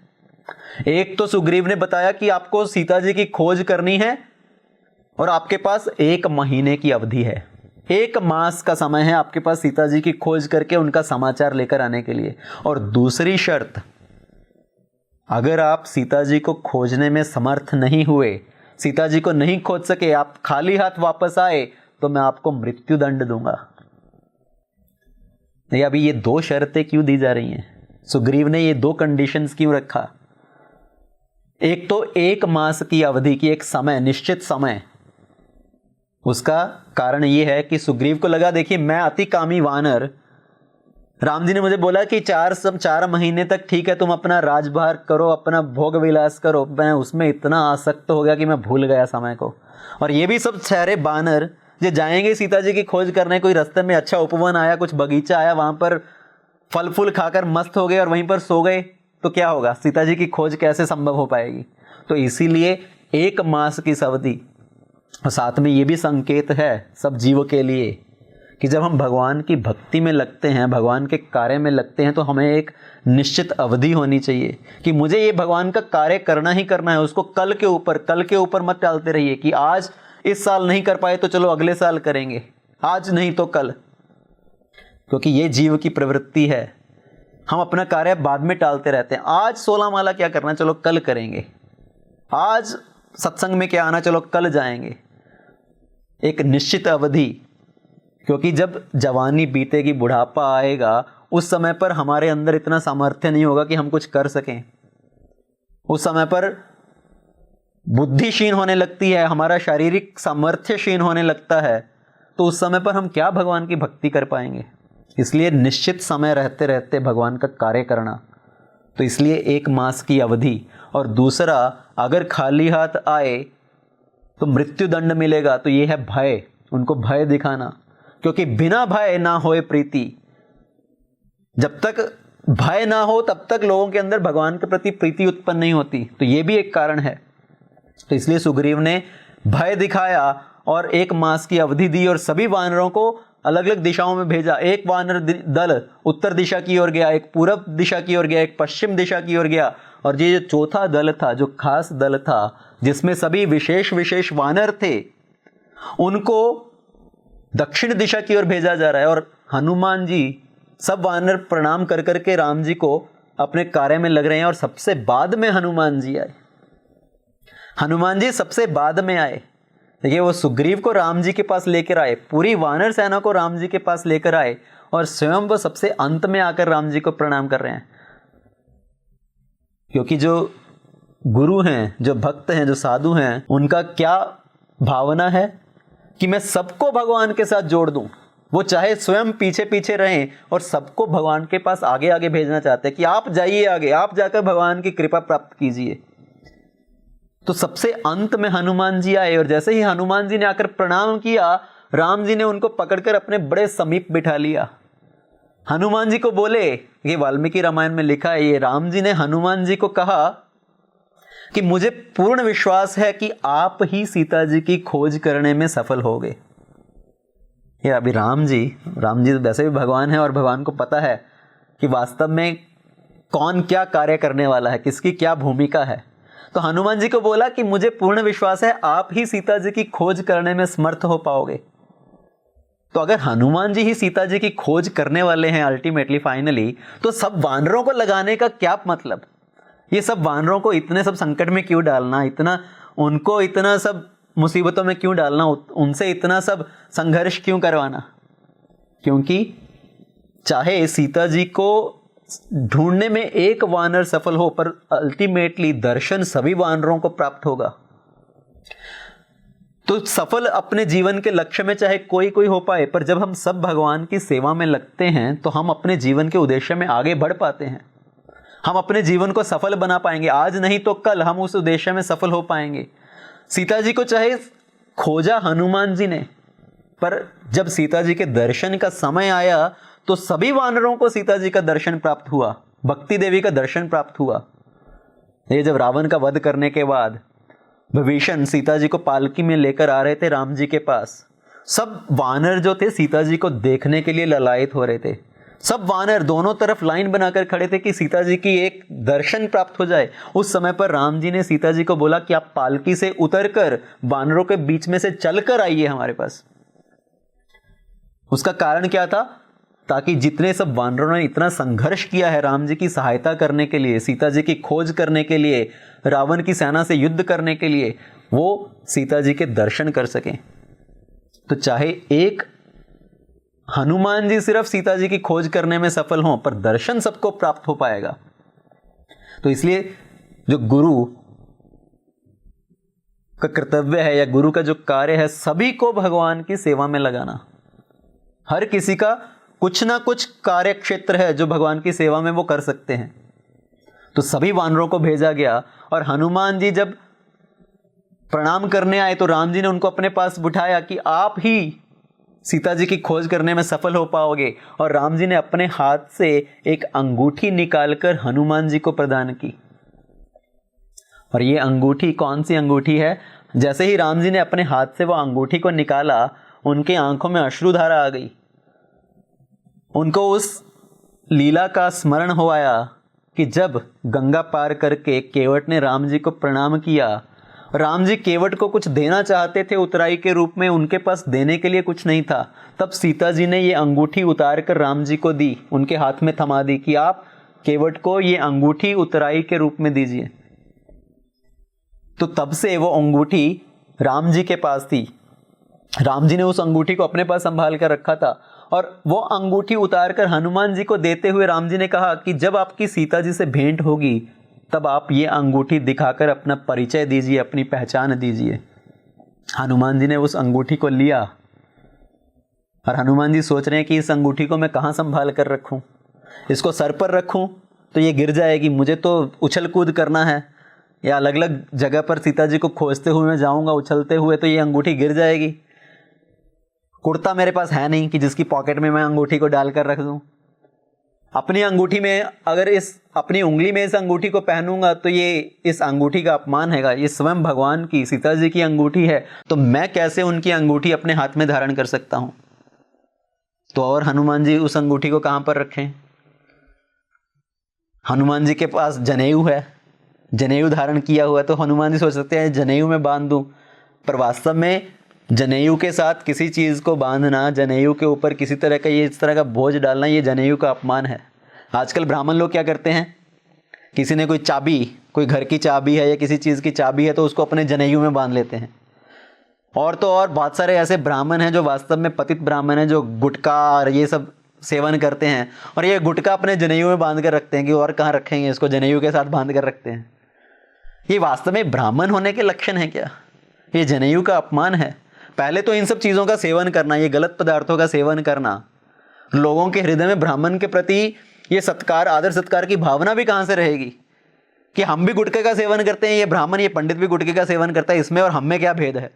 एक तो सुग्रीव ने बताया कि आपको सीता जी की खोज करनी है और आपके पास 1 महीने की अवधि है, 1 मास का समय है आपके पास सीता जी की खोज करके उनका समाचार लेकर आने के लिए। और दूसरी शर्त, अगर आप सीता जी को खोजने में समर्थ नहीं हुए, सीता जी को नहीं खोज सके, आप खाली हाथ वापस आए, तो मैं आपको मृत्यु दंड दूंगा। नहीं, अभी ये 2 शर्तें क्यों दी जा रही हैं? सुग्रीव ने ये 2 कंडीशंस क्यों रखा? एक तो 1 मास की अवधि की, एक समय, निश्चित समय। उसका कारण यह है कि सुग्रीव को लगा, देखिए मैं अतिकामी वानर राम जी ने मुझे बोला कि 4 महीने तक ठीक है तुम अपना राजभार करो, अपना भोग विलास करो। मैं उसमें इतना आसक्त हो गया कि मैं भूल गया समय को। और ये भी सब सारे बानर जो जाएंगे सीता जी की खोज करने, कोई रास्ते में अच्छा उपवन आया, कुछ बगीचा आया, वहां पर फल फूल खाकर मस्त हो गए और वहीं पर सो गए, तो क्या होगा? सीता जी की खोज कैसे संभव हो पाएगी? तो इसीलिए 1 मास की अवधि, और साथ में ये भी संकेत है सब जीवों के लिए कि जब हम भगवान की भक्ति में लगते हैं, भगवान के कार्य में लगते हैं, तो हमें एक निश्चित अवधि होनी चाहिए कि मुझे ये भगवान का कार्य करना ही करना है। उसको कल के ऊपर मत टालते रहिए कि आज इस साल नहीं कर पाए तो चलो अगले साल करेंगे, आज नहीं तो कल, क्योंकि ये जीव की प्रवृत्ति है। हम अपना कार्य बाद में टालते रहते हैं। आज 16 माला क्या करना, चलो कल करेंगे। आज सत्संग में क्या आना, चलो कल जाएंगे। एक निश्चित अवधि, क्योंकि जब जवानी बीतेगी, बुढ़ापा आएगा, उस समय पर हमारे अंदर इतना सामर्थ्य नहीं होगा कि हम कुछ कर सकें। उस समय पर बुद्धि क्षीण होने लगती है, हमारा शारीरिक सामर्थ्य क्षीण होने लगता है, तो उस समय पर हम क्या भगवान की भक्ति कर पाएंगे? इसलिए निश्चित समय रहते रहते भगवान का कार्य करना। तो इसलिए 1 मास की अवधि। और दूसरा, अगर खाली हाथ आए तो मृत्यु दंड मिलेगा, तो ये है भय, उनको भय दिखाना, क्योंकि बिना भय ना होए प्रीति। जब तक भय ना हो तब तक लोगों के अंदर भगवान के प्रति प्रीति उत्पन्न नहीं होती। तो ये भी एक कारण है। तो इसलिए सुग्रीव ने भय दिखाया और 1 मास की अवधि दी और सभी वानरों को अलग अलग दिशाओं में भेजा। एक वानर दल उत्तर दिशा की ओर गया, एक पूर्व दिशा की ओर गया, एक पश्चिम दिशा की ओर गया, और ये जो चौथा दल था, जो खास दल था, जिसमें सभी विशेष विशेष वानर थे, उनको दक्षिण दिशा की ओर भेजा जा रहा है। और हनुमान जी, सब वानर प्रणाम कर करके राम जी को अपने कार्य में लग रहे हैं। और सबसे बाद में हनुमान जी आए। हनुमान जी सबसे बाद में आए। देखिए, वो सुग्रीव को राम जी के पास लेकर आए, पूरी वानर सेना को राम जी के पास लेकर आए, और स्वयं वो सबसे अंत में आकर राम जी को प्रणाम कर रहे हैं। क्योंकि जो गुरु हैं, जो भक्त हैं, जो साधु हैं, उनका क्या भावना है कि मैं सबको भगवान के साथ जोड़ दूं। वो चाहे स्वयं पीछे पीछे रहें और सबको भगवान के पास आगे आगे भेजना चाहते हैं कि आप जाइए आगे, आप जाकर भगवान की कृपा प्राप्त कीजिए। तो सबसे अंत में हनुमान जी आए, और जैसे ही हनुमान जी ने आकर प्रणाम किया, राम जी ने उनको पकड़कर अपने बड़े समीप बिठा लिया। हनुमान जी को बोले, ये वाल्मीकि रामायण में लिखा है, ये राम जी ने हनुमान जी को कहा कि मुझे पूर्ण विश्वास है कि आप ही सीता जी की खोज करने में सफल होगे। ये अभी राम जी वैसे भी भगवान है, और भगवान को पता है कि वास्तव में कौन क्या कार्य करने वाला है, किसकी क्या भूमिका है। तो हनुमान जी को बोला कि मुझे पूर्ण विश्वास है आप ही सीता जी की खोज करने में समर्थ हो पाओगे। तो अगर हनुमान जी ही सीता जी की खोज करने वाले हैं अल्टीमेटली, फाइनली, तो सब वानरों को लगाने का क्या मतलब? ये सब वानरों को इतने सब संकट में क्यों डालना, उनको इतना सब मुसीबतों में क्यों डालना, उनसे इतना सब संघर्ष क्यों करवाना? क्योंकि चाहे सीता जी को ढूंढने में एक वानर सफल हो, पर अल्टीमेटली दर्शन सभी वानरों को प्राप्त होगा। तो सफल अपने जीवन के लक्ष्य में चाहे कोई कोई हो पाए, पर जब हम सब भगवान की सेवा में लगते हैं तो हम अपने जीवन के उद्देश्य में आगे बढ़ पाते हैं। हम अपने जीवन को सफल बना पाएंगे। आज नहीं तो कल हम उस उद्देश्य में सफल हो पाएंगे। सीता जी को चाहे खोजा हनुमान जी ने, पर जब सीता जी के दर्शन का समय आया तो सभी वानरों को सीता जी का दर्शन प्राप्त हुआ, भक्ति देवी का दर्शन प्राप्त हुआ। ये जब रावण का वध करने के बाद विभीषण सीता जी को पालकी में लेकर आ रहे थे राम जी के पास, सब वानर जो थे सीता जी को देखने के लिए ललायत हो रहे थे। सब वानर दोनों तरफ लाइन बनाकर खड़े थे कि सीता जी की एक दर्शन प्राप्त हो जाए। उस समय पर राम जी ने सीता जी को बोला कि आप पालकी से उतरकर वानरों के बीच में से चलकर आइए हमारे पास। उसका कारण क्या था? ताकि जितने सब वानरों ने इतना संघर्ष किया है राम जी की सहायता करने के लिए, सीता जी की खोज करने के लिए, रावण की सेना से युद्ध करने के लिए, वो सीता जी के दर्शन कर सकें। तो चाहे एक हनुमान जी सिर्फ सीता जी की खोज करने में सफल हों, पर दर्शन सबको प्राप्त हो पाएगा। तो इसलिए जो गुरु का कर्तव्य है या गुरु का जो कार्य है, सभी को भगवान की सेवा में लगाना। हर किसी का कुछ ना कुछ कार्य क्षेत्र है जो भगवान की सेवा में वो कर सकते हैं। तो सभी वानरों को भेजा गया और हनुमान जी जब प्रणाम करने आए तो राम जी ने उनको अपने पास बिठाया कि आप ही सीता जी की खोज करने में सफल हो पाओगे। और राम जी ने अपने हाथ से एक अंगूठी निकालकर हनुमान जी को प्रदान की। और ये अंगूठी कौन सी अंगूठी है? जैसे ही राम जी ने अपने हाथ से वो अंगूठी को निकाला, उनके आंखों में अश्रुधारा आ गई। उनको उस लीला का स्मरण हो आया कि जब गंगा पार करके केवट ने राम जी को प्रणाम किया, राम जी केवट को कुछ देना चाहते थे उतराई के रूप में, उनके पास देने के लिए कुछ नहीं था। तब सीता जी ने ये अंगूठी उतार कर राम जी को दी, उनके हाथ में थमा दी कि आप केवट को ये अंगूठी उतराई के रूप में दीजिए। तो तब से वो अंगूठी राम जी के पास थी। राम जी ने उस अंगूठी को अपने पास संभाल कर रखा था और वो अंगूठी उतार कर हनुमान जी को देते हुए राम जी ने कहा कि जब आपकी सीता जी से भेंट होगी तब आप ये अंगूठी दिखाकर अपना परिचय दीजिए, अपनी पहचान दीजिए। हनुमान जी ने उस अंगूठी को लिया और हनुमान जी सोच रहे हैं कि इस अंगूठी को मैं कहाँ संभाल कर रखूं, इसको सर पर रखूं तो ये गिर जाएगी, मुझे तो उछल कूद करना है, या अलग अलग जगह पर सीता जी को खोजते हुए मैं जाऊंगा उछलते हुए तो ये अंगूठी गिर जाएगी। कुर्ता मेरे पास है नहीं कि जिसकी पॉकेट में मैं अंगूठी को डालकर रख दूं। अपनी अंगूठी में अगर अपनी उंगली में इस अंगूठी को पहनूंगा तो ये इस अंगूठी का अपमान है। ये स्वयं भगवान की, सीता जी की अंगूठी है, तो मैं कैसे उनकी अंगूठी अपने हाथ में धारण कर सकता हूं। तो और हनुमान जी उस अंगूठी को कहां पर रखें? हनुमान जी के पास जनेऊ है, जनेऊ धारण किया हुआ, तो हनुमान जी सोच सकते हैं जनेऊ में बांध दूं, पर वास्तव में जनेऊ के साथ किसी चीज़ को बांधना, जनेऊ के ऊपर किसी तरह का ये इस तरह का बोझ डालना, ये जनेऊ का अपमान है। आजकल ब्राह्मण लोग क्या करते हैं, किसी ने कोई चाबी, कोई घर की चाबी है या किसी चीज़ की चाबी है तो उसको अपने जनेऊ में बांध लेते हैं। और तो और बहुत सारे ऐसे ब्राह्मण हैं जो वास्तव में पतित ब्राह्मण हैं, जो गुटखा और ये सब सेवन करते हैं और ये गुटखा अपने जनेऊ में बांध कर रखते हैं कि और कहाँ रखेंगे, इसको जनेऊ के साथ बांध कर रखते हैं। ये वास्तव में ब्राह्मण होने के लक्षण है क्या? ये जनेऊ का अपमान है। पहले तो इन सब चीज़ों का सेवन करना, ये गलत पदार्थों का सेवन करना, लोगों के हृदय में ब्राह्मण के प्रति ये सत्कार, आदर सत्कार की भावना भी कहाँ से रहेगी कि हम भी गुटखे का सेवन करते हैं, ये ब्राह्मण, ये पंडित भी गुटखे का सेवन करता है, इसमें और हम में क्या भेद है?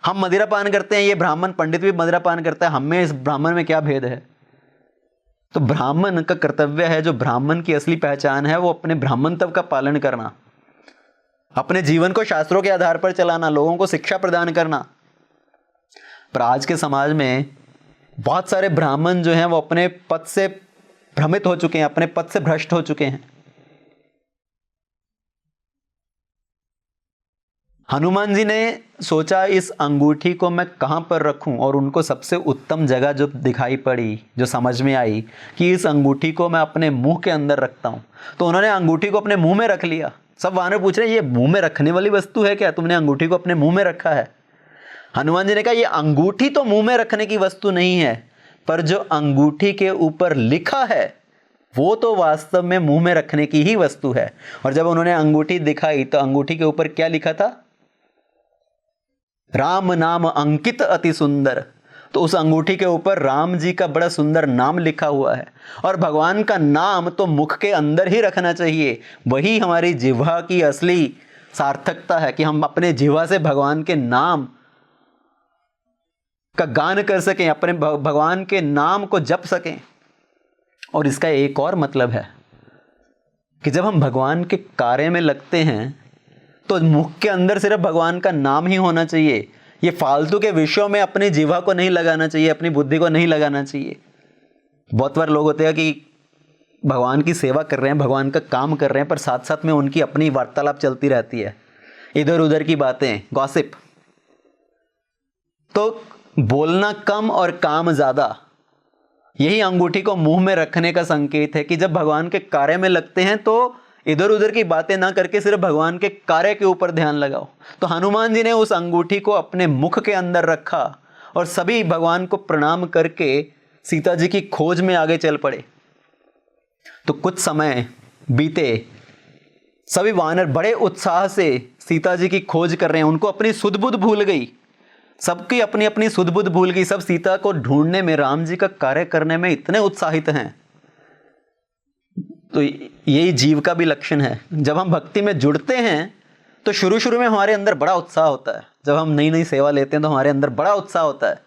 हम मदिरा पान करते हैं, ये ब्राह्मण पंडित भी मदिरा पान करता है, हम में इस ब्राह्मण में क्या भेद है? तो ब्राह्मण का कर्तव्य है, जो ब्राह्मण की असली पहचान है, वो अपने ब्राह्मणत्व का पालन करना, अपने जीवन को शास्त्रों के आधार पर चलाना, लोगों को शिक्षा प्रदान करना। पर आज के समाज में बहुत सारे ब्राह्मण जो हैं वो अपने पद से भ्रमित हो चुके हैं, अपने पद से भ्रष्ट हो चुके हैं। हनुमान जी ने सोचा इस अंगूठी को मैं कहां पर रखूं, और उनको सबसे उत्तम जगह जो दिखाई पड़ी, जो समझ में आई कि इस अंगूठी को मैं अपने मुंह के अंदर रखता हूं, तो उन्होंने अंगूठी को अपने मुंह में रख लिया। सब वानर पूछ रहे हैं ये मुंह में रखने वाली वस्तु है क्या? तुमने अंगूठी को अपने मुंह में रखा है। हनुमान जी ने कहा ये अंगूठी तो मुंह में रखने की वस्तु नहीं है, पर जो अंगूठी के ऊपर लिखा है वो तो वास्तव में मुंह में रखने की ही वस्तु है। और जब उन्होंने अंगूठी दिखाई तो अंगूठी के ऊपर क्या लिखा था? राम नाम अंकित अति सुंदर। तो उस अंगूठी के ऊपर राम जी का बड़ा सुंदर नाम लिखा हुआ है। और भगवान का नाम तो मुख के अंदर ही रखना चाहिए, वही हमारी जिह्वा की असली सार्थकता है कि हम अपने जिह्वा से भगवान के नाम का गान कर सकें, अपने भगवान के नाम को जप सकें। और इसका एक और मतलब है कि जब हम भगवान के कार्य में लगते हैं तो मुख के अंदर सिर्फ भगवान का नाम ही होना चाहिए। ये फालतू के विषयों में अपनी जीवा को नहीं लगाना चाहिए, अपनी बुद्धि को नहीं लगाना चाहिए। बहुत बार लोग होते हैं कि भगवान की सेवा कर रहे हैं, भगवान का काम कर रहे हैं, पर साथ साथ में उनकी अपनी वार्तालाप चलती रहती है, इधर उधर की बातें, गॉसिप। तो बोलना कम और काम ज़्यादा, यही अंगूठी को मुंह में रखने का संकेत है कि जब भगवान के कार्य में लगते हैं तो इधर उधर की बातें ना करके सिर्फ भगवान के कार्य के ऊपर ध्यान लगाओ। तो हनुमान जी ने उस अंगूठी को अपने मुख के अंदर रखा और सभी भगवान को प्रणाम करके सीता जी की खोज में आगे चल पड़े। तो कुछ समय बीते, सभी वानर बड़े उत्साह से सीता जी की खोज कर रहे हैं, उनको अपनी सुध बुध भूल गई। सबकी अपनी अपनी सुध बुध भूल गई, सब सीता को ढूंढने में, राम जी का कार्य करने में इतने उत्साहित हैं। तो यही जीव का भी लक्षण है। जब हम भक्ति में जुड़ते हैं तो शुरू शुरू में हमारे अंदर बड़ा उत्साह होता है। जब हम नई नई सेवा लेते हैं तो हमारे अंदर बड़ा उत्साह होता है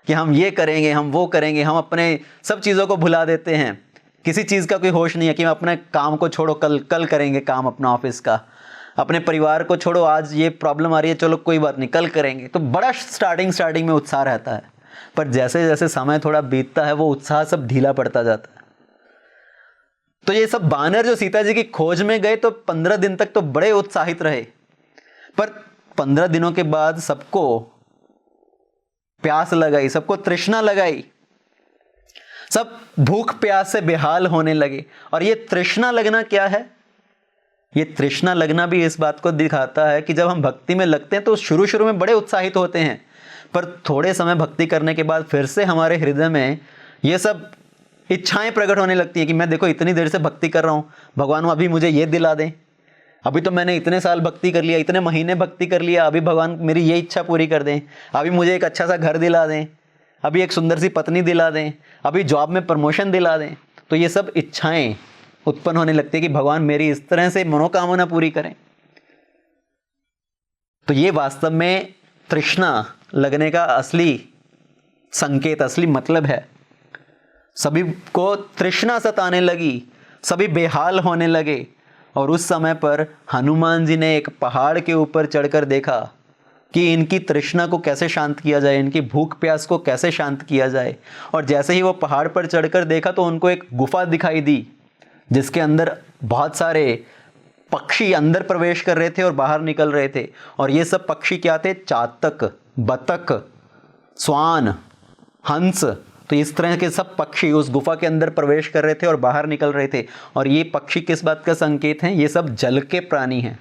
कि हम ये करेंगे, हम वो करेंगे, हम अपने सब चीज़ों को भुला देते हैं। किसी चीज़ का कोई होश नहीं है कि हम अपने काम को छोड़ो, कल करेंगे काम अपना ऑफिस का, अपने परिवार को छोड़ो, आज ये प्रॉब्लम आ रही है, चलो कोई बात नहीं कल करेंगे। तो बड़ा स्टार्टिंग में उत्साह रहता है, पर जैसे जैसे समय थोड़ा बीतता है वो उत्साह सब ढीला पड़ता जाता है। तो ये सब बानर जो सीता जी की खोज में गए तो 15 दिन तक तो बड़े उत्साहित रहे, पर 15 दिनों के बाद सबको प्यास लगाई, सबको तृष्णा लगाई, सब भूख प्यास से बेहाल होने लगे। और ये तृष्णा लगना क्या है? ये तृष्णा लगना भी इस बात को दिखाता है कि जब हम भक्ति में लगते हैं तो शुरू शुरू में बड़े उत्साहित होते हैं, पर थोड़े समय भक्ति करने के बाद फिर से हमारे हृदय में ये सब इच्छाएं प्रकट होने लगती हैं कि मैं देखो इतनी देर से भक्ति कर रहा हूँ, भगवान अभी मुझे ये दिला दें, अभी तो मैंने इतने साल भक्ति कर लिया, इतने महीने भक्ति कर लिया, अभी भगवान मेरी ये इच्छा पूरी कर दें, अभी मुझे एक अच्छा सा घर दिला दें, अभी एक सुंदर सी पत्नी दिला दें, अभी जॉब में प्रमोशन दिला दें। तो ये सब इच्छाएं उत्पन्न होने लगती है कि भगवान मेरी इस तरह से मनोकामना पूरी करें। तो ये वास्तव में तृष्णा लगने का असली संकेत, असली मतलब है। सभी को तृष्णा सताने लगी, सभी बेहाल होने लगे, और उस समय पर हनुमान जी ने एक पहाड़ के ऊपर चढ़कर देखा कि इनकी तृष्णा को कैसे शांत किया जाए, इनकी भूख प्यास को कैसे शांत किया जाए। और जैसे ही वो पहाड़ पर चढ़कर देखा तो उनको एक गुफा दिखाई दी, जिसके अंदर बहुत सारे पक्षी अंदर प्रवेश कर रहे थे और बाहर निकल रहे थे। और ये सब पक्षी क्या थे? चातक, बतख, स्वान, हंस। तो इस तरह के सब पक्षी उस गुफा के अंदर प्रवेश कर रहे थे और बाहर निकल रहे थे। और ये पक्षी किस बात का संकेत हैं? ये सब जल के प्राणी हैं।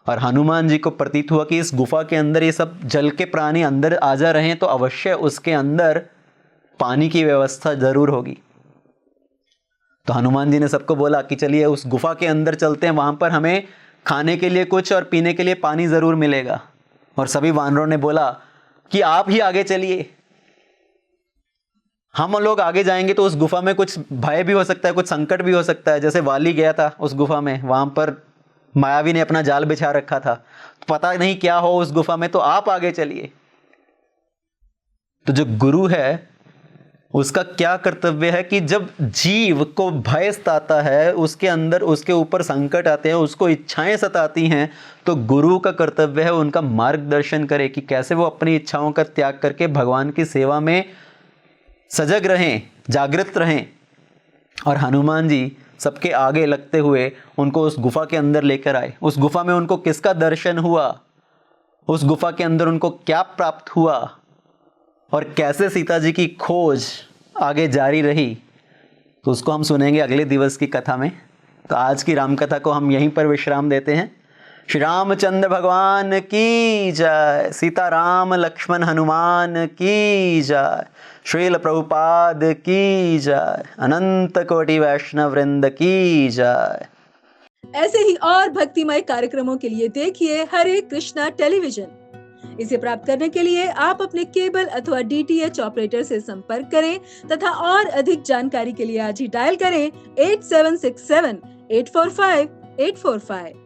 और हनुमान जी को प्रतीत हुआ कि इस गुफा के अंदर ये सब जल के प्राणी अंदर आ जा रहे हैं तो अवश्य उसके अंदर पानी की व्यवस्था जरूर होगी। तो हनुमान जी ने सबको बोला कि चलिए उस गुफा के अंदर चलते हैं, वहां पर हमें खाने के लिए कुछ और पीने के लिए पानी जरूर मिलेगा। और सभी वानरों ने बोला कि आप ही आगे चलिए, हम लोग आगे जाएंगे तो उस गुफा में कुछ भय भी हो सकता है, कुछ संकट भी हो सकता है। जैसे वाली गया था उस गुफा में, वहां पर मायावी ने अपना जाल बिछा रखा था, तो पता नहीं क्या हो उस गुफा में, तो आप आगे चलिए। तो जो गुरु है उसका क्या कर्तव्य है कि जब जीव को भय सताता है, उसके अंदर उसके ऊपर संकट आते हैं, उसको इच्छाएं सताती हैं, तो गुरु का कर्तव्य है उनका मार्गदर्शन करे कि कैसे वो अपनी इच्छाओं का त्याग करके भगवान की सेवा में सजग रहें, जागृत रहें। और हनुमान जी सबके आगे लगते हुए उनको उस गुफा के अंदर लेकर आए। उस गुफा में उनको किसका दर्शन हुआ, उस गुफा के अंदर उनको क्या प्राप्त हुआ, और कैसे सीता जी की खोज आगे जारी रही, तो उसको हम सुनेंगे अगले दिवस की कथा में। तो आज की राम कथा को हम यहीं पर विश्राम देते हैं। श्री रामचंद्र भगवान की जय, सीता राम लक्ष्मण हनुमान की जय, श्रील प्रभुपाद की जय, अनंत कोटि वैष्णव वृंद की जय। ऐसे ही और भक्तिमय कार्यक्रमों के लिए देखिए हरे कृष्णा टेलीविजन। इसे प्राप्त करने के लिए आप अपने केबल अथवा DTH ऑपरेटर से संपर्क करें तथा और अधिक जानकारी के लिए आज ही डायल करें 8767 845 845।